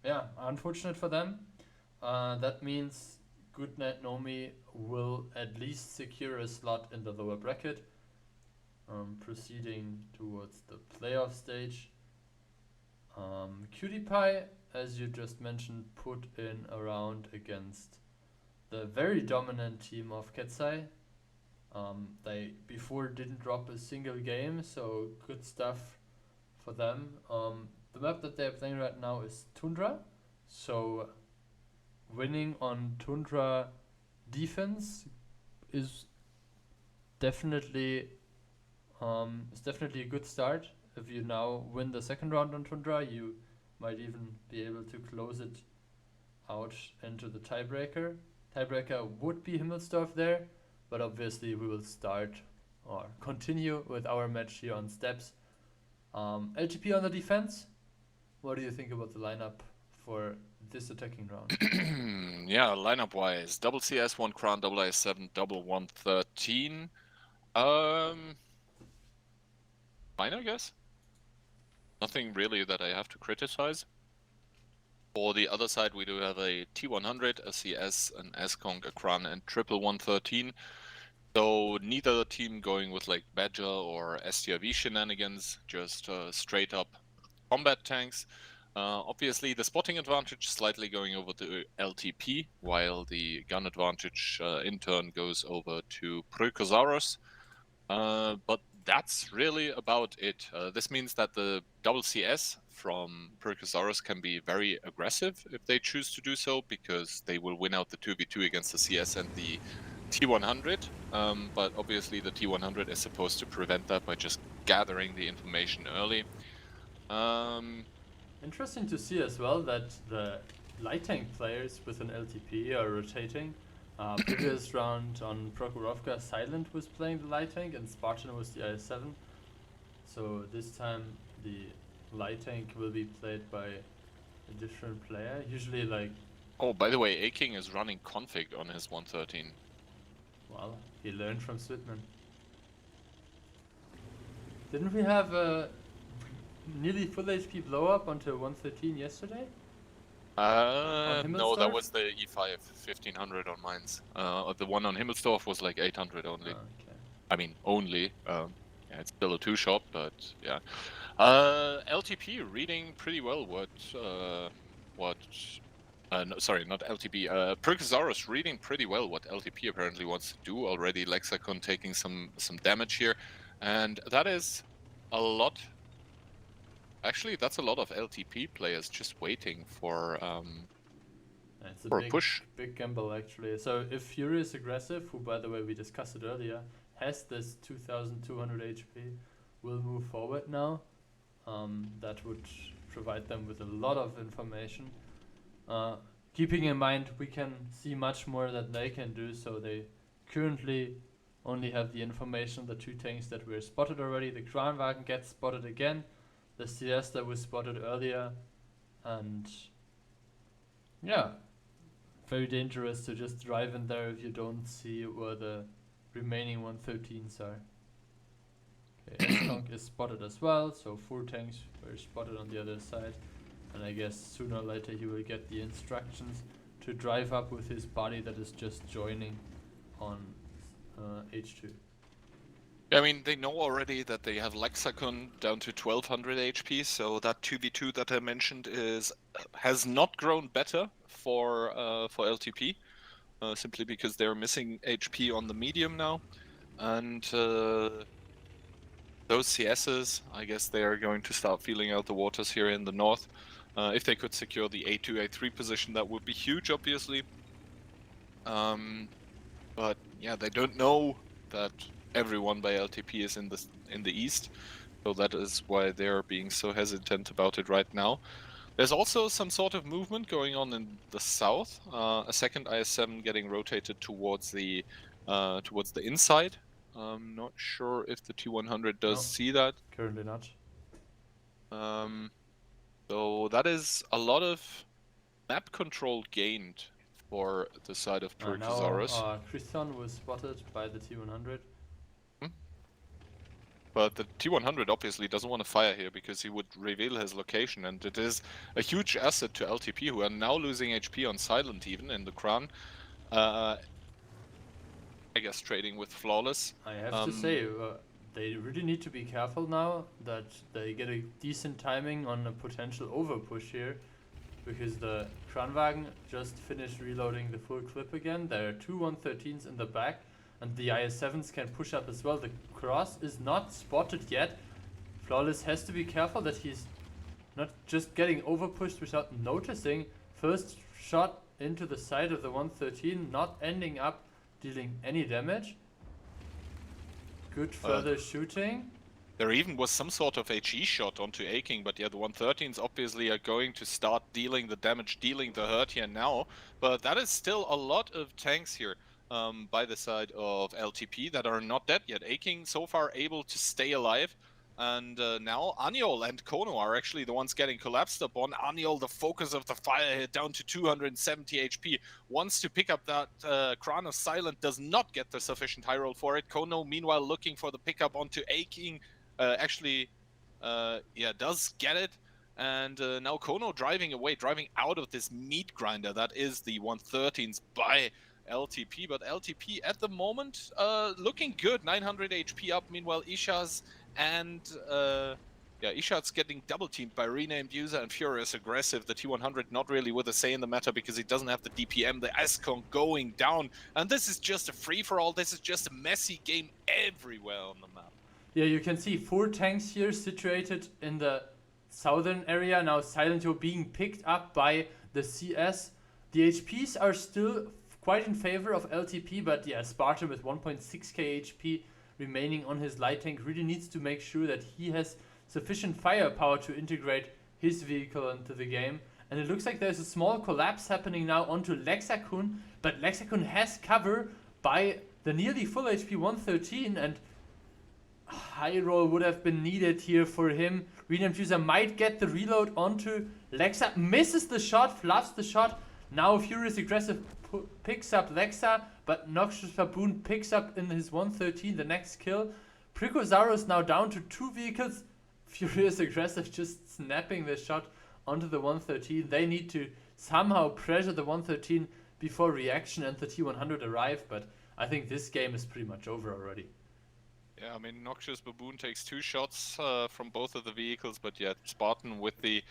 Yeah, unfortunate for them. That means Goodnight Nomi will at least secure a slot in the lower bracket, proceeding towards the playoff stage. Cutie Pie, as you just mentioned, put in a round against the very dominant team of Ketsai. They before didn't drop a single game, so good stuff for them. The map that they're playing right now is Tundra, so winning on Tundra defense is definitely a good start. If you now win the second round on Tundra, you might even be able to close it out into the tiebreaker. Tiebreaker would be Himmelsdorf there, but obviously we will start or continue with our match here on steps. LTP on the defense. What do you think about the lineup for this attacking round? Yeah, lineup wise, double CS, 1 Crown, double IS-7, double 113. Fine, I guess. Nothing really that I have to criticize. For the other side, we do have a T100, a CS, an S-Kong, a Kran, and triple 113. So neither team going with like Badger or STRV shenanigans, just straight up combat tanks. Obviously, the spotting advantage slightly going over to LTP, while the gun advantage in turn goes over to Prykosaurus. But that's really about it. This means that the double CS from Prykosaurus can be very aggressive if they choose to do so, because they will win out the 2v2 against the CS and the T100. But obviously the T100 is supposed to prevent that by just gathering the information early. Interesting to see as well that the light tank players with an LTP are rotating. Previous round on Prokhorovka, Silent was playing the light tank and Spartan was the IS-7. So this time the light tank will be played by a different player. Usually like... Oh, by the way, A-King is running config on his 113. Well, he learned from Switman. Didn't we have a nearly full HP blow up onto 113 yesterday? No, that was the E5 1500 on mines. The one on Himmelsdorf was like 800 only. Oh, okay. I mean, only. Yeah, it's still a 2-shot, but yeah. LTP reading pretty well no, sorry, not LTP. Prykosaurus reading pretty well what LTP apparently wants to do already. Lexicon taking some damage here, and that is a lot. Actually, that's a lot of LTP players just waiting for a push. Big gamble actually. So if Fury is aggressive, who by the way we discussed it earlier, has this 2200 HP, will move forward now. That would provide them with a lot of information. keeping in mind we can see much more than they can do, so they currently only have the information, the 2 tanks that were spotted already. The Kranwagen gets spotted again, the CS that was spotted earlier, and yeah, very dangerous to just drive in there if you don't see where the remaining 113s are. Okay, S-Conk is spotted as well, so 4 tanks were spotted on the other side, and I guess sooner or later he will get the instructions to drive up with his body that is just joining on H2. I mean, they know already that they have Lexicon down to 1200 HP, so that 2v2 that I mentioned has not grown better for LTP, simply because they're missing HP on the medium now, and those CSs, I guess they are going to start feeling out the waters here in the north. If they could secure the A2, A3 position, that would be huge, obviously. But yeah, they don't know that everyone by LTP is in the east, so that is why they're being so hesitant about it right now. There's also some sort of movement going on in the south. A second IS-7 getting rotated towards the inside. I'm not sure if the T100 does see that. Currently not. So that is a lot of map control gained for the side of Turkosaurus. Now Christian was spotted by the T100. But the T100 obviously doesn't want to fire here because he would reveal his location, and it is a huge asset to LTP, who are now losing HP on Silent even in the Kran. I guess trading with Flawless. I have to say, they really need to be careful now that they get a decent timing on a potential overpush here, because the Kranwagen just finished reloading the full clip again. There are 2 113s in the back, and the IS-7s can push up as well. The cross is not spotted yet. Flawless has to be careful that he's not just getting overpushed without noticing. First shot into the side of the 113, not ending up dealing any damage. Good further shooting. There even was some sort of HE shot onto Aking, but yeah, the 113s obviously are going to start dealing the damage, dealing the hurt here now. But that is still a lot of tanks here by the side of LTP that are not dead yet. Aking so far able to stay alive. And now Aniol and Kono are actually the ones getting collapsed upon. Aniol, the focus of the fire here, down to 270 HP. Wants to pick up that Kranos Silent, does not get the sufficient high roll for it. Kono, meanwhile, looking for the pickup onto Aking. Does get it. And now Kono driving away, driving out of this meat grinder. That is the 113s by LTP. But LTP at the moment looking good. 900 HP up. Meanwhile, Ishaz and Ishad's getting double teamed by renamed user and Furious Aggressive. The T100 not really with a say in the matter because he doesn't have the DPM. The S-Conk going down. And this is just a free-for-all. This is just a messy game everywhere on the map. Yeah, you can see 4 tanks here situated in the southern area. Now Silentio being picked up by the CS. The HPs are still quite in favor of LTP, but yeah, Spartan with 1.6k HP remaining on his light tank really needs to make sure that he has sufficient firepower to integrate his vehicle into the game. And it looks like there's a small collapse happening now onto Lexakun, but Lexakun has cover by the nearly full HP 113, and high roll would have been needed here for him. Renamed user might get the reload onto Lexa, misses the shot, fluffs the shot. Now Furious Aggressive picks up Lexa, but Noxious Baboon picks up in his 113 the next kill. Pricosaurus now down to 2 vehicles. Furious Aggressive just snapping the shot onto the 113. They need to somehow pressure the 113 before reaction and the T100 arrive, but I think this game is pretty much over already. Yeah, I mean, Noxious Baboon takes 2 shots from both of the vehicles, but yeah, Spartan with the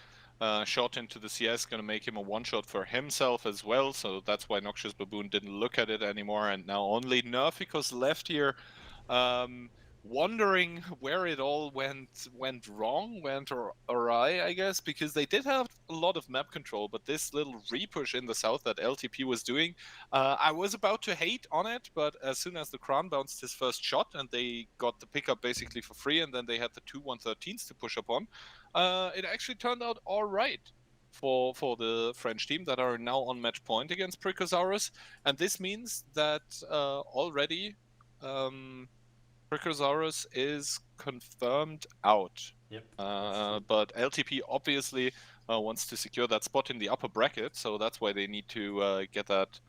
shot into the CS going to make him a 1-shot for himself as well, so that's why Noxious Baboon didn't look at it anymore, and now only Nerficus left here, wondering where it all went wrong, went awry, I guess, because they did have a lot of map control, but this little repush in the south that LTP was doing, I was about to hate on it, but as soon as the Kran bounced his first shot and they got the pickup basically for free, and then they had the 2 113s to push up on, it actually turned out all right for the French team that are now on match point against Precosaurus, and this means that already Precosaurus is confirmed out. Yep. But LTP obviously wants to secure that spot in the upper bracket, so that's why they need to get that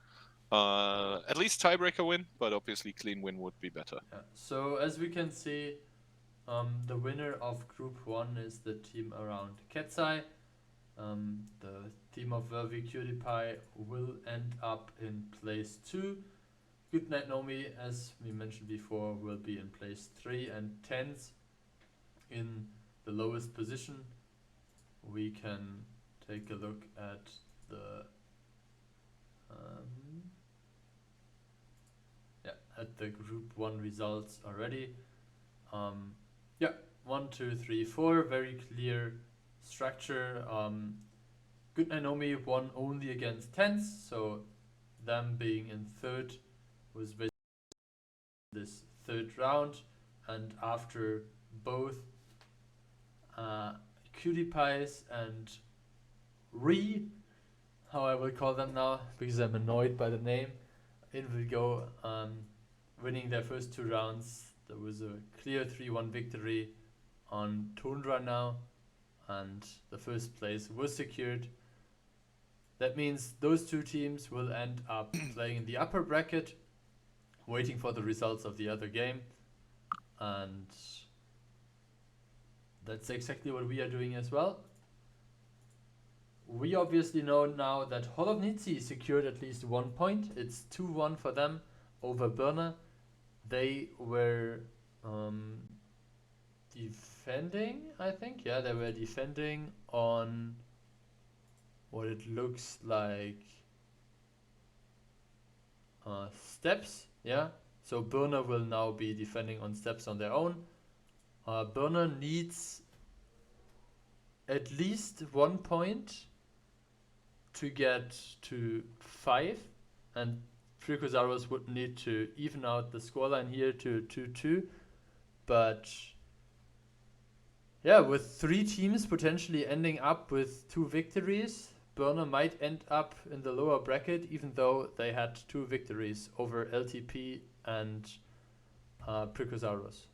at least tiebreaker win, but obviously clean win would be better. Yeah. So as we can see, the winner of Group 1 is the team around Ketzai. The team of WoT7 will end up in place 2. Goodnight Nomi, as we mentioned before, will be in place 3, and TenZ in the lowest position. We can take a look at the Group 1 results already. 1, 2, 3, 4, very clear structure. Goodnight Nomi won only against TenZ, so them being in third was basically this third round, and after both Cutie Pies and how I will call them now because I'm annoyed by the name, Invigo winning their first 2 rounds, there was a clear 3-1 victory on Tundra now, and the first place was secured. That means those 2 teams will end up playing in the upper bracket, waiting for the results of the other game, and that's exactly what we are doing as well. We obviously know now that Holownicy secured at least 1 point. It's 2-1 for them over Burner. They were defending, I think. Yeah, they were defending on what it looks like steps. Yeah, so Burner will now be defending on steps on their own. Burner needs at least 1 point to get to 5, and Precosaurus would need to even out the scoreline here to 2-2. But yeah, with 3 teams potentially ending up with 2 victories, Burner might end up in the lower bracket, even though they had 2 victories over LTP and Precosaurus.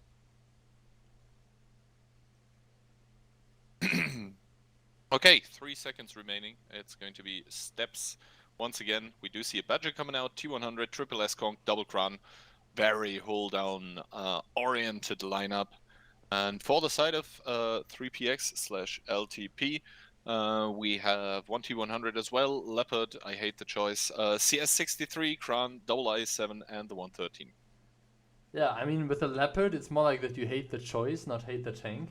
Okay, 3 seconds remaining. It's going to be steps. Once again, we do see a Badger coming out, T100, Triple S Conk, Double Crown. Very hold-down oriented lineup. And for the side of 3px/LTP, we have 1T100 as well, Leopard, I hate the choice, CS63, Kran, WoT7, and the 113. Yeah, I mean, with a Leopard, it's more like that you hate the choice, not hate the tank.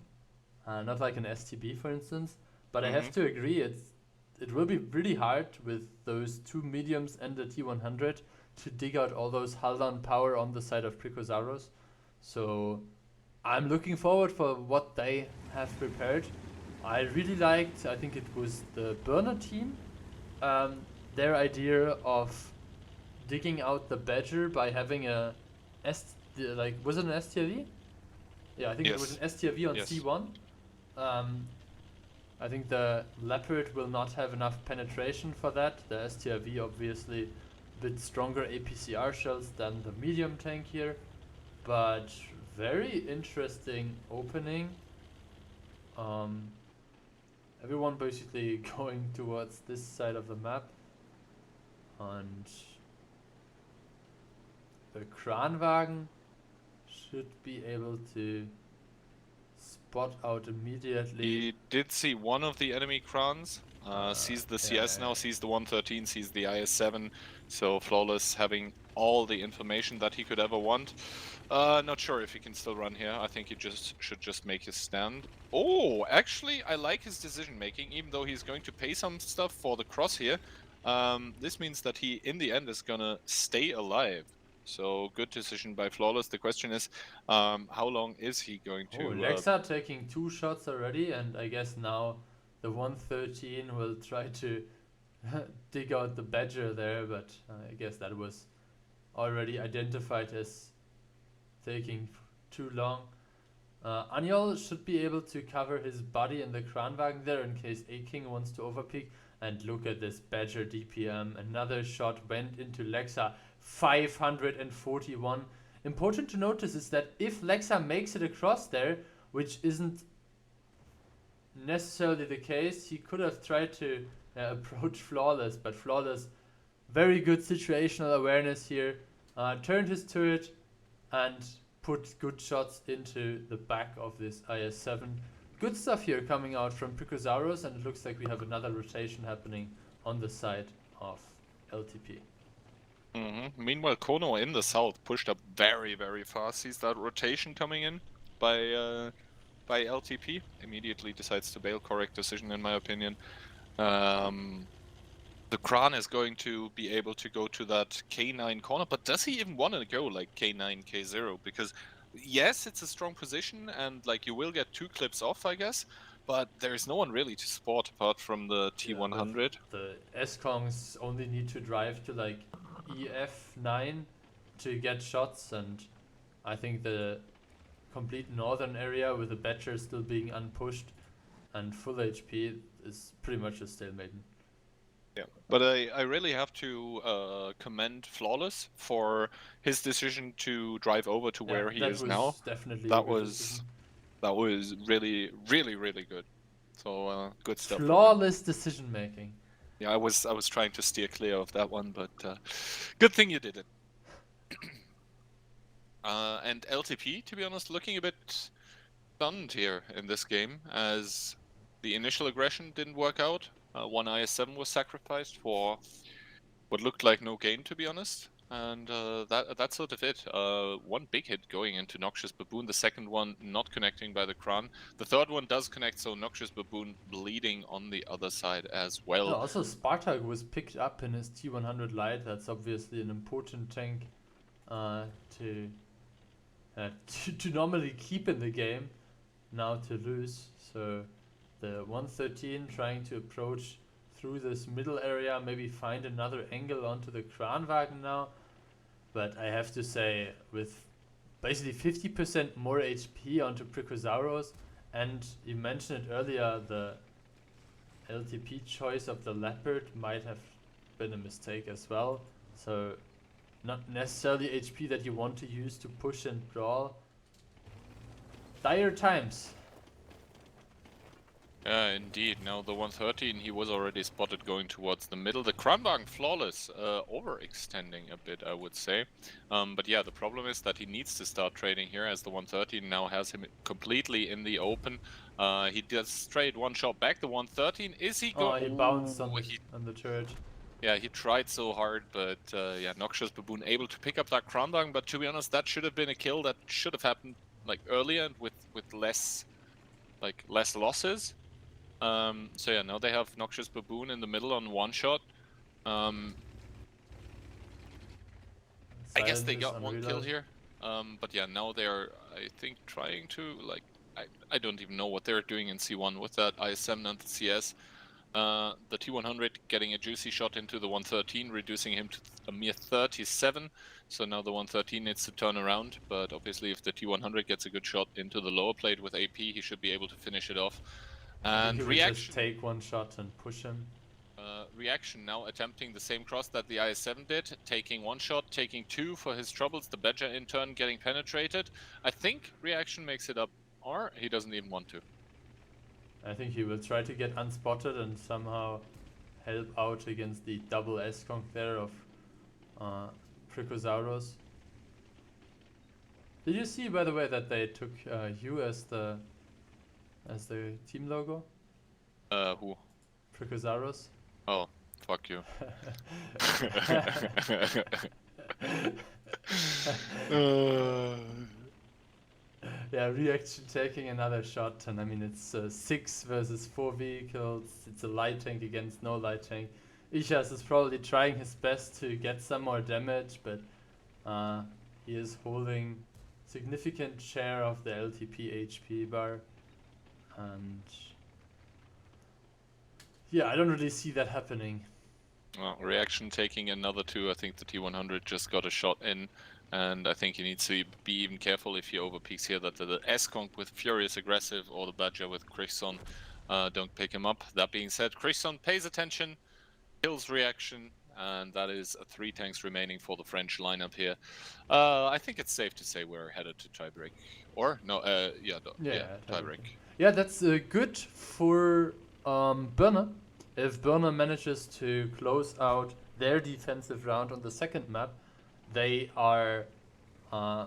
Not like an STB, for instance. But I have to agree, it will be really hard with those 2 mediums and the T100 to dig out all those hull-down power on the side of Precosaurus. So I'm looking forward for what they have prepared. I really liked, I think it was the Burner team, their idea of digging out the Badger by having a was it an STRV? Yeah, I think it was an STRV on C1. I think the Leopard will not have enough penetration for that. The STRV obviously a bit stronger APCR shells than the medium tank here, but very interesting opening. Everyone basically going towards this side of the map, and the Kranwagen should be able to spot out immediately. He did see one of the enemy Krans, sees the CS now, sees the 113, sees the IS-7, so Flawless having all the information that he could ever want. Not sure if he can still run here. I think he should just make his stand. Oh, actually, I like his decision making, even though he's going to pay some stuff for the cross here. This means that he, in the end, is gonna stay alive. So good decision by Flawless. The question is, how long is he going to... Lexa taking 2 shots already, and I guess now the 113 will try to dig out the Badger there, but I guess that was already identified as taking too long. Anjol should be able to cover his body in the Kranwagen there in case A-King wants to overpeak. And look at this Badger DPM. Another shot went into Lexa. 541. Important to notice is that if Lexa makes it across there, which isn't necessarily the case, he could have tried to approach Flawless, but Flawless, very good situational awareness here, turned his turret and put good shots into the back of this IS-7. Good stuff here coming out from Pricosauros, and it looks like we have another rotation happening on the side of LTP. Meanwhile, Kono in the south pushed up very, very fast. Sees that rotation coming in by LTP. Immediately decides to bail. Correct decision, in my opinion. The Kran is going to be able to go to that K9 corner, but does he even want to go like K9, K0? Because yes, it's a strong position, and like you will get 2 clips off, I guess, but there's no one really to support apart from the T100. Yeah, the S-Kongs only need to drive to like EF9 to get shots, and I think the complete northern area with the Badger still being unpushed and full HP is pretty much a stalemate. Yeah, but I really have to commend Flawless for his decision to drive over to where he is now. Definitely that was really, really, really good. So good stuff. Flawless decision making. Yeah, I was trying to steer clear of that one, but good thing you did it. And LTP, to be honest, looking a bit stunned here in this game, as the initial aggression didn't work out. One IS-7 was sacrificed for what looked like no gain, to be honest. And that's sort of it. One big hit going into Noxious Baboon, the second one not connecting by the Kran. The third one does connect, so Noxious Baboon bleeding on the other side as well. Oh, also, Spartak was picked up in his T100 Light. That's obviously an important tank to normally keep in the game, now to lose. So the 113 trying to approach through this middle area, maybe find another angle onto the Kranwagen now. But I have to say, with basically 50% more HP onto Pricosauros, and you mentioned it earlier, the LTP choice of the Leopard might have been a mistake as well. So not necessarily HP that you want to use to push and brawl. Dire times. Yeah, indeed. Now the 113, he was already spotted going towards the middle. The Kranwagen Flawless overextending a bit, I would say. But yeah, the problem is that he needs to start trading here, as the 113 now has him completely in the open. He does straight one shot back. The 113, is he going? Oh, he bounced on the turret. Yeah, he tried so hard, but yeah, Noxious Baboon able to pick up that Kranwagen. But to be honest, that should have been a kill that should have happened like earlier and with less losses. So yeah, now they have Noxious Baboon in the middle on one shot. I guess they got one kill here. But yeah, now they're, I think, trying to, like, I don't even know what they're doing in C1 with that IS-7 and the CS. The T100 getting a juicy shot into the 113, reducing him to a mere 37. So now the 113 needs to turn around, but obviously if the T100 gets a good shot into the lower plate with AP, he should be able to finish it off. And Reaction, just take one shot and push him. Reaction now attempting the same cross that the IS-7 did, taking one shot, taking two for his troubles. The Badger in turn getting penetrated. I think Reaction makes it up, or he doesn't even want to. I think he will try to get unspotted and somehow help out against the double S-Konk there of Pricosauros. Did you see, by the way, that they took you as the team logo? Who? Pricosauros. Oh, fuck you. Yeah, Reaction taking another shot, and I mean it's 6 versus 4 vehicles. It's a light tank against no light tank. Ishas is probably trying his best to get some more damage, but he is holding significant share of the LTP HP bar, and yeah, I don't really see that happening. Well, Reaction taking another two. I think the T100 just got a shot in. And I think he needs to be even careful if he overpeaks here that the S-Conk with Furious Aggressive or the Badger with Chrisson don't pick him up. That being said, Chrisson pays attention, kills reaction, and that is 3 tanks remaining for the French lineup here. I think it's safe to say we're headed to tiebreak. Or? No, tiebreak. Yeah, that's good for Burner. If Burner manages to close out their defensive round on the second map, they are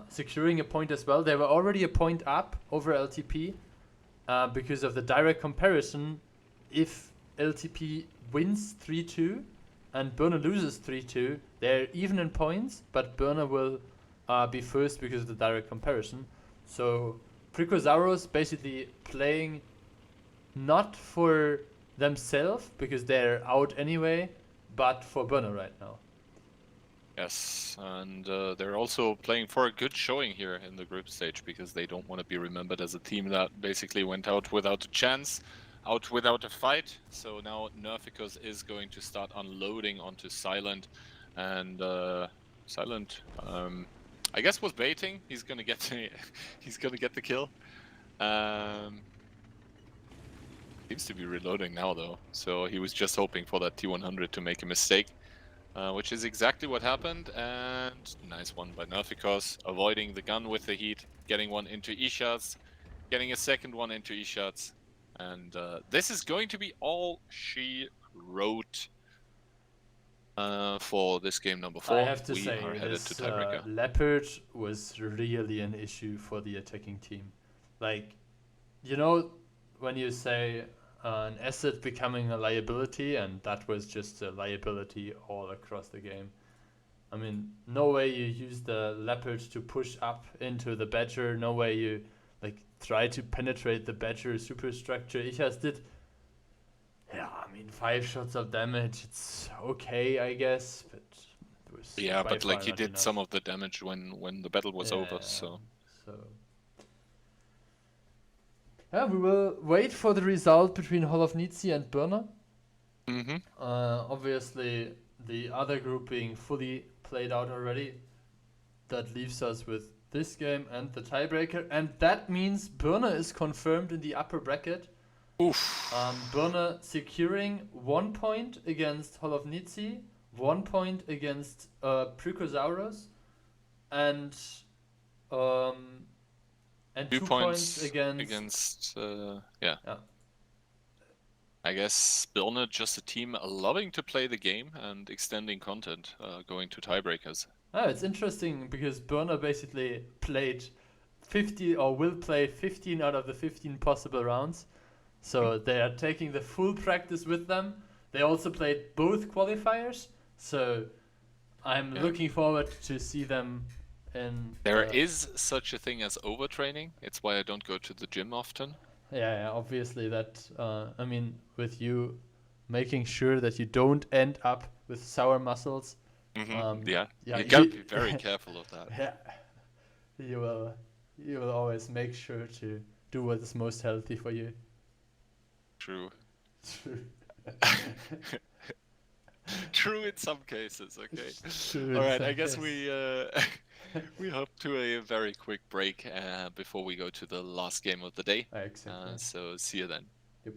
securing a point as well. They were already a point up over LTP because of the direct comparison. If LTP wins 3-2 and Burner loses 3-2, they're even in points, but Burner will be first because of the direct comparison. So Precozauros basically playing not for themselves because they're out anyway, but for Burner right now. Yes, and they're also playing for a good showing here in the group stage because they don't want to be remembered as a team that basically went out without a chance, out without a fight. So now Nerficus is going to start unloading onto Silent, and Silent, I guess, was baiting. He's gonna get the kill. Seems to be reloading now though, so he was just hoping for that T100 to make a mistake. Which is exactly what happened, and nice one by Nerficus, avoiding the gun with the heat, getting one into E-shots, getting a second one into E-shots, and this is going to be all she wrote for this game number 4. I have to say, are headed this to tiebreaker. Leopard was really an issue for the attacking team. Like, you know, when you say an asset becoming a liability, and that was just a liability all across the game. I mean, no way you use the Leopard to push up into the Badger, no way you like try to penetrate the Badger superstructure. Ichas did, 5 shots of damage, it's okay, I guess, but it was but like he did enough. some of the damage when the battle was over, so... Yeah, we will wait for the result between Holovnici and Burner. Obviously, the other group being fully played out already. That leaves us with this game and the tiebreaker. And that means Burner is confirmed in the upper bracket. Oof. Burner securing 1 point against Holovnici, 1 point against Precozauros, and 2 points against I guess Burner just a team loving to play the game and extending content, going to tiebreakers. It's interesting because Burner basically played 50 or will play 15 out of the 15 possible rounds. So they are taking the full practice with them. They also played both qualifiers. So I'm looking forward to see them. There is such a thing as overtraining. It's why I don't go to the gym often. Yeah, obviously that, with you making sure that you don't end up with sour muscles. You gotta be very careful of that. Yeah, you will always make sure to do what is most healthy for you. True. True in some cases, okay. Alright, I guess we hop to a very quick break before we go to the last game of the day. Exactly. So see you then. Yep.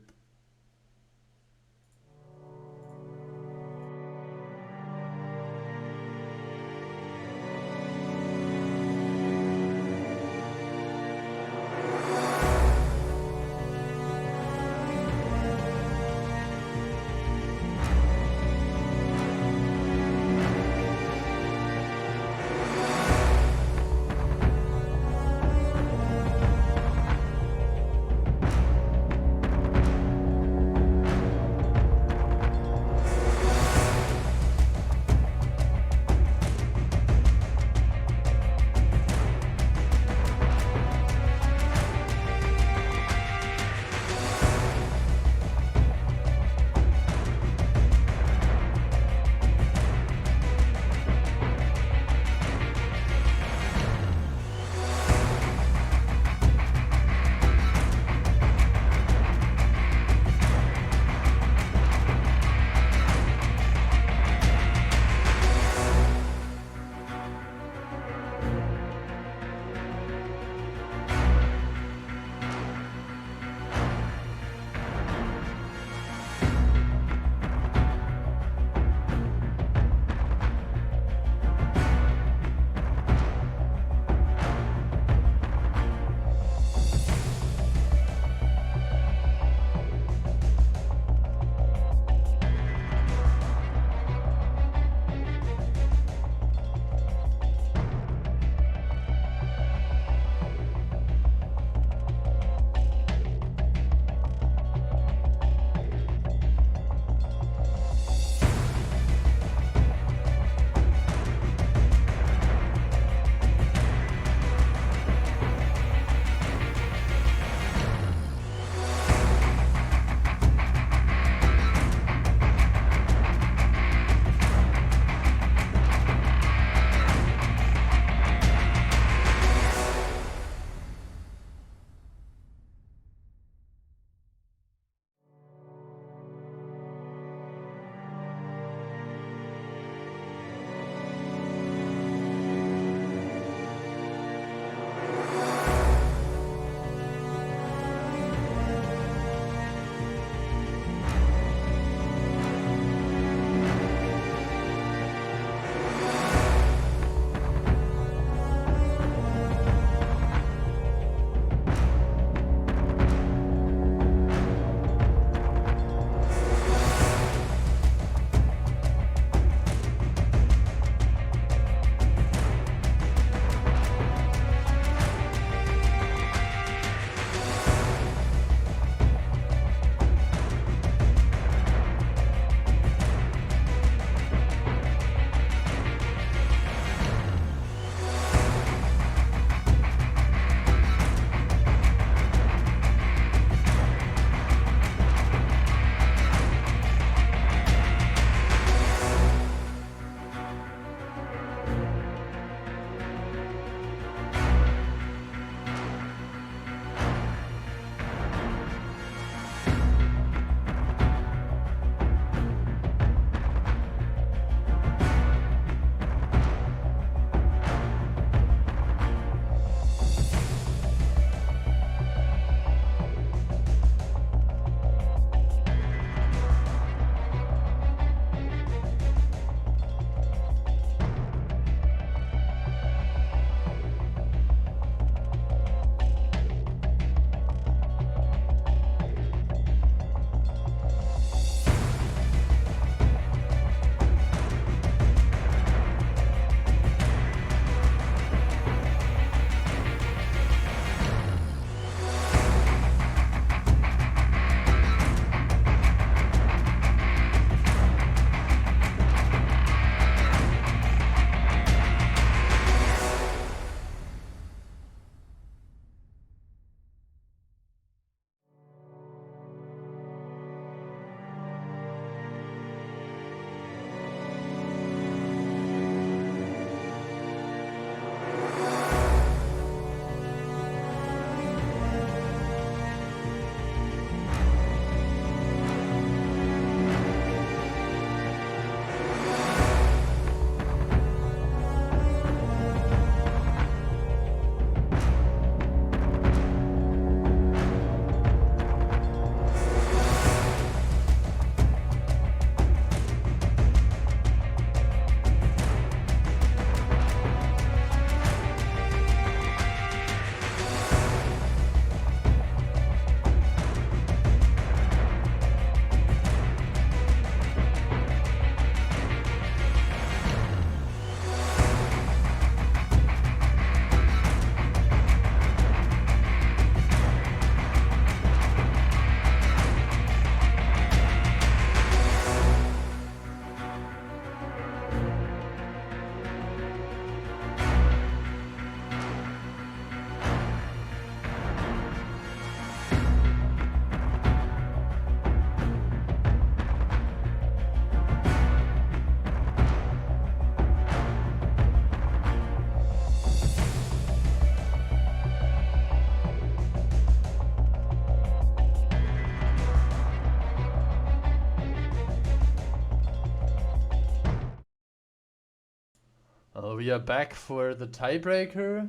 We are back for the tiebreaker.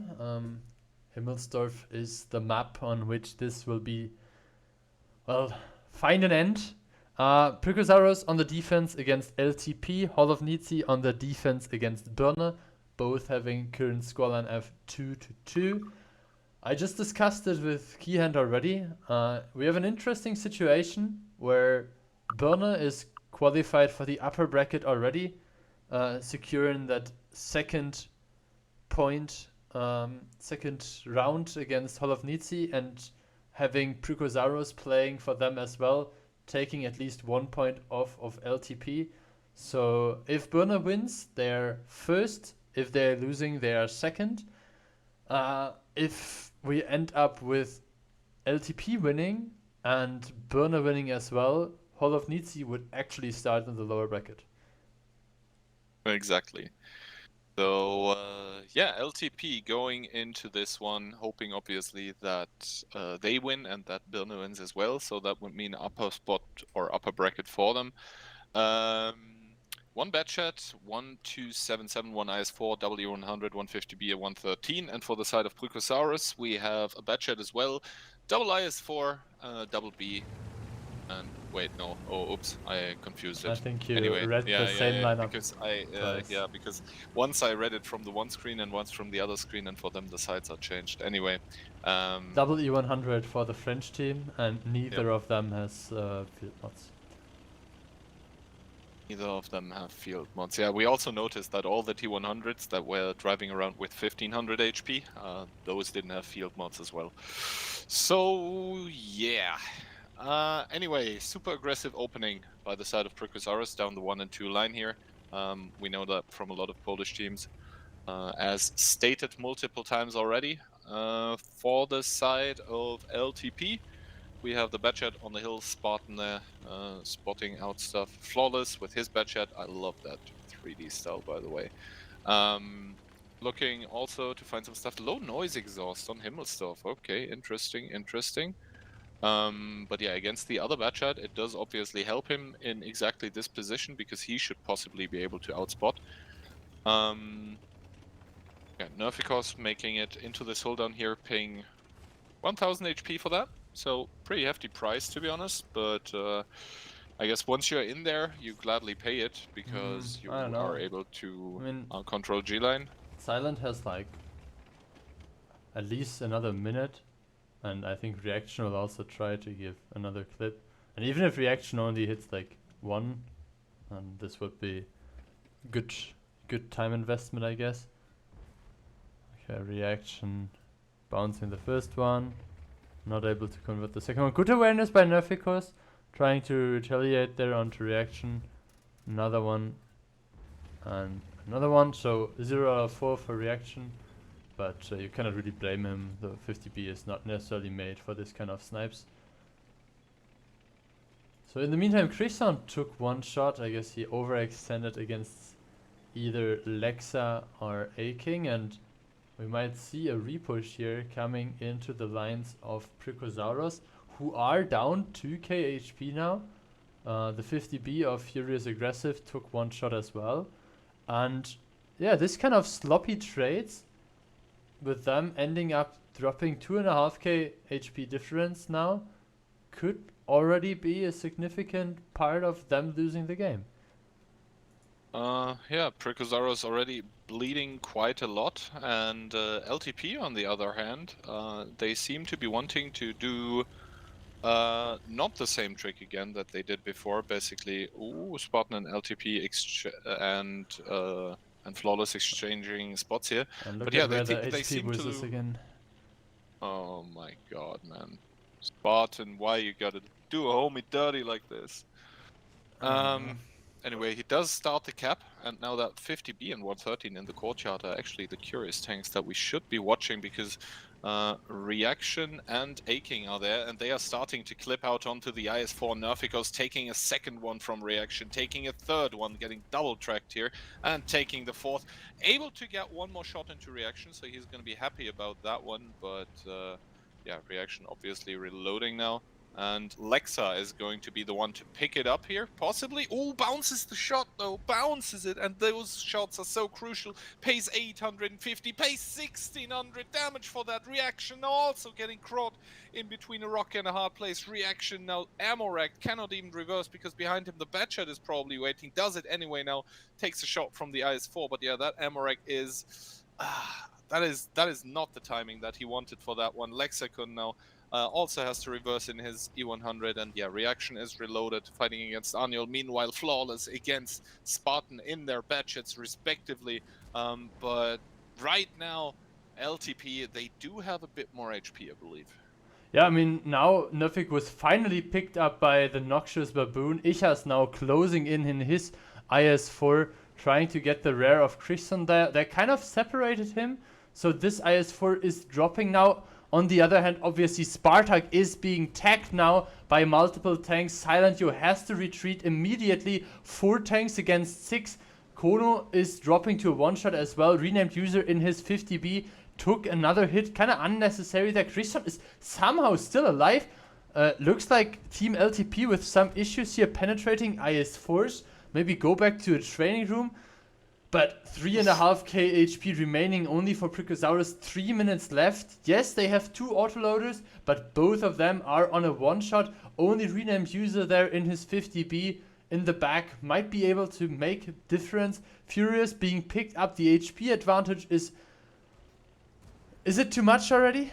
Himmelsdorf is the map on which this will be, well, find an end. Precursaurus on the defense against LTP, Hall of Nietzsche on the defense against Birne, both having current scoreline of 2-2. I just discussed it with Keyhand already. We have an interesting situation where Birne is qualified for the upper bracket already, securing that second point, second round against Hall of Nietzsche, and having Precursaurus playing for them as well, taking at least 1 point off of LTP. So if Birne wins, they're first. If they're losing, they are second. If we end up with LTP winning and Birne winning as well, Hall of Nietzsche would actually start in the lower bracket. Exactly. So, yeah, LTP going into this one, hoping obviously that they win and that Birne wins as well. So that would mean upper spot or upper bracket for them. One bet chat, 1277, one IS4, W100, 150B, 113. And for the side of Precursaurus, we have a bet chat as well, double IS4, double B. And wait, no. Oh, oops, I confused it. I think you anyway, read the same lineup. Because because once I read it from the one screen and once from the other screen, and for them the sides are changed. Anyway, double E100 for the French team, and neither of them has field mods. Neither of them have field mods. Yeah, we also noticed that all the T100s that were driving around with 1500 HP, those didn't have field mods as well. So yeah. Anyway, super aggressive opening by the side of Precursaurus down the 1 and 2 line here. We know that from a lot of Polish teams. As stated multiple times already, for the side of LTP, we have the Batchat on the hill, Spartan there, spotting out stuff. Flawless with his Batchat. I love that 3D style, by the way. Looking also to find some stuff. Low noise exhaust on Himmelsdorf. Okay, interesting. But yeah, against the other Batchat, it does obviously help him in exactly this position because he should possibly be able to outspot. Yeah, Nerficos making it into this hold down here, paying 1000 HP for that. So pretty hefty price, to be honest, but I guess once you're in there, you gladly pay it because you are able to control G-line. Silent has like at least another minute, and I think Reaction will also try to give another clip. And even if Reaction only hits like 1, this would be good time investment, I guess. Okay, Reaction bouncing the first one. Not able to convert the second one. Good awareness by Nerficos, trying to retaliate there onto Reaction. Another one. And another one. So 0 out of 4 for Reaction. But you cannot really blame him. The 50B is not necessarily made for this kind of snipes. So in the meantime, Christian took one shot. I guess he overextended against either Lexa or A-King, and we might see a repush here coming into the lines of Precursaurus, who are down 2k HP now. The 50B of Furious Aggressive took one shot as well. And yeah, this kind of sloppy trades, with them ending up dropping 2.5k HP difference now, could already be a significant part of them losing the game. Yeah, Precursaurus already bleeding quite a lot, and LTP on the other hand, they seem to be wanting to do not the same trick again that they did before. Basically, Spartan and LTP and Flawless exchanging spots here. But yeah, they seem to again. Oh my god, man. Spartan, why you gotta do a homie dirty like this? Anyway, he does start the cap, and now that 50B and 113 in the courtyard are actually the curious tanks that we should be watching, because Reaction and A-King are there, and they are starting to clip out onto the IS4. Nerficos taking a second one from Reaction, taking a third one, getting double tracked here, and taking the fourth. Able to get one more shot into Reaction, so he's going to be happy about that one, but yeah, Reaction obviously reloading now. And Lexa is going to be the one to pick it up here, possibly. Oh, bounces the shot, though. Bounces it, and those shots are so crucial. Pays 850, pays 1600 damage for that reaction. Now also getting caught in between a rock and a hard place. Reaction now. Amorek cannot even reverse because behind him the Batchat is probably waiting. Does it anyway now. Takes a shot from the IS-4, but yeah, that Amorek is... that is not the timing that he wanted for that one. Lexicon now also has to reverse in his E100, and yeah, Reaction is reloaded, fighting against Aniol. Meanwhile, Flawless against Spartan in their batchets, respectively. But right now, LTP, they do have a bit more HP, I believe. Yeah, I mean, now Nuffic was finally picked up by the Noxious Baboon. Icha's now closing in his IS-4, trying to get the rare of Christian there. They kind of separated him, so this IS-4 is dropping now. On the other hand, obviously, Spartak is being tagged now by multiple tanks. Silent Yo has to retreat immediately. 4 tanks against 6. Kono is dropping to a one-shot as well. Renamed user in his 50B took another hit. Kind of unnecessary there. Christian is somehow still alive. Looks like Team LTP with some issues here penetrating IS-4s. Maybe go back to a training room. But 3.5k HP remaining only for Pricosaurus, 3 minutes left. Yes, they have 2 autoloaders, but both of them are on a one-shot. Only renamed user there in his 50B in the back might be able to make a difference. Furious being picked up, the HP advantage is... Is it too much already?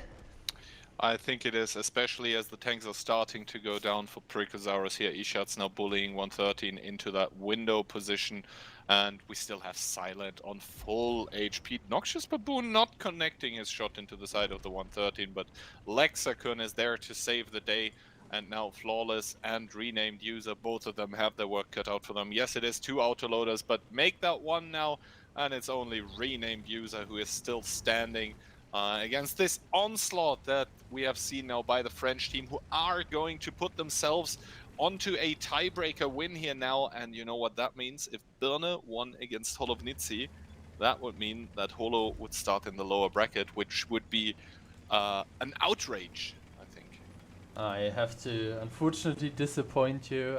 I think it is, especially as the tanks are starting to go down for Pricosaurus here. Ishat's now bullying 113 into that window position. And we still have Silent on full HP. Noxious Baboon not connecting his shot into the side of the 113, but Lexicon is there to save the day. And now Flawless and Renamed User, both of them have their work cut out for them. Yes, it is 2 autoloaders, but make that one now. And it's only Renamed User who is still standing against this onslaught that we have seen now by the French team, who are going to put themselves onto a tiebreaker win here now. And you know what that means? If Birne won against Holovnici, that would mean that Holo would start in the lower bracket, which would be an outrage, I think. I have to unfortunately disappoint you.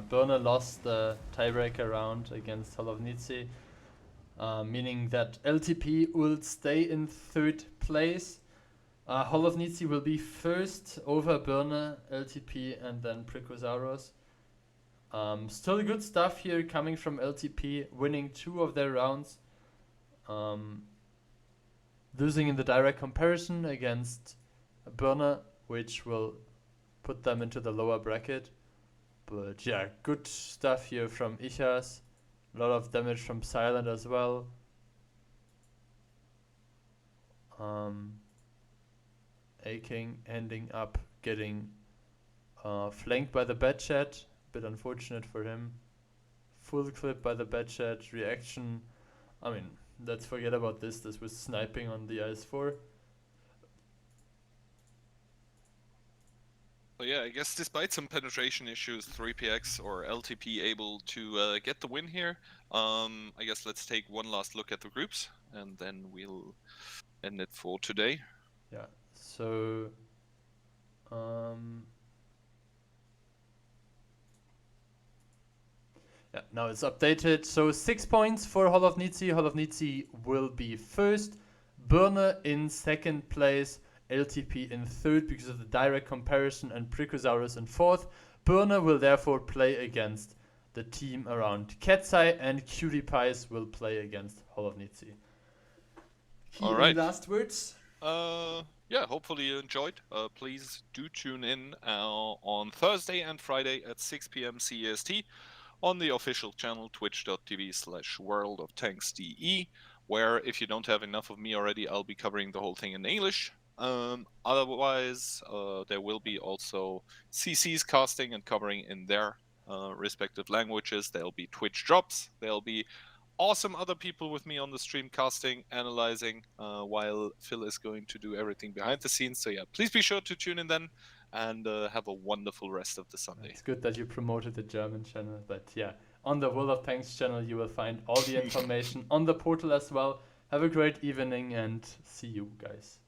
Birne lost the tiebreaker round against Holovnici, meaning that LTP will stay in 3rd place. Holovnici will be first over Birne, LTP, and then Pricosaurus. Still good stuff here coming from LTP, winning 2 of their rounds. Losing in the direct comparison against Birne, which will put them into the lower bracket. But yeah, good stuff here from Ichas. A lot of damage from Silent as well. A-King ending up getting flanked by the Batchat. Bit unfortunate for him. Full clip by the Batchat. Reaction. I mean, let's forget about this. This was sniping on the IS-4. So yeah, I guess despite some penetration issues, 3PX or LTP able to get the win here. I guess let's take one last look at the groups, and then we'll end it for today. Yeah, so... yeah, now it's updated. So 6 points for Holovnici. Holovnici will be first. Birne in 2nd place. LTP in 3rd because of the direct comparison, and Pricosaurus in 4th. Birne will therefore play against the team around Ketzai, and Cutie Pies will play against Holovnici. All right. Last words? Yeah, hopefully you enjoyed. Please do tune in on Thursday and Friday at 6 p.m. CEST on the official channel twitch.tv/worldoftanksde, where if you don't have enough of me already, I'll be covering the whole thing in English. Otherwise, there will be also CCs casting and covering in their respective languages. There'll be Twitch drops. There'll be awesome other people with me on the stream casting, analyzing, while Phil is going to do everything behind the scenes. So yeah, please be sure to tune in then, and have a wonderful rest of the Sunday. It's good that you promoted the German channel, but yeah, on the World of Tanks channel you will find all the information on the portal as well. Have a great evening and see you guys.